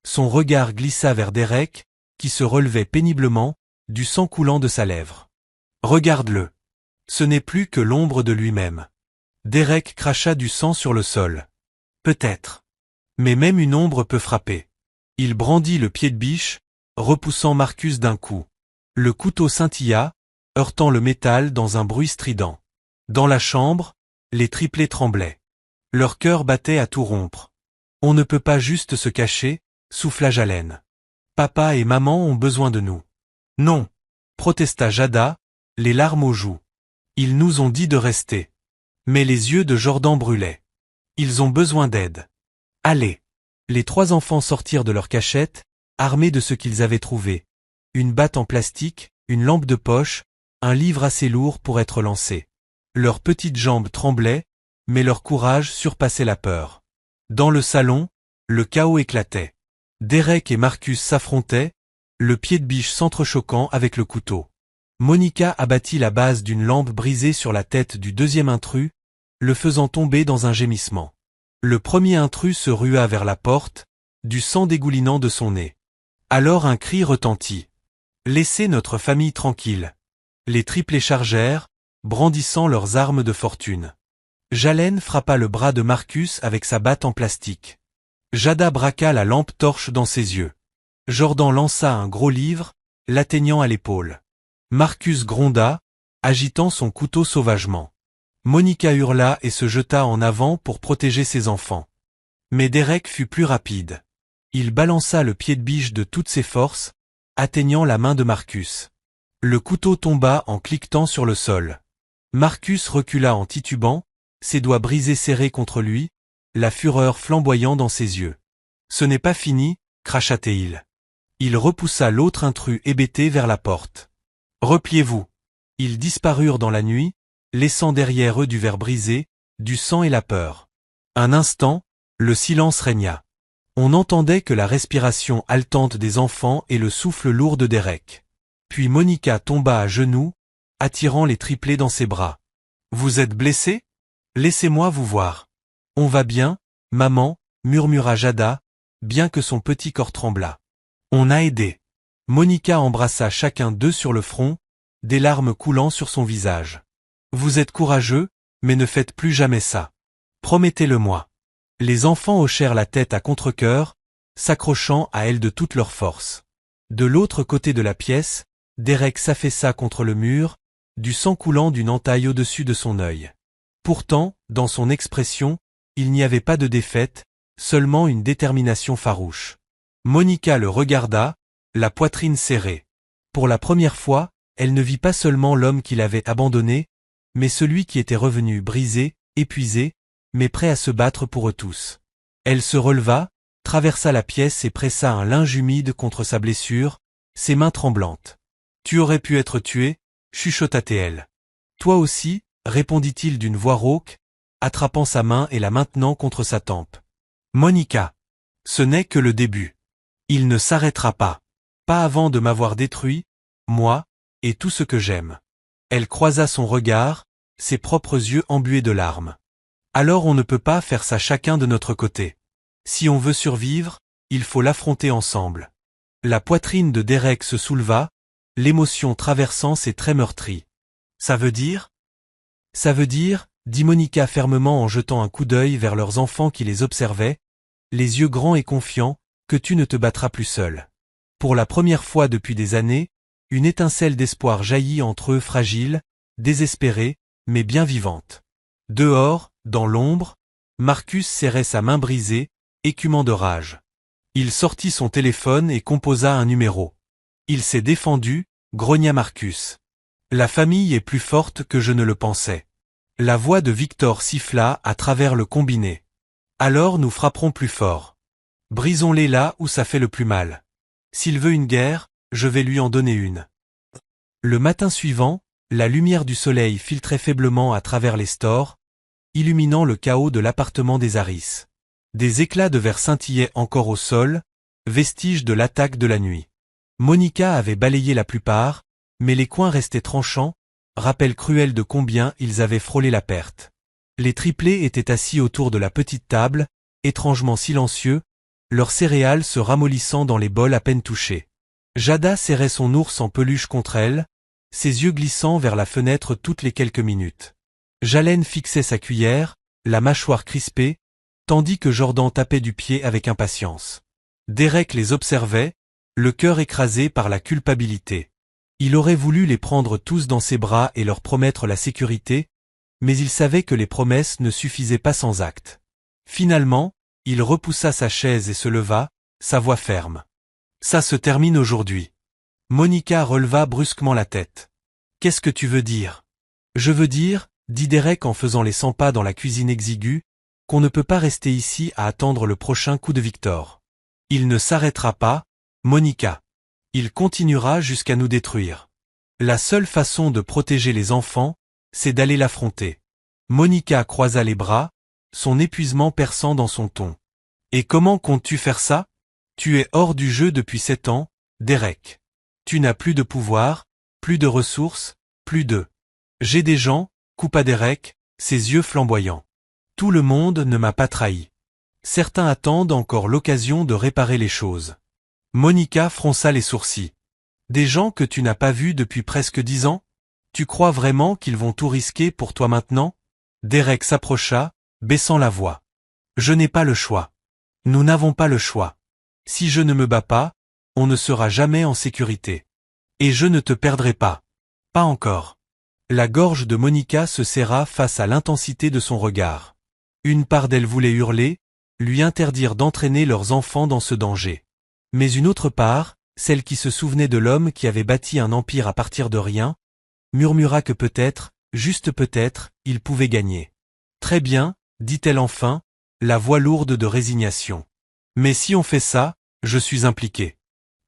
Son regard glissa vers Derek, qui se relevait péniblement, du sang coulant de sa lèvre. « Regarde-le. Ce n'est plus que l'ombre de lui-même. » Derek cracha du sang sur le sol. « Peut-être. Mais même une ombre peut frapper. » Il brandit le pied de biche, repoussant Marcus d'un coup. Le couteau scintilla, heurtant le métal dans un bruit strident. Dans la chambre, les triplés tremblaient. Leur cœur battait à tout rompre. « On ne peut pas juste se cacher, » souffla Jalen. « Papa et maman ont besoin de nous. »« Non !» protesta Jada, les larmes aux joues. « Ils nous ont dit de rester. » Mais les yeux de Jordan brûlaient. « Ils ont besoin d'aide. »« Allez !» Les trois enfants sortirent de leur cachette, armés de ce qu'ils avaient trouvé. Une batte en plastique, une lampe de poche, un livre assez lourd pour être lancé. Leurs petites jambes tremblaient, mais leur courage surpassait la peur. Dans le salon, le chaos éclatait. Derek et Marcus s'affrontaient, le pied de biche s'entrechoquant avec le couteau. Monica abattit la base d'une lampe brisée sur la tête du deuxième intrus, le faisant tomber dans un gémissement. Le premier intrus se rua vers la porte, du sang dégoulinant de son nez. Alors un cri retentit. « Laissez notre famille tranquille !» Les triplés chargèrent, brandissant leurs armes de fortune. Jalen frappa le bras de Marcus avec sa batte en plastique. Jada braqua la lampe torche dans ses yeux. Jordan lança un gros livre, l'atteignant à l'épaule. Marcus gronda, agitant son couteau sauvagement. Monica hurla et se jeta en avant pour protéger ses enfants. Mais Derek fut plus rapide. Il balança le pied de biche de toutes ses forces, atteignant la main de Marcus. Le couteau tomba en cliquetant sur le sol. Marcus recula en titubant, ses doigts brisés serrés contre lui, la fureur flamboyant dans ses yeux. « Ce n'est pas fini !» cracha Théil. Il repoussa l'autre intrus hébété vers la porte. « Repliez-vous !» Ils disparurent dans la nuit, laissant derrière eux du verre brisé, du sang et la peur. Un instant, le silence régna. On n'entendait que la respiration haletante des enfants et le souffle lourd de Derek. Puis Monica tomba à genoux, attirant les triplés dans ses bras. « Vous êtes blessés? Laissez-moi vous voir. »« On va bien, maman, » murmura Jada, bien que son petit corps tremblât. « On a aidé. » Monica embrassa chacun d'eux sur le front, des larmes coulant sur son visage. « Vous êtes courageux, mais ne faites plus jamais ça. Promettez-le-moi. » Les enfants hochèrent la tête à contre-cœur, s'accrochant à elle de toute leur force. De l'autre côté de la pièce, Derek s'affaissa contre le mur, du sang coulant d'une entaille au-dessus de son œil. Pourtant, dans son expression, il n'y avait pas de défaite, seulement une détermination farouche. Monica le regarda, la poitrine serrée. Pour la première fois, elle ne vit pas seulement l'homme qui l'avait abandonné, mais celui qui était revenu brisé, épuisé, mais prêt à se battre pour eux tous. Elle se releva, traversa la pièce et pressa un linge humide contre sa blessure, ses mains tremblantes. « Tu aurais pu être tué, » chuchota-t-elle. « Toi aussi, » répondit-il d'une voix rauque, attrapant sa main et la maintenant contre sa tempe. « Monica. Ce n'est que le début. Il ne s'arrêtera pas. Pas avant de m'avoir détruit, moi, et tout ce que j'aime. » Elle croisa son regard, ses propres yeux embués de larmes. « Alors on ne peut pas faire ça chacun de notre côté. Si on veut survivre, il faut l'affronter ensemble. » La poitrine de Derek se souleva, l'émotion traversant ses traits meurtris. « Ça veut dire ? » « Ça veut dire, » dit Monica fermement en jetant un coup d'œil vers leurs enfants qui les observaient, les yeux grands et confiants, que tu ne te battras plus seul. Pour la première fois depuis des années, une étincelle d'espoir jaillit entre eux fragile, désespérée, mais bien vivante. Dehors, dans l'ombre, Marcus serrait sa main brisée, écumant de rage. Il sortit son téléphone et composa un numéro. Il s'est défendu, grogna Marcus. La famille est plus forte que je ne le pensais. La voix de Victor siffla à travers le combiné. Alors nous frapperons plus fort. Brisons-les là où ça fait le plus mal. S'il veut une guerre, je vais lui en donner une. Le matin suivant, la lumière du soleil filtrait faiblement à travers les stores, illuminant le chaos de l'appartement des Harris. Des éclats de verre scintillaient encore au sol, vestiges de l'attaque de la nuit. Monica avait balayé la plupart, mais les coins restaient tranchants, rappel cruel de combien ils avaient frôlé la perte. Les triplés étaient assis autour de la petite table, étrangement silencieux, leurs céréales se ramollissant dans les bols à peine touchés. Jada serrait son ours en peluche contre elle, ses yeux glissant vers la fenêtre toutes les quelques minutes. Jalen fixait sa cuillère, la mâchoire crispée, tandis que Jordan tapait du pied avec impatience. Derek les observait, le cœur écrasé par la culpabilité. Il aurait voulu les prendre tous dans ses bras et leur promettre la sécurité, mais il savait que les promesses ne suffisaient pas sans acte. Finalement, il repoussa sa chaise et se leva, sa voix ferme. Ça se termine aujourd'hui. Monica releva brusquement la tête. Qu'est-ce que tu veux dire? Je veux dire, dit Derek en faisant les 100 pas dans la cuisine exiguë, qu'on ne peut pas rester ici à attendre le prochain coup de Victor. Il ne s'arrêtera pas, Monica. Il continuera jusqu'à nous détruire. La seule façon de protéger les enfants, c'est d'aller l'affronter. Monica croisa les bras, son épuisement perçant dans son ton. Et comment comptes-tu faire ça? Tu es hors du jeu depuis 7 ans, Derek. Tu n'as plus de pouvoir, plus de ressources, plus de... J'ai des gens, coupa Derek, ses yeux flamboyants. Tout le monde ne m'a pas trahi. Certains attendent encore l'occasion de réparer les choses. Monica fronça les sourcils. Des gens que tu n'as pas vus depuis presque 10 ans? Tu crois vraiment qu'ils vont tout risquer pour toi maintenant? Derek s'approcha, baissant la voix. Je n'ai pas le choix. Nous n'avons pas le choix. Si je ne me bats pas, on ne sera jamais en sécurité. Et je ne te perdrai pas. Pas encore. La gorge de Monica se serra face à l'intensité de son regard. Une part d'elle voulait hurler, lui interdire d'entraîner leurs enfants dans ce danger. Mais une autre part, celle qui se souvenait de l'homme qui avait bâti un empire à partir de rien, murmura que peut-être, juste peut-être, il pouvait gagner. Très bien, dit-elle enfin, la voix lourde de résignation. Mais si on fait ça, je suis impliqué.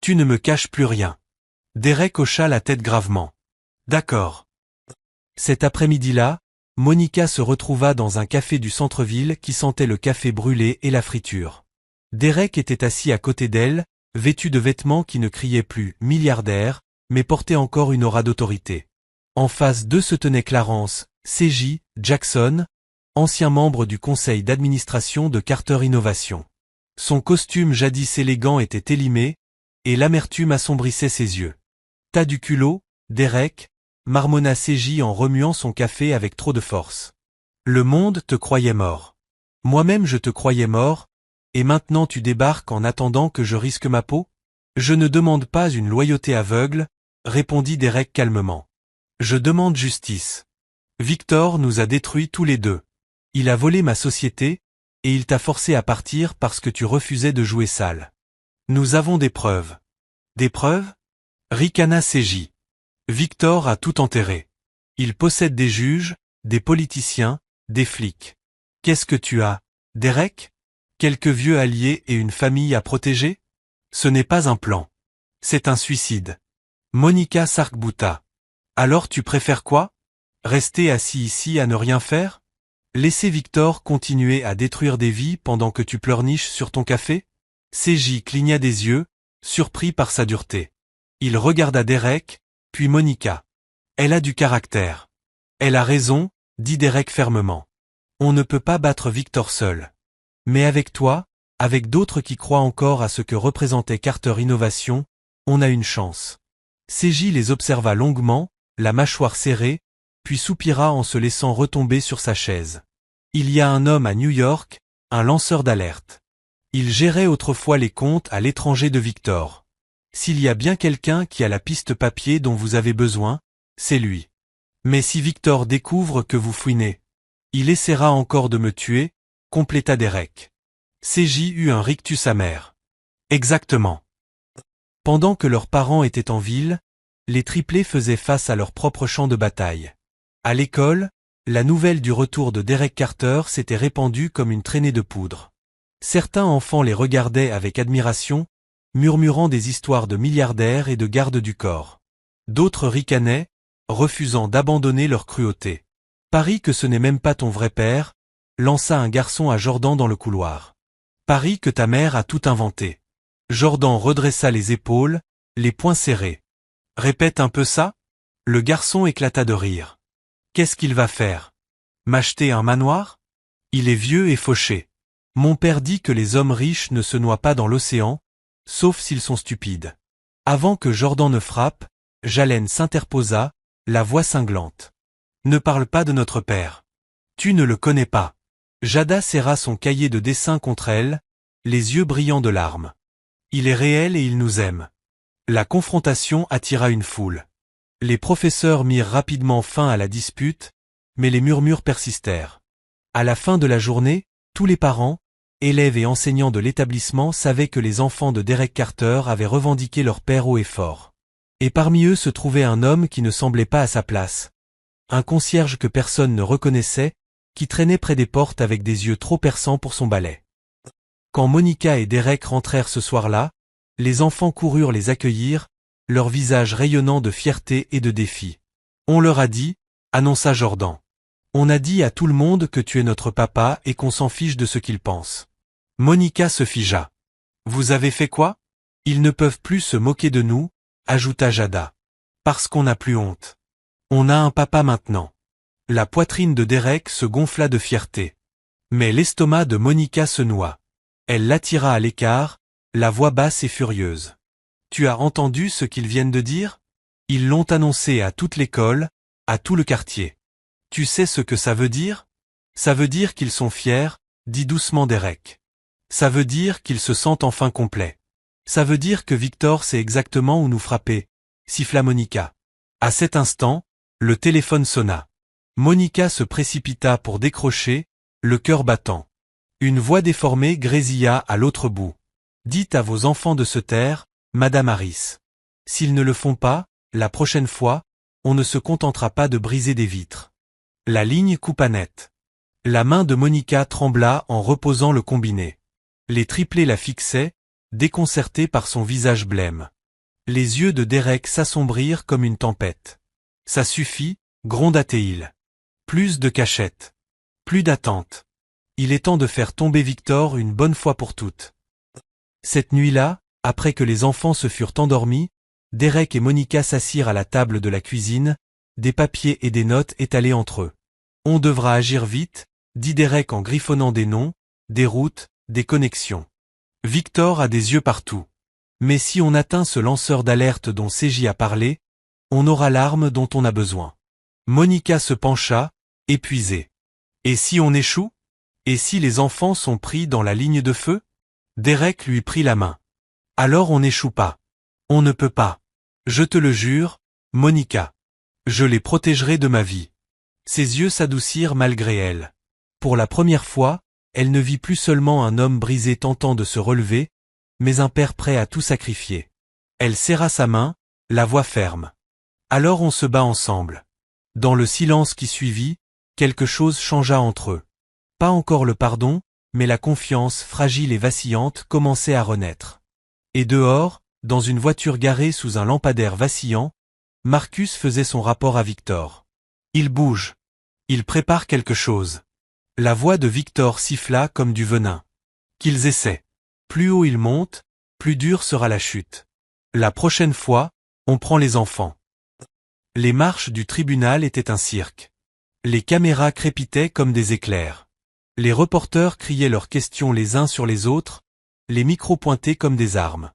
Tu ne me caches plus rien. Derek hocha la tête gravement. D'accord. Cet après-midi-là, Monica se retrouva dans un café du centre-ville qui sentait le café brûlé et la friture. Derek était assis à côté d'elle, vêtu de vêtements qui ne criaient plus « milliardaire », mais portaient encore une aura d'autorité. En face d'eux se tenait Clarence, C.J. Jackson, ancien membre du conseil d'administration de Carter Innovation. Son costume jadis élégant était élimé, et l'amertume assombrissait ses yeux. T'as du culot, Derek, marmonna C.J. en remuant son café avec trop de force. Le monde te croyait mort. Moi-même je te croyais mort, et maintenant tu débarques en attendant que je risque ma peau? Je ne demande pas une loyauté aveugle, répondit Derek calmement. Je demande justice. Victor nous a détruits tous les deux. Il a volé ma société, et il t'a forcé à partir parce que tu refusais de jouer sale. Nous avons des preuves. Des preuves? Ricana C.J. Victor a tout enterré. Il possède des juges, des politiciens, des flics. Qu'est-ce que tu as, Derek? Quelques vieux alliés et une famille à protéger? Ce n'est pas un plan. C'est un suicide. Monica s'arc-bouta. Alors tu préfères quoi? Rester assis ici à ne rien faire? Laisser Victor continuer à détruire des vies pendant que tu pleurniches sur ton café? C.J. cligna des yeux, surpris par sa dureté. Il regarda Derek, puis Monica. Elle a du caractère. Elle a raison, dit Derek fermement. On ne peut pas battre Victor seul. Mais avec toi, avec d'autres qui croient encore à ce que représentait Carter Innovation, on a une chance. C.J. les observa longuement, la mâchoire serrée, puis soupira en se laissant retomber sur sa chaise. Il y a un homme à New York, un lanceur d'alerte. Il gérait autrefois les comptes à l'étranger de Victor. S'il y a bien quelqu'un qui a la piste papier dont vous avez besoin, c'est lui. Mais si Victor découvre que vous fouinez, il essaiera encore de me tuer, compléta Derek. CJ eut un rictus amer. Exactement. Pendant que leurs parents étaient en ville, les triplés faisaient face à leur propre champ de bataille. À l'école, la nouvelle du retour de Derek Carter s'était répandue comme une traînée de poudre. Certains enfants les regardaient avec admiration, murmurant des histoires de milliardaires et de gardes du corps. D'autres ricanaient, refusant d'abandonner leur cruauté. « Parie que ce n'est même pas ton vrai père », lança un garçon à Jordan dans le couloir. « Parie que ta mère a tout inventé. » Jordan redressa les épaules, les poings serrés. « Répète un peu ça ?» Le garçon éclata de rire. « Qu'est-ce qu'il va faire? M'acheter un manoir? Il est vieux et fauché. Mon père dit que les hommes riches ne se noient pas dans l'océan, sauf s'ils sont stupides. » Avant que Jordan ne frappe, Jalen s'interposa, la voix cinglante. « Ne parle pas de notre père. Tu ne le connais pas. » Jada serra son cahier de dessin contre elle, les yeux brillants de larmes. « Il est réel et il nous aime. » La confrontation attira une foule. Les professeurs mirent rapidement fin à la dispute, mais les murmures persistèrent. À la fin de la journée, tous les parents, élèves et enseignants de l'établissement savaient que les enfants de Derek Carter avaient revendiqué leur père haut et fort. Et parmi eux se trouvait un homme qui ne semblait pas à sa place. Un concierge que personne ne reconnaissait, qui traînait près des portes avec des yeux trop perçants pour son balai. Quand Monica et Derek rentrèrent ce soir-là, les enfants coururent les accueillir, leurs visages rayonnant de fierté et de défi. « On leur a dit » annonça Jordan. « On a dit à tout le monde que tu es notre papa et qu'on s'en fiche de ce qu'ils pensent. » Monica se figea. « Vous avez fait quoi? Ils ne peuvent plus se moquer de nous, » ajouta Jada. « Parce qu'on n'a plus honte. On a un papa maintenant. » La poitrine de Derek se gonfla de fierté. Mais l'estomac de Monica se noua. Elle l'attira à l'écart, la voix basse et furieuse. « Tu as entendu ce qu'ils viennent de dire? Ils l'ont annoncé à toute l'école, à tout le quartier. Tu sais ce que ça veut dire? Ça veut dire qu'ils sont fiers, dit doucement Derek. Ça veut dire qu'ils se sentent enfin complets. Ça veut dire que Victor sait exactement où nous frapper, siffla Monica. À cet instant, le téléphone sonna. Monica se précipita pour décrocher, le cœur battant. Une voix déformée grésilla à l'autre bout. Dites à vos enfants de se taire, Madame Harris. S'ils ne le font pas, la prochaine fois, on ne se contentera pas de briser des vitres. La ligne coupa net. La main de Monica trembla en reposant le combiné. Les triplés la fixaient, déconcertés par son visage blême. Les yeux de Derek s'assombrirent comme une tempête. Ça suffit, gronda-t-il. Plus de cachette. Plus d'attente. Il est temps de faire tomber Victor une bonne fois pour toutes. Cette nuit-là, après que les enfants se furent endormis, Derek et Monica s'assirent à la table de la cuisine, des papiers et des notes étalés entre eux. On devra agir vite, dit Derek en griffonnant des noms, des routes, des connexions. Victor a des yeux partout. Mais si on atteint ce lanceur d'alerte dont CJ a parlé, on aura l'arme dont on a besoin. Monica se pencha, épuisée. Et si on échoue? Et si les enfants sont pris dans la ligne de feu? Derek lui prit la main. Alors on n'échoue pas. On ne peut pas. Je te le jure, Monica. Je les protégerai de ma vie. Ses yeux s'adoucirent malgré elle. Pour la première fois, elle ne vit plus seulement un homme brisé tentant de se relever, mais un père prêt à tout sacrifier. Elle serra sa main, la voix ferme. Alors on se bat ensemble. Dans le silence qui suivit, quelque chose changea entre eux. Pas encore le pardon, mais la confiance fragile et vacillante commençait à renaître. Et dehors, dans une voiture garée sous un lampadaire vacillant, Marcus faisait son rapport à Victor. Il bouge. Il prépare quelque chose. La voix de Victor siffla comme du venin. Qu'ils essaient. Plus haut ils montent, plus dure sera la chute. La prochaine fois, on prend les enfants. Les marches du tribunal étaient un cirque. Les caméras crépitaient comme des éclairs. Les reporters criaient leurs questions les uns sur les autres, les micros pointés comme des armes.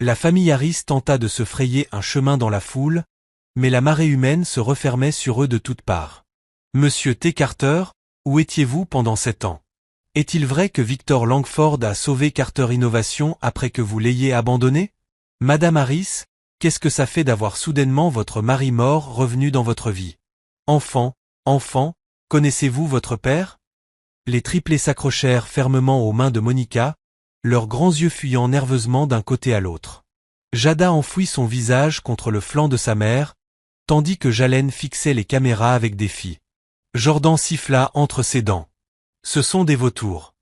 La famille Harris tenta de se frayer un chemin dans la foule, mais la marée humaine se refermait sur eux de toutes parts. Monsieur T. Carter, où étiez-vous pendant 7 ans? Est-il vrai que Victor Langford a sauvé Carter Innovation après que vous l'ayez abandonné? Madame Harris, qu'est-ce que ça fait d'avoir soudainement votre mari mort revenu dans votre vie? Enfant, connaissez-vous votre père? Les triplés s'accrochèrent fermement aux mains de Monica, leurs grands yeux fuyant nerveusement d'un côté à l'autre. Jada enfouit son visage contre le flanc de sa mère, tandis que Jalen fixait les caméras avec défi. Jordan siffla entre ses dents. Ce sont des vautours.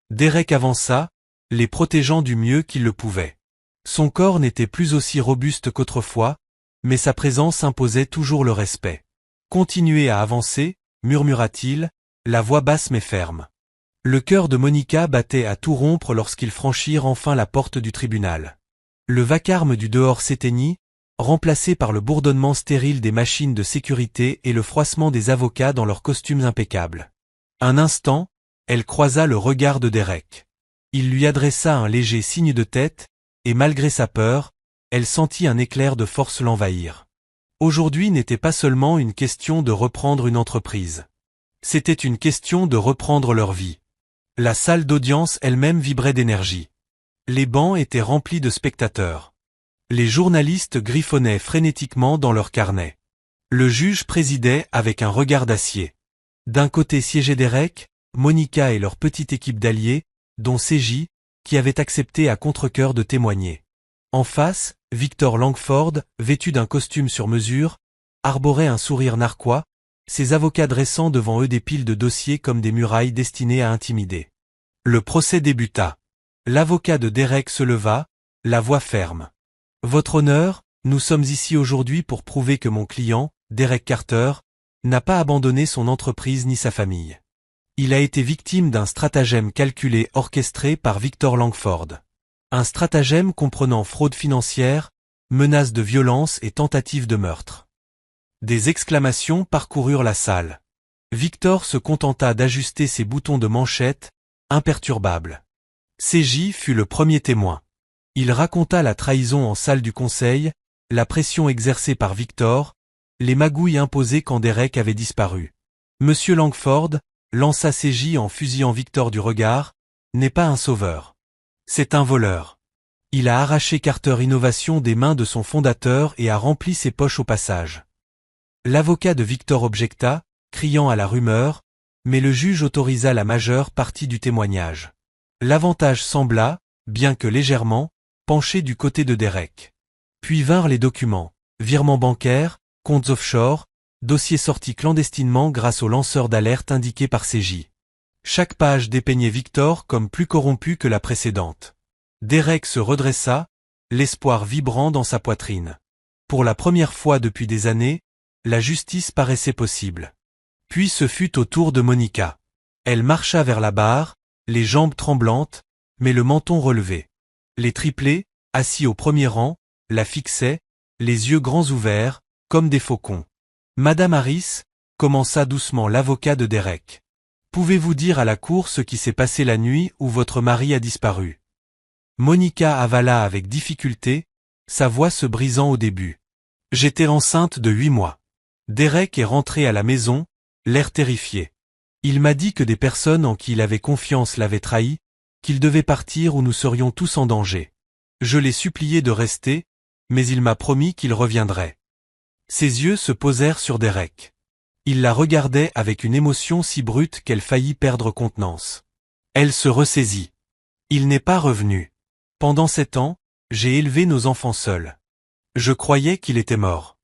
Derek avança, les protégeant du mieux qu'il le pouvait. Son corps n'était plus aussi robuste qu'autrefois, mais sa présence imposait toujours le respect. Continuez à avancer, murmura-t-il, la voix basse mais ferme. Le cœur de Monica battait à tout rompre lorsqu'ils franchirent enfin la porte du tribunal. Le vacarme du dehors s'éteignit, remplacé par le bourdonnement stérile des machines de sécurité et le froissement des avocats dans leurs costumes impeccables. Un instant, elle croisa le regard de Derek. Il lui adressa un léger signe de tête, et malgré sa peur, elle sentit un éclair de force l'envahir. Aujourd'hui n'était pas seulement une question de reprendre une entreprise. C'était une question de reprendre leur vie. La salle d'audience elle-même vibrait d'énergie. Les bancs étaient remplis de spectateurs. Les journalistes griffonnaient frénétiquement dans leurs carnets. Le juge présidait avec un regard d'acier. D'un côté siégeaient Derek, Monica et leur petite équipe d'alliés, dont CJ, qui avait accepté à contre-cœur de témoigner. En face, Victor Langford, vêtu d'un costume sur mesure, arborait un sourire narquois, ses avocats dressant devant eux des piles de dossiers comme des murailles destinées à intimider. Le procès débuta. L'avocat de Derek se leva, la voix ferme. Votre honneur, nous sommes ici aujourd'hui pour prouver que mon client, Derek Carter, n'a pas abandonné son entreprise ni sa famille. Il a été victime d'un stratagème calculé orchestré par Victor Langford. Un stratagème comprenant fraude financière, menaces de violence et tentative de meurtre. Des exclamations parcoururent la salle. Victor se contenta d'ajuster ses boutons de manchette, imperturbable. CJ fut le premier témoin. Il raconta la trahison en salle du conseil, la pression exercée par Victor, les magouilles imposées quand Derek avait disparu. Monsieur Langford, lança CJ en fusillant Victor du regard, n'est pas un sauveur. C'est un voleur. Il a arraché Carter Innovation des mains de son fondateur et a rempli ses poches au passage. L'avocat de Victor objecta, criant à la rumeur, mais le juge autorisa la majeure partie du témoignage. L'avantage sembla, bien que légèrement, pencher du côté de Derek. Puis vinrent les documents, virements bancaires, comptes offshore, dossiers sortis clandestinement grâce au lanceur d'alerte indiqué par CJ. Chaque page dépeignait Victor comme plus corrompu que la précédente. Derek se redressa, l'espoir vibrant dans sa poitrine. Pour la première fois depuis des années, la justice paraissait possible. Puis ce fut au tour de Monica. Elle marcha vers la barre, les jambes tremblantes, mais le menton relevé. Les triplés, assis au premier rang, la fixaient, les yeux grands ouverts, comme des faucons. Madame Harris, commença doucement l'avocat de Derek. Pouvez-vous dire à la cour ce qui s'est passé la nuit où votre mari a disparu? Monica avala avec difficulté, sa voix se brisant au début. J'étais enceinte de 8 mois. Derek est rentré à la maison, l'air terrifié. Il m'a dit que des personnes en qui il avait confiance l'avaient trahi, qu'il devait partir ou nous serions tous en danger. Je l'ai supplié de rester, mais il m'a promis qu'il reviendrait. Ses yeux se posèrent sur Derek. Il la regardait avec une émotion si brute qu'elle faillit perdre contenance. Elle se ressaisit. Il n'est pas revenu. Pendant 7 ans, j'ai élevé nos enfants seuls. Je croyais qu'il était mort.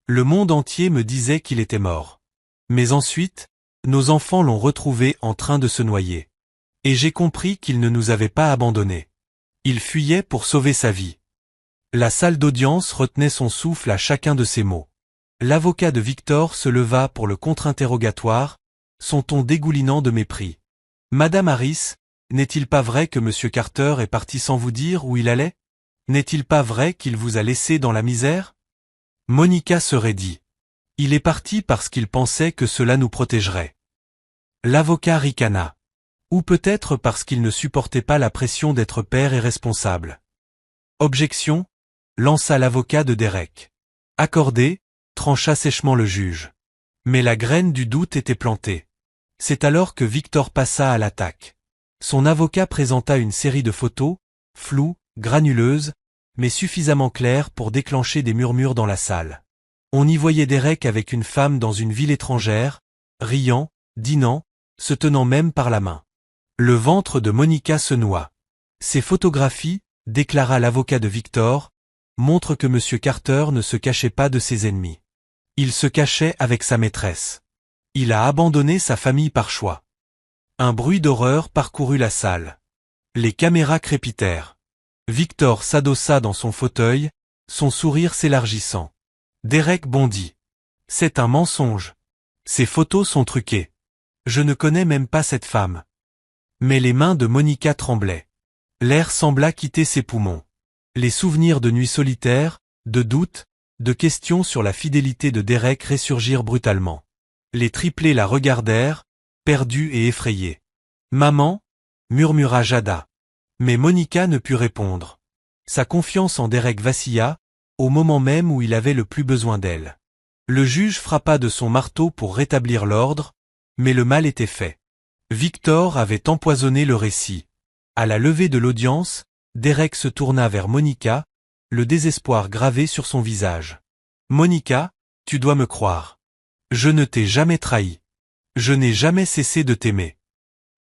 Le monde entier me disait qu'il était mort. Mais ensuite, nos enfants l'ont retrouvé en train de se noyer. Et j'ai compris qu'il ne nous avait pas abandonnés. Il fuyait pour sauver sa vie. La salle d'audience retenait son souffle à chacun de ces mots. L'avocat de Victor se leva pour le contre-interrogatoire, son ton dégoulinant de mépris. Madame Harris, n'est-il pas vrai que Monsieur Carter est parti sans vous dire où il allait? N'est-il pas vrai qu'il vous a laissé dans la misère? Monica se raidit. Il est parti parce qu'il pensait que cela nous protégerait. L'avocat ricana. Ou peut-être parce qu'il ne supportait pas la pression d'être père et responsable. Objection, lança l'avocat de Derek. Accordé, trancha sèchement le juge. Mais la graine du doute était plantée. C'est alors que Victor passa à l'attaque. Son avocat présenta une série de photos, floues, granuleuses, mais suffisamment claires pour déclencher des murmures dans la salle. On y voyait Derek avec une femme dans une ville étrangère, riant, dînant, se tenant même par la main. Le ventre de Monica se noua. Ces photographies, déclara l'avocat de Victor, montrent que M. Carter ne se cachait pas de ses ennemis. Il se cachait avec sa maîtresse. Il a abandonné sa famille par choix. Un bruit d'horreur parcourut la salle. Les caméras crépitèrent. Victor s'adossa dans son fauteuil, son sourire s'élargissant. Derek bondit. C'est un mensonge. Ces photos sont truquées. Je ne connais même pas cette femme. Mais les mains de Monica tremblaient. L'air sembla quitter ses poumons. Les souvenirs de nuits solitaires, de doutes, de questions sur la fidélité de Derek ressurgirent brutalement. Les triplés la regardèrent, perdus et effrayés. « Maman » murmura Jada. Mais Monica ne put répondre. Sa confiance en Derek vacilla, au moment même où il avait le plus besoin d'elle. Le juge frappa de son marteau pour rétablir l'ordre, mais le mal était fait. Victor avait empoisonné le récit. À la levée de l'audience, Derek se tourna vers Monica, le désespoir gravé sur son visage. « Monica, tu dois me croire. Je ne t'ai jamais trahi. Je n'ai jamais cessé de t'aimer. »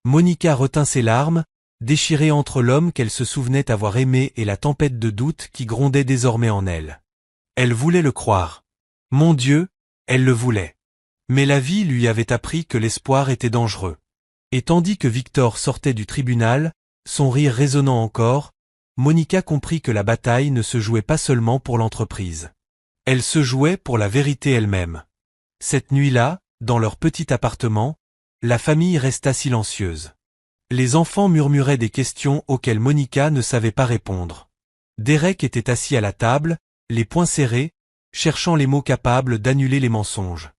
Monica retint ses larmes, déchirée entre l'homme qu'elle se souvenait avoir aimé et la tempête de doute qui grondait désormais en elle. Elle voulait le croire. Mon Dieu, elle le voulait. Mais la vie lui avait appris que l'espoir était dangereux. Et tandis que Victor sortait du tribunal, son rire résonnant encore, Monica comprit que la bataille ne se jouait pas seulement pour l'entreprise. Elle se jouait pour la vérité elle-même. Cette nuit-là, dans leur petit appartement, la famille resta silencieuse. Les enfants murmuraient des questions auxquelles Monica ne savait pas répondre. Derek était assis à la table, les poings serrés, cherchant les mots capables d'annuler les mensonges.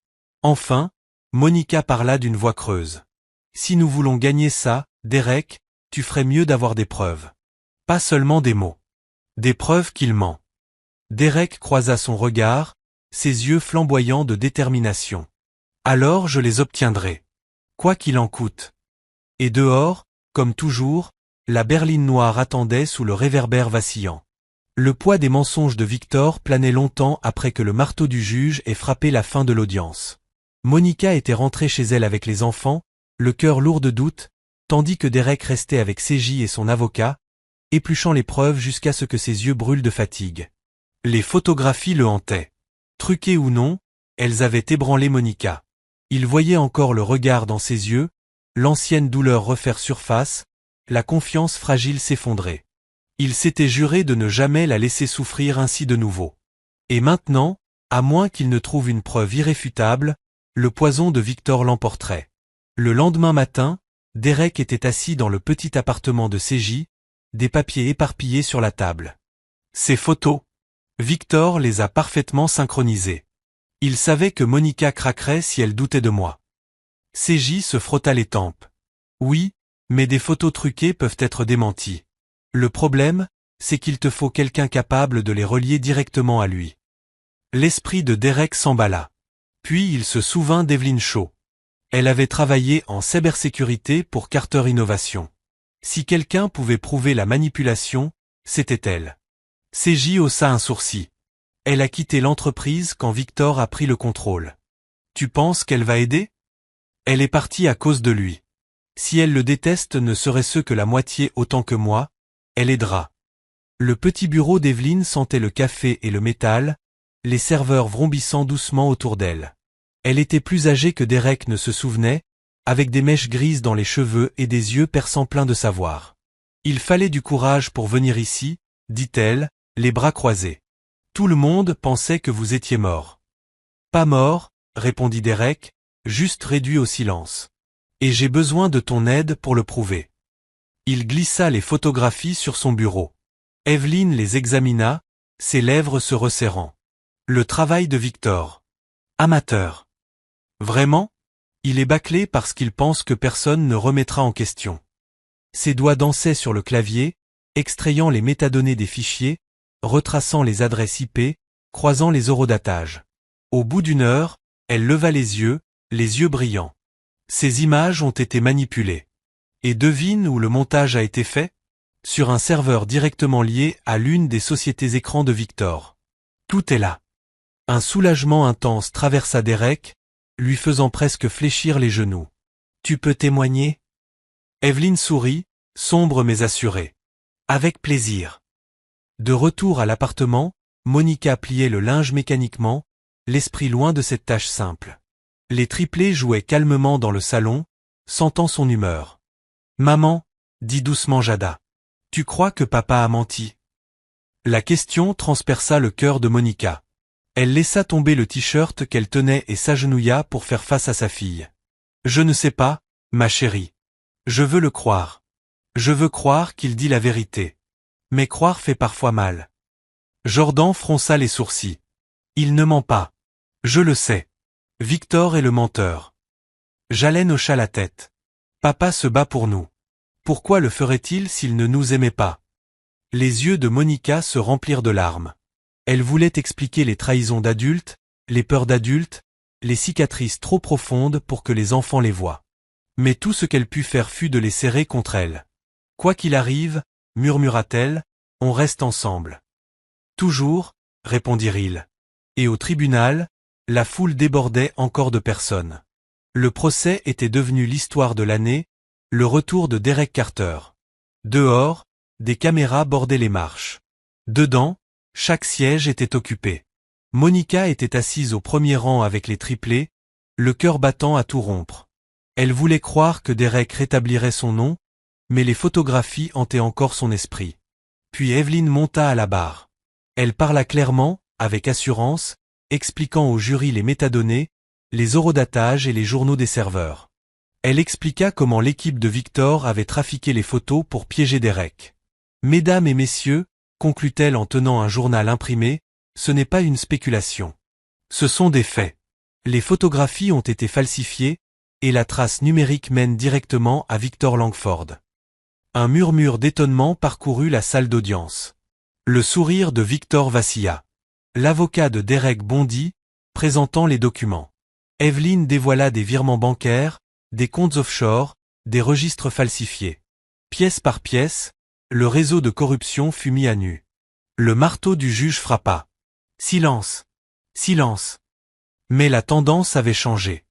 Enfin, Monica parla d'une voix creuse. « Si nous voulons gagner ça, Derek, tu ferais mieux d'avoir des preuves. Pas seulement des mots. Des preuves qu'il ment. » Derek croisa son regard, ses yeux flamboyants de détermination. « Alors je les obtiendrai. Quoi qu'il en coûte. » Et dehors, comme toujours, la berline noire attendait sous le réverbère vacillant. Le poids des mensonges de Victor planait longtemps après que le marteau du juge ait frappé la fin de l'audience. Monica était rentrée chez elle avec les enfants, le cœur lourd de doute, tandis que Derek restait avec CJ et son avocat, épluchant les preuves jusqu'à ce que ses yeux brûlent de fatigue. Les photographies le hantaient. Truquées ou non, elles avaient ébranlé Monica. Il voyait encore le regard dans ses yeux, l'ancienne douleur refaire surface, la confiance fragile s'effondrer. Il s'était juré de ne jamais la laisser souffrir ainsi de nouveau. Et maintenant, à moins qu'il ne trouve une preuve irréfutable, le poison de Victor l'emporterait. Le lendemain matin, Derek était assis dans le petit appartement de CJ, des papiers éparpillés sur la table. Ses photos. Victor les a parfaitement synchronisées. Il savait que Monica craquerait si elle doutait de moi. CJ se frotta les tempes. Oui, mais des photos truquées peuvent être démenties. Le problème, c'est qu'il te faut quelqu'un capable de les relier directement à lui. L'esprit de Derek s'emballa. Puis il se souvint d'Evelyn Shaw. Elle avait travaillé en cybersécurité pour Carter Innovation. Si quelqu'un pouvait prouver la manipulation, c'était elle. CJ haussa un sourcil. Elle a quitté l'entreprise quand Victor a pris le contrôle. Tu penses qu'elle va aider? Elle est partie à cause de lui. Si elle le déteste ne serait-ce que la moitié autant que moi, elle aidera. Le petit bureau d'Evelyn sentait le café et le métal, les serveurs vrombissant doucement autour d'elle. Elle était plus âgée que Derek ne se souvenait, avec des mèches grises dans les cheveux et des yeux perçants pleins de savoir. Il fallait du courage pour venir ici, dit-elle, les bras croisés. Tout le monde pensait que vous étiez mort. Pas mort, répondit Derek, juste réduit au silence. Et j'ai besoin de ton aide pour le prouver. Il glissa les photographies sur son bureau. Evelyn les examina, ses lèvres se resserrant. Le travail de Victor. Amateur. Vraiment? Il est bâclé parce qu'il pense que personne ne remettra en question. Ses doigts dansaient sur le clavier, extrayant les métadonnées des fichiers, retraçant les adresses IP, croisant les horodatages. Au bout d'une heure, elle leva les yeux brillants. Ces images ont été manipulées. Et devine où le montage a été fait? Sur un serveur directement lié à l'une des sociétés écrans de Victor. Tout est là. Un soulagement intense traversa Derek, lui faisant presque fléchir les genoux. Tu peux témoigner? Evelyn sourit, sombre mais assurée. Avec plaisir. De retour à l'appartement, Monica pliait le linge mécaniquement, l'esprit loin de cette tâche simple. Les triplés jouaient calmement dans le salon, sentant son humeur. Maman, dit doucement Jada. Tu crois que papa a menti? La question transperça le cœur de Monica. Elle laissa tomber le t-shirt qu'elle tenait et s'agenouilla pour faire face à sa fille. Je ne sais pas, ma chérie. Je veux le croire. Je veux croire qu'il dit la vérité. Mais croire fait parfois mal. Jordan fronça les sourcils. Il ne ment pas. Je le sais. Victor est le menteur. Jalen hocha la tête. Papa se bat pour nous. Pourquoi le ferait-il s'il ne nous aimait pas? Les yeux de Monica se remplirent de larmes. Elle voulait expliquer les trahisons d'adultes, les peurs d'adultes, les cicatrices trop profondes pour que les enfants les voient. Mais tout ce qu'elle put faire fut de les serrer contre elle. Quoi qu'il arrive, murmura-t-elle, on reste ensemble. Toujours, répondirent-ils. Et au tribunal, la foule débordait encore de personnes. Le procès était devenu l'histoire de l'année, le retour de Derek Carter. Dehors, des caméras bordaient les marches. Dedans, chaque siège était occupé. Monica était assise au premier rang avec les triplés, le cœur battant à tout rompre. Elle voulait croire que Derek rétablirait son nom, mais les photographies hantaient encore son esprit. Puis Evelyn monta à la barre. Elle parla clairement, avec assurance, expliquant au jury les métadonnées, les horodatages et les journaux des serveurs. Elle expliqua comment l'équipe de Victor avait trafiqué les photos pour piéger Derek. Mesdames et messieurs, conclut-elle en tenant un journal imprimé, ce n'est pas une spéculation. Ce sont des faits. Les photographies ont été falsifiées, et la trace numérique mène directement à Victor Langford. Un murmure d'étonnement parcourut la salle d'audience. Le sourire de Victor vacilla. L'avocat de Derek bondit, présentant les documents. Evelyn dévoila des virements bancaires, des comptes offshore, des registres falsifiés. Pièce par pièce, le réseau de corruption fut mis à nu. Le marteau du juge frappa. Silence. Silence. Mais la tendance avait changé.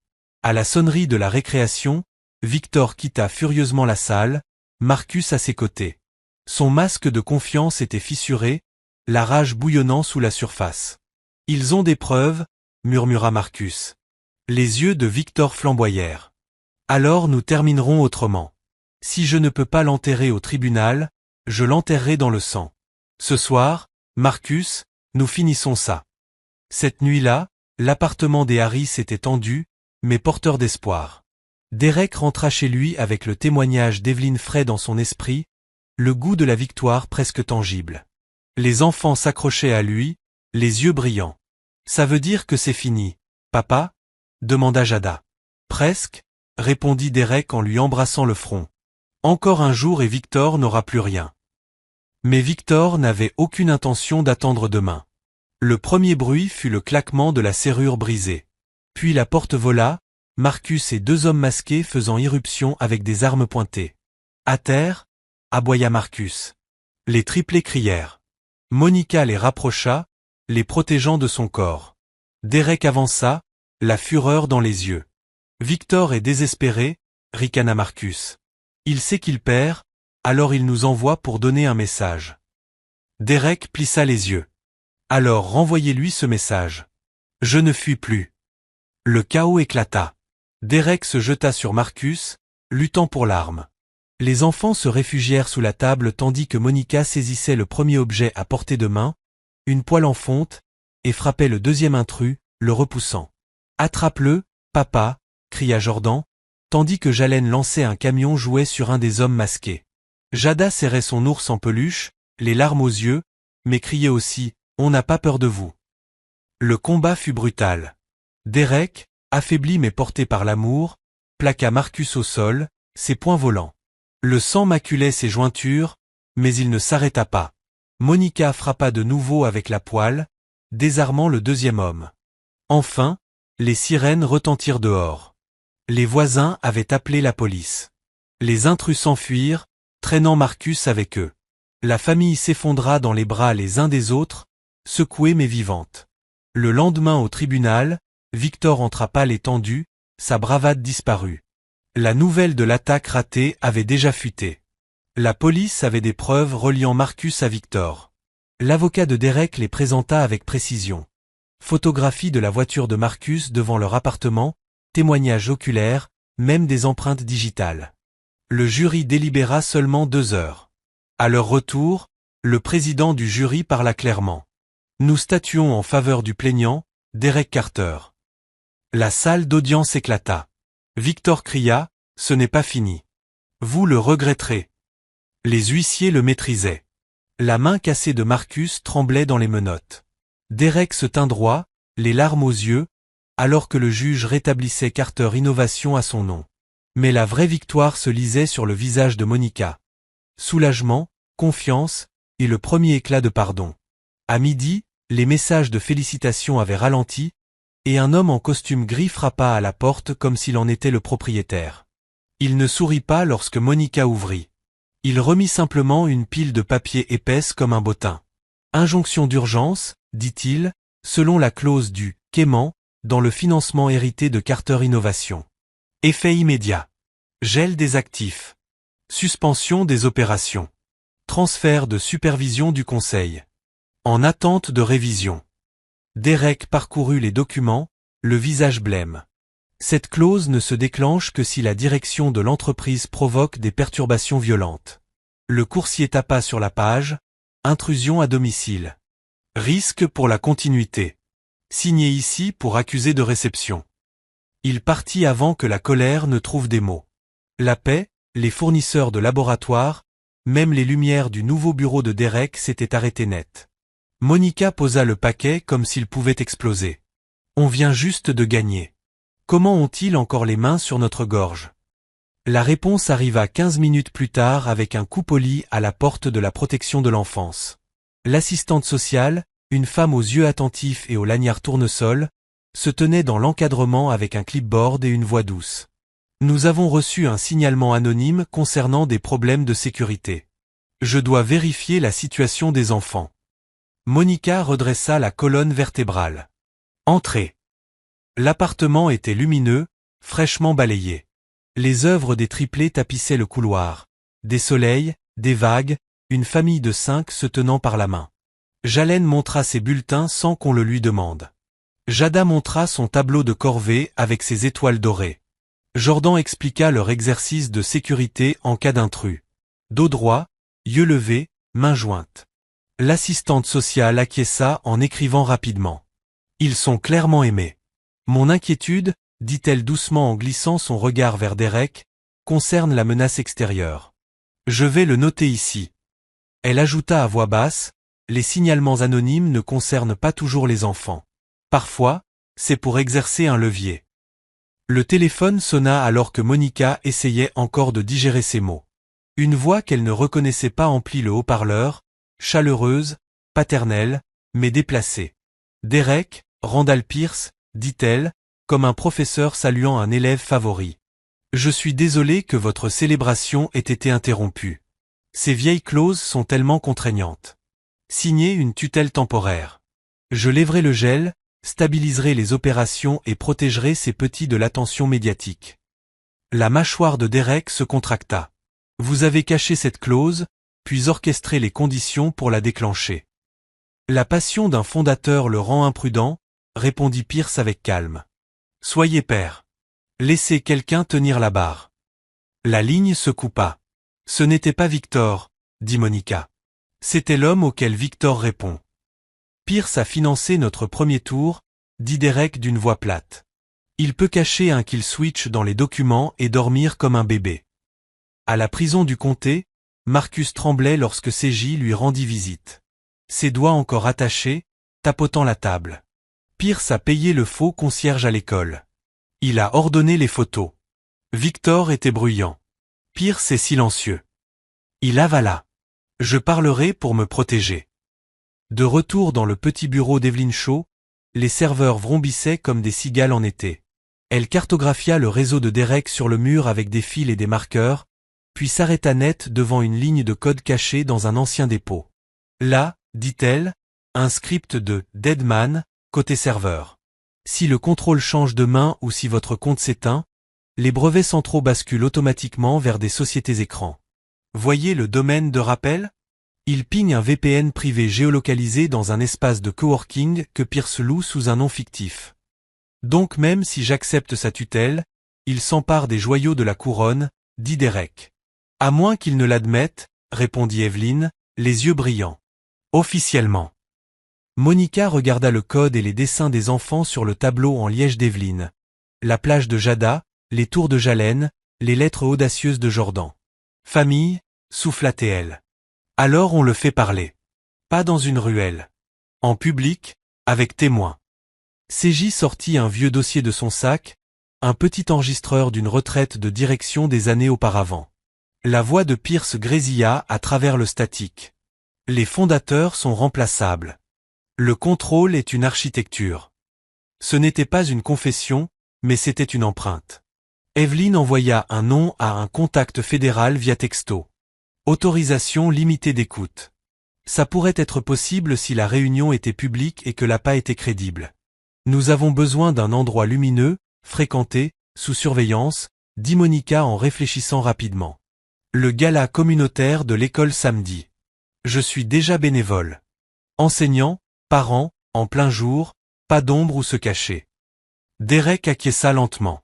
À la sonnerie de la récréation, Victor quitta furieusement la salle, Marcus à ses côtés. Son masque de confiance était fissuré, la rage bouillonnant sous la surface. Ils ont des preuves, murmura Marcus. Les yeux de Victor flamboyèrent. Alors nous terminerons autrement. Si je ne peux pas l'enterrer au tribunal, je l'enterrerai dans le sang. Ce soir, Marcus, nous finissons ça. Cette nuit-là, l'appartement des Harris était tendu, mais porteur d'espoir. Derek rentra chez lui avec le témoignage d'Evelyn frais dans son esprit, le goût de la victoire presque tangible. Les enfants s'accrochaient à lui, les yeux brillants. Ça veut dire que c'est fini, papa? Demanda Jada. Presque, répondit Derek en lui embrassant le front. Encore un jour et Victor n'aura plus rien. Mais Victor n'avait aucune intention d'attendre demain. Le premier bruit fut le claquement de la serrure brisée. Puis la porte vola, Marcus et deux hommes masqués faisant irruption avec des armes pointées. À terre, aboya Marcus. Les triplés crièrent. Monica les rapprocha, les protégeant de son corps. Derek avança, la fureur dans les yeux. Victor est désespéré, ricana Marcus. Il sait qu'il perd, alors il nous envoie pour donner un message. Derek plissa les yeux. Alors renvoyez-lui ce message. Je ne fuis plus. Le chaos éclata. Derek se jeta sur Marcus, luttant pour l'arme. Les enfants se réfugièrent sous la table tandis que Monica saisissait le premier objet à portée de main, une poêle en fonte, et frappait le deuxième intrus, le repoussant. Attrape-le, papa, cria Jordan, tandis que Jalen lançait un camion jouet sur un des hommes masqués. Jada serrait son ours en peluche, les larmes aux yeux, mais criait aussi « On n'a pas peur de vous ». Le combat fut brutal. Derek, affaibli mais porté par l'amour, plaqua Marcus au sol, ses poings volants. Le sang maculait ses jointures, mais il ne s'arrêta pas. Monica frappa de nouveau avec la poêle, désarmant le deuxième homme. Enfin, les sirènes retentirent dehors. Les voisins avaient appelé la police. Les intrus s'enfuirent, traînant Marcus avec eux. La famille s'effondra dans les bras les uns des autres, secouée mais vivante. Le lendemain au tribunal, Victor entra pâle et tendu, sa bravade disparut. La nouvelle de l'attaque ratée avait déjà fuité. La police avait des preuves reliant Marcus à Victor. L'avocat de Derek les présenta avec précision. Photographie de la voiture de Marcus devant leur appartement, témoignages oculaires, même des empreintes digitales. Le jury délibéra seulement 2 heures. À leur retour, le président du jury parla clairement. Nous statuons en faveur du plaignant, Derek Carter. La salle d'audience éclata. Victor cria, ce n'est pas fini. Vous le regretterez. Les huissiers le maîtrisaient. La main cassée de Marcus tremblait dans les menottes. Derek se tint droit, les larmes aux yeux, alors que le juge rétablissait Carter Innovation à son nom. Mais la vraie victoire se lisait sur le visage de Monica. Soulagement, confiance, et le premier éclat de pardon. À midi, les messages de félicitations avaient ralenti, et un homme en costume gris frappa à la porte comme s'il en était le propriétaire. Il ne sourit pas lorsque Monica ouvrit. Il remit simplement une pile de papier épaisse comme un bottin. Injonction d'urgence, dit-il, selon la clause du « quaiement » dans le financement hérité de Carter Innovation. Effet immédiat. Gel des actifs. Suspension des opérations. Transfert de supervision du conseil. En attente de révision. Derek parcourut les documents, le visage blême. Cette clause ne se déclenche que si la direction de l'entreprise provoque des perturbations violentes. Le coursier tapa sur la page, intrusion à domicile. Risque pour la continuité. Signé ici pour accuser de réception. Il partit avant que la colère ne trouve des mots. La paix, les fournisseurs de laboratoire, même les lumières du nouveau bureau de Derek s'étaient arrêtées net. Monica posa le paquet comme s'il pouvait exploser. On vient juste de gagner. Comment ont-ils encore les mains sur notre gorge? La réponse arriva 15 minutes plus tard avec un coup poli à la porte de la protection de l'enfance. L'assistante sociale, une femme aux yeux attentifs et au laniard tournesol, se tenait dans l'encadrement avec un clipboard et une voix douce. Nous avons reçu un signalement anonyme concernant des problèmes de sécurité. Je dois vérifier la situation des enfants. Monica redressa la colonne vertébrale. Entrez. L'appartement était lumineux, fraîchement balayé. Les œuvres des triplés tapissaient le couloir. Des soleils, des vagues, une famille de 5 se tenant par la main. Jalen montra ses bulletins sans qu'on le lui demande. Jada montra son tableau de corvée avec ses étoiles dorées. Jordan expliqua leur exercice de sécurité en cas d'intrus. Dos droit, yeux levés, mains jointes. L'assistante sociale acquiesça en écrivant rapidement. Ils sont clairement aimés. Mon inquiétude, dit-elle doucement en glissant son regard vers Derek, concerne la menace extérieure. Je vais le noter ici. Elle ajouta à voix basse, les signalements anonymes ne concernent pas toujours les enfants. Parfois, c'est pour exercer un levier. Le téléphone sonna alors que Monica essayait encore de digérer ses mots. Une voix qu'elle ne reconnaissait pas emplit le haut-parleur, chaleureuse, paternelle, mais déplacée. Derek, Randall Pierce, dit-elle, comme un professeur saluant un élève favori. Je suis désolé que votre célébration ait été interrompue. Ces vieilles clauses sont tellement contraignantes. Signez une tutelle temporaire. Je lèverai le gel, stabiliserai les opérations et protégerai ces petits de l'attention médiatique. La mâchoire de Derek se contracta. Vous avez caché cette clause, puis orchestré les conditions pour la déclencher. La passion d'un fondateur le rend imprudent, répondit Pierce avec calme. Soyez père. Laissez quelqu'un tenir la barre. La ligne se coupa. Ce n'était pas Victor, dit Monica. C'était l'homme auquel Victor répond. Pierce a financé notre premier tour, dit Derek d'une voix plate. Il peut cacher un kill switch dans les documents et dormir comme un bébé. À la prison du comté, Marcus tremblait lorsque CJ lui rendit visite. Ses doigts encore attachés, tapotant la table. Pierce a payé le faux concierge à l'école. Il a ordonné les photos. Victor était bruyant. Pierce est silencieux. Il avala. Je parlerai pour me protéger. De retour dans le petit bureau d'Evelyn Shaw, les serveurs vrombissaient comme des cigales en été. Elle cartographia le réseau de Derek sur le mur avec des fils et des marqueurs, puis s'arrêta net devant une ligne de code cachée dans un ancien dépôt. Là, dit-elle, un script de Deadman, côté serveur. Si le contrôle change de main ou si votre compte s'éteint, les brevets centraux basculent automatiquement vers des sociétés écrans. Voyez le domaine de rappel? Il ping un VPN privé géolocalisé dans un espace de coworking que Pierce loue sous un nom fictif. Donc même si j'accepte sa tutelle, il s'empare des joyaux de la couronne, dit Derek. À moins qu'il ne l'admette, répondit Evelyn, les yeux brillants. Officiellement. Monica regarda le code et les dessins des enfants sur le tableau en liège d'Evelyn. La plage de Jada, les tours de Jalen, les lettres audacieuses de Jordan. Famille, souffla-t-elle. Alors on le fait parler. Pas dans une ruelle. En public, avec témoins. CJ sortit un vieux dossier de son sac, un petit enregistreur d'une retraite de direction des années auparavant. La voix de Pierce grésilla à travers le statique. Les fondateurs sont remplaçables. Le contrôle est une architecture. Ce n'était pas une confession, mais c'était une empreinte. Evelyn envoya un nom à un contact fédéral via texto. Autorisation limitée d'écoute. Ça pourrait être possible si la réunion était publique et que l'appât était crédible. Nous avons besoin d'un endroit lumineux, fréquenté, sous surveillance, dit Monica en réfléchissant rapidement. Le gala communautaire de l'école samedi. Je suis déjà bénévole. Enseignants, parents, en plein jour, pas d'ombre où se cacher. Derek acquiesça lentement.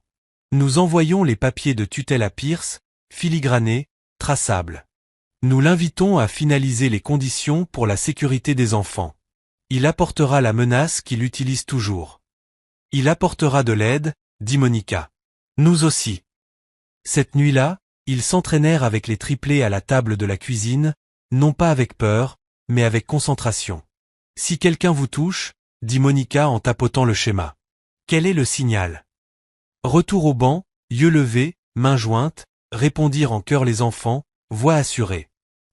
Nous envoyons les papiers de tutelle à Pierce, filigranés, traçables. Nous l'invitons à finaliser les conditions pour la sécurité des enfants. Il apportera la menace qu'il utilise toujours. Il apportera de l'aide, dit Monica. Nous aussi. Cette nuit-là, ils s'entraînèrent avec les triplés à la table de la cuisine, non pas avec peur, mais avec concentration. Si quelqu'un vous touche, dit Monica en tapotant le schéma. Quel est le signal? Retour au banc, yeux levés, mains jointes, répondirent en chœur les enfants, voix assurée.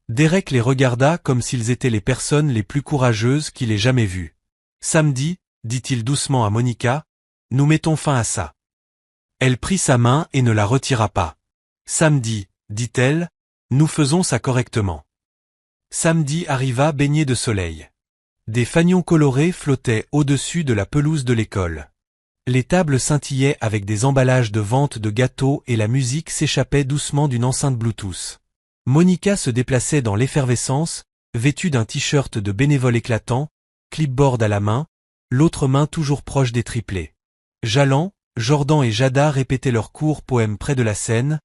Derek les regarda comme s'ils étaient les personnes les plus courageuses qu'il ait jamais vues. Samedi, dit-il doucement à Monica, nous mettons fin à ça. Elle prit sa main et ne la retira pas. Samedi, dit-elle, nous faisons ça correctement. Samedi arriva baigné de soleil. Des fanions colorés flottaient au-dessus de la pelouse de l'école. Les tables scintillaient avec des emballages de vente de gâteaux et la musique s'échappait doucement d'une enceinte Bluetooth. Monica se déplaçait dans l'effervescence, vêtue d'un t-shirt de bénévole éclatant, clipboard à la main, l'autre main toujours proche des triplés. Jalan, Jordan et Jada répétaient leurs courts poèmes près de la scène,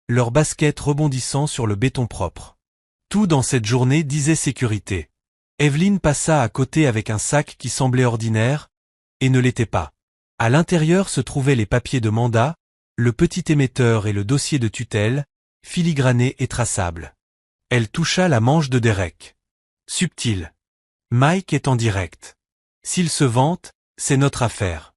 leurs baskets rebondissant sur le béton propre. Tout dans cette journée disait sécurité. Evelyn passa à côté avec un sac qui semblait ordinaire, et ne l'était pas. À l'intérieur se trouvaient les papiers de mandat, le petit émetteur et le dossier de tutelle, filigranés et traçables. Elle toucha la manche de Derek. Subtil. Mike est en direct. S'il se vante, c'est notre affaire.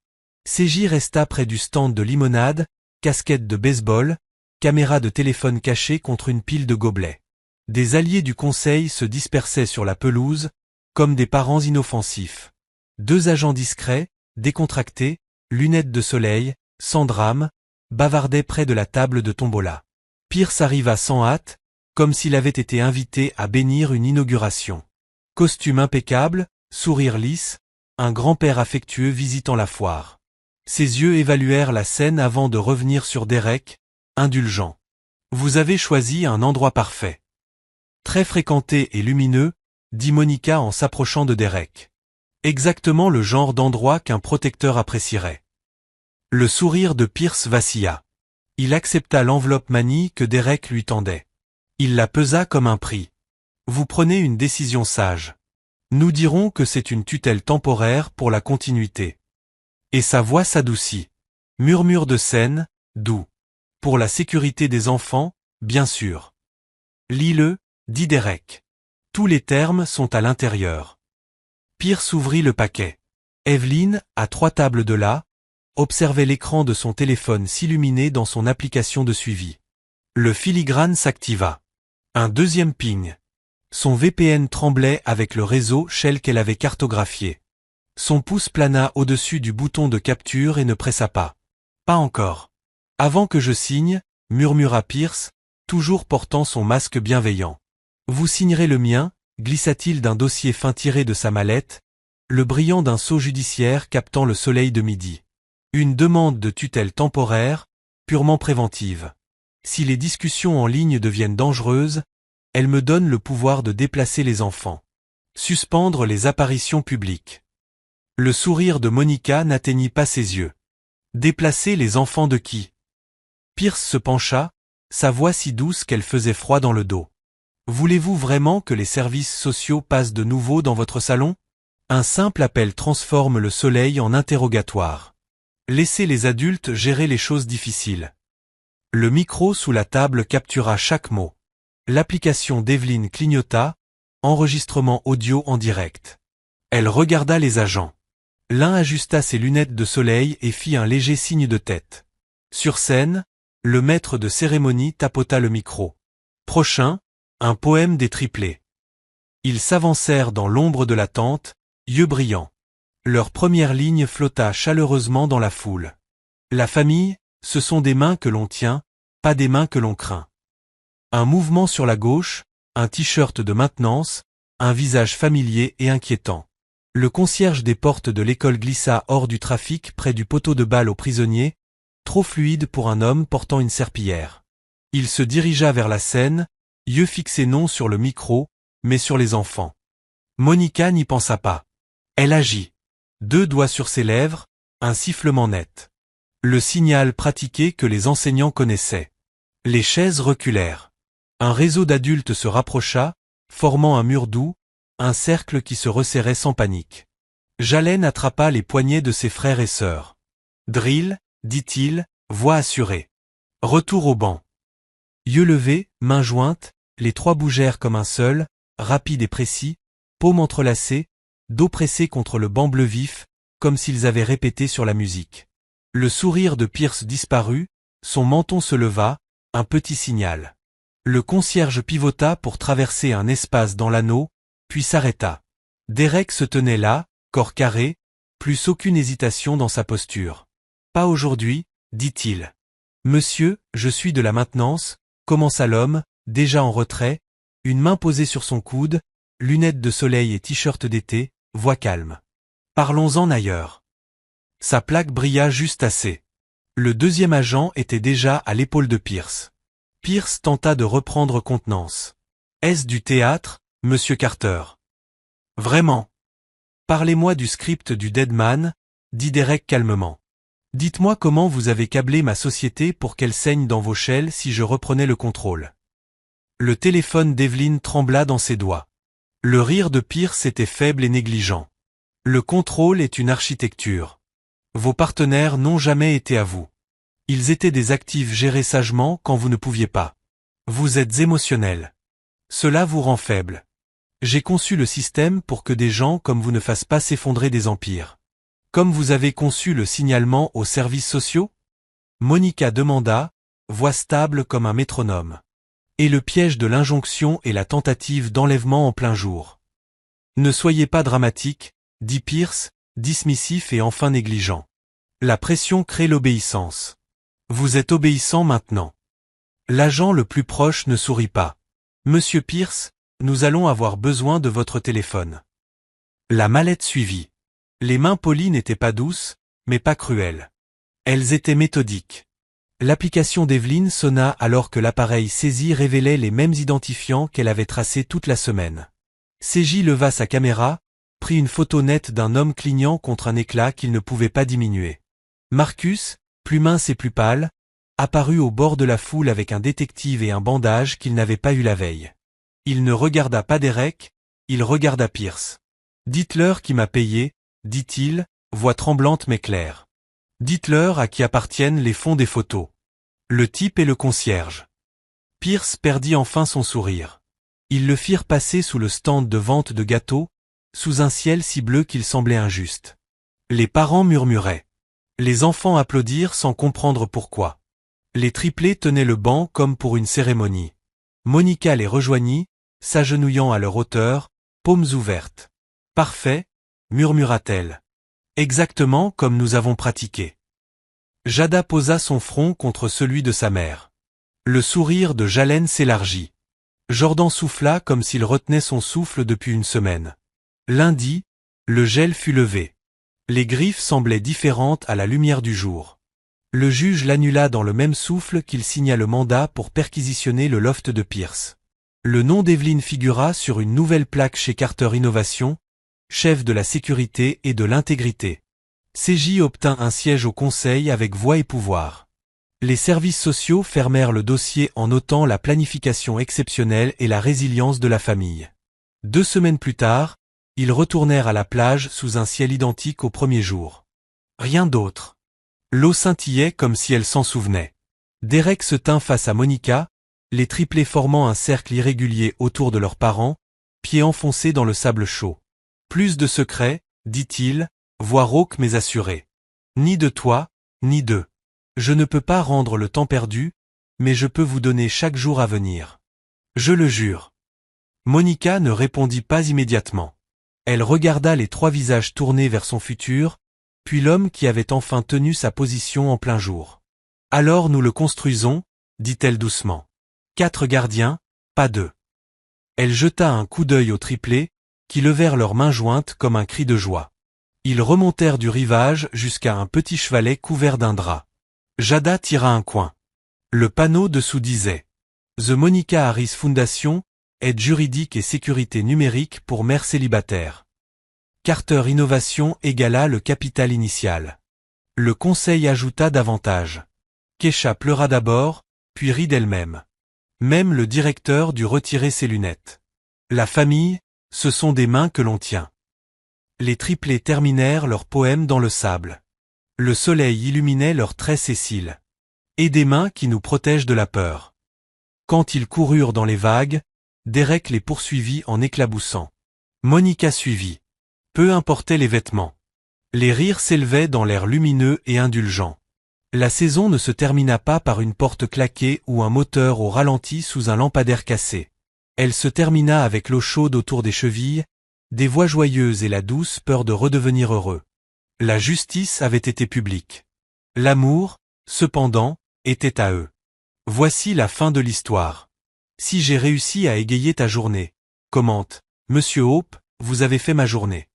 CJ resta près du stand de limonade, casquette de baseball, caméra de téléphone cachée contre une pile de gobelets. Des alliés du conseil se dispersaient sur la pelouse, comme des parents inoffensifs. 2 agents discrets, décontractés, lunettes de soleil, sans drame, bavardaient près de la table de tombola. Pierce arriva sans hâte, comme s'il avait été invité à bénir une inauguration. Costume impeccable, sourire lisse, un grand-père affectueux visitant la foire. Ses yeux évaluèrent la scène avant de revenir sur Derek, indulgent. Vous avez choisi un endroit parfait. Très fréquenté et lumineux, dit Monica en s'approchant de Derek. Exactement le genre d'endroit qu'un protecteur apprécierait. Le sourire de Pierce vacilla. Il accepta l'enveloppe manie que Derek lui tendait. Il la pesa comme un prix. Vous prenez une décision sage. Nous dirons que c'est une tutelle temporaire pour la continuité. Et sa voix s'adoucit. Murmure de scène, doux. Pour la sécurité des enfants, bien sûr. Lis-le, dit Derek. Tous les termes sont à l'intérieur. Pierce ouvrit le paquet. Evelyn, à 3 tables de là, observait l'écran de son téléphone s'illuminer dans son application de suivi. Le filigrane s'activa. Un deuxième ping. Son VPN tremblait avec le réseau Shell qu'elle avait cartographié. Son pouce plana au-dessus du bouton de capture et ne pressa pas. Pas encore. Avant que je signe, murmura Pierce, toujours portant son masque bienveillant. Vous signerez le mien, glissa-t-il d'un dossier fin tiré de sa mallette, le brillant d'un sceau judiciaire captant le soleil de midi. Une demande de tutelle temporaire, purement préventive. Si les discussions en ligne deviennent dangereuses, elle me donne le pouvoir de déplacer les enfants. Suspendre les apparitions publiques. Le sourire de Monica n'atteignit pas ses yeux. Déplacer les enfants de qui? Pierce se pencha, sa voix si douce qu'elle faisait froid dans le dos. Voulez-vous vraiment que les services sociaux passent de nouveau dans votre salon? Un simple appel transforme le soleil en interrogatoire. Laissez les adultes gérer les choses difficiles. Le micro sous la table captura chaque mot. L'application d'Evelyne clignota, enregistrement audio en direct. Elle regarda les agents. L'un ajusta ses lunettes de soleil et fit un léger signe de tête. Sur scène, le maître de cérémonie tapota le micro. Prochain, un poème des triplés. Ils s'avancèrent dans l'ombre de la tente, yeux brillants. Leur première ligne flotta chaleureusement dans la foule. La famille, ce sont des mains que l'on tient, pas des mains que l'on craint. Un mouvement sur la gauche, un t-shirt de maintenance, un visage familier et inquiétant. Le concierge des portes de l'école glissa hors du trafic près du poteau de balle aux prisonniers, trop fluide pour un homme portant une serpillière. Il se dirigea vers la scène, yeux fixés non sur le micro, mais sur les enfants. Monica n'y pensa pas. Elle agit. 2 doigts sur ses lèvres, un sifflement net. Le signal pratiqué que les enseignants connaissaient. Les chaises reculèrent. Un réseau d'adultes se rapprocha, formant un mur doux, un cercle qui se resserrait sans panique. Jalen attrapa les poignets de ses frères et sœurs. Drill, dit-il, voix assurée. Retour au banc. Yeux levés, mains jointes, les 3 bougèrent comme un seul, rapides et précis, paumes entrelacées, dos pressés contre le banc bleu vif, comme s'ils avaient répété sur la musique. Le sourire de Pierce disparut, son menton se leva, un petit signal. Le concierge pivota pour traverser un espace dans l'anneau, puis s'arrêta. Derek se tenait là, corps carré, plus aucune hésitation dans sa posture. Pas aujourd'hui, dit-il. Monsieur, je suis de la maintenance, commença l'homme, déjà en retrait, une main posée sur son coude, lunettes de soleil et t-shirt d'été, voix calme. Parlons-en ailleurs. Sa plaque brilla juste assez. Le 2e agent était déjà à l'épaule de Pierce. Pierce tenta de reprendre contenance. Est-ce du théâtre, monsieur Carter? Vraiment? Parlez-moi du script du Deadman, dit Derek calmement. Dites-moi comment vous avez câblé ma société pour qu'elle saigne dans vos chaînes si je reprenais le contrôle. Le téléphone d'Evelyne trembla dans ses doigts. Le rire de Pierce était faible et négligent. Le contrôle est une architecture. Vos partenaires n'ont jamais été à vous. Ils étaient des actifs gérés sagement quand vous ne pouviez pas. Vous êtes émotionnel. Cela vous rend faible. J'ai conçu le système pour que des gens comme vous ne fassent pas s'effondrer des empires. Comme vous avez conçu le signalement aux services sociaux? Monica demanda, voix stable comme un métronome. Et le piège de l'injonction et la tentative d'enlèvement en plein jour. Ne soyez pas dramatique, dit Pierce, dismissif et enfin négligent. La pression crée l'obéissance. Vous êtes obéissant maintenant. L'agent le plus proche ne sourit pas. Monsieur Pierce, nous allons avoir besoin de votre téléphone. La mallette suivit. Les mains polies n'étaient pas douces, mais pas cruelles. Elles étaient méthodiques. L'application d'Evelyne sonna alors que l'appareil saisi révélait les mêmes identifiants qu'elle avait tracés toute la semaine. CJ leva sa caméra, prit une photo nette d'un homme clignant contre un éclat qu'il ne pouvait pas diminuer. Marcus, plus mince et plus pâle, apparut au bord de la foule avec un détective et un bandage qu'il n'avait pas eu la veille. Il ne regarda pas Derek, il regarda Pierce. Dites-leur qui m'a payé, dit-il, voix tremblante mais claire. Dites-leur à qui appartiennent les fonds des photos. Le type et le concierge. Pierce perdit enfin son sourire. Ils le firent passer sous le stand de vente de gâteaux, sous un ciel si bleu qu'il semblait injuste. Les parents murmuraient. Les enfants applaudirent sans comprendre pourquoi. Les triplés tenaient le banc comme pour une cérémonie. Monica les rejoignit, s'agenouillant à leur hauteur, paumes ouvertes. Parfait, murmura-t-elle. Exactement comme nous avons pratiqué. Jada posa son front contre celui de sa mère. Le sourire de Jalen s'élargit. Jordan souffla comme s'il retenait son souffle depuis une semaine. Lundi, le gel fut levé. Les griffes semblaient différentes à la lumière du jour. Le juge l'annula dans le même souffle qu'il signa le mandat pour perquisitionner le loft de Pierce. Le nom d'Evelyn figura sur une nouvelle plaque chez Carter Innovation, chef de la sécurité et de l'intégrité. CJ obtint un siège au conseil avec voix et pouvoir. Les services sociaux fermèrent le dossier en notant la planification exceptionnelle et la résilience de la famille. 2 semaines plus tard, ils retournèrent à la plage sous un ciel identique au premier jour. Rien d'autre. L'eau scintillait comme si elle s'en souvenait. Derek se tint face à Monica, les triplés formant un cercle irrégulier autour de leurs parents, pieds enfoncés dans le sable chaud. Plus de secrets, dit-il, voix rauque mais assurée. Ni de toi, ni d'eux. Je ne peux pas rendre le temps perdu, mais je peux vous donner chaque jour à venir. Je le jure. Monica ne répondit pas immédiatement. Elle regarda les 3 visages tournés vers son futur, puis l'homme qui avait enfin tenu sa position en plein jour. Alors nous le construisons, dit-elle doucement. 4 gardiens, pas 2. Elle jeta un coup d'œil aux triplés, qui levèrent leurs mains jointes comme un cri de joie. Ils remontèrent du rivage jusqu'à un petit chevalet couvert d'un drap. Jada tira un coin. Le panneau dessous disait « The Monica Harris Foundation, aide juridique et sécurité numérique pour mères célibataires. » Carter Innovation égala le capital initial. Le conseil ajouta davantage. Kesha pleura d'abord, puis rit d'elle-même. Même le directeur dut retirer ses lunettes. La famille, ce sont des mains que l'on tient. Les triplés terminèrent leur poème dans le sable. Le soleil illuminait leurs traits sessiles. Et des mains qui nous protègent de la peur. Quand ils coururent dans les vagues, Derek les poursuivit en éclaboussant. Monica suivit. Peu importaient les vêtements. Les rires s'élevaient dans l'air lumineux et indulgent. La saison ne se termina pas par une porte claquée ou un moteur au ralenti sous un lampadaire cassé. Elle se termina avec l'eau chaude autour des chevilles, des voix joyeuses et la douce peur de redevenir heureux. La justice avait été publique. L'amour, cependant, était à eux. Voici la fin de l'histoire. Si j'ai réussi à égayer ta journée, commente, Monsieur Hope, vous avez fait ma journée.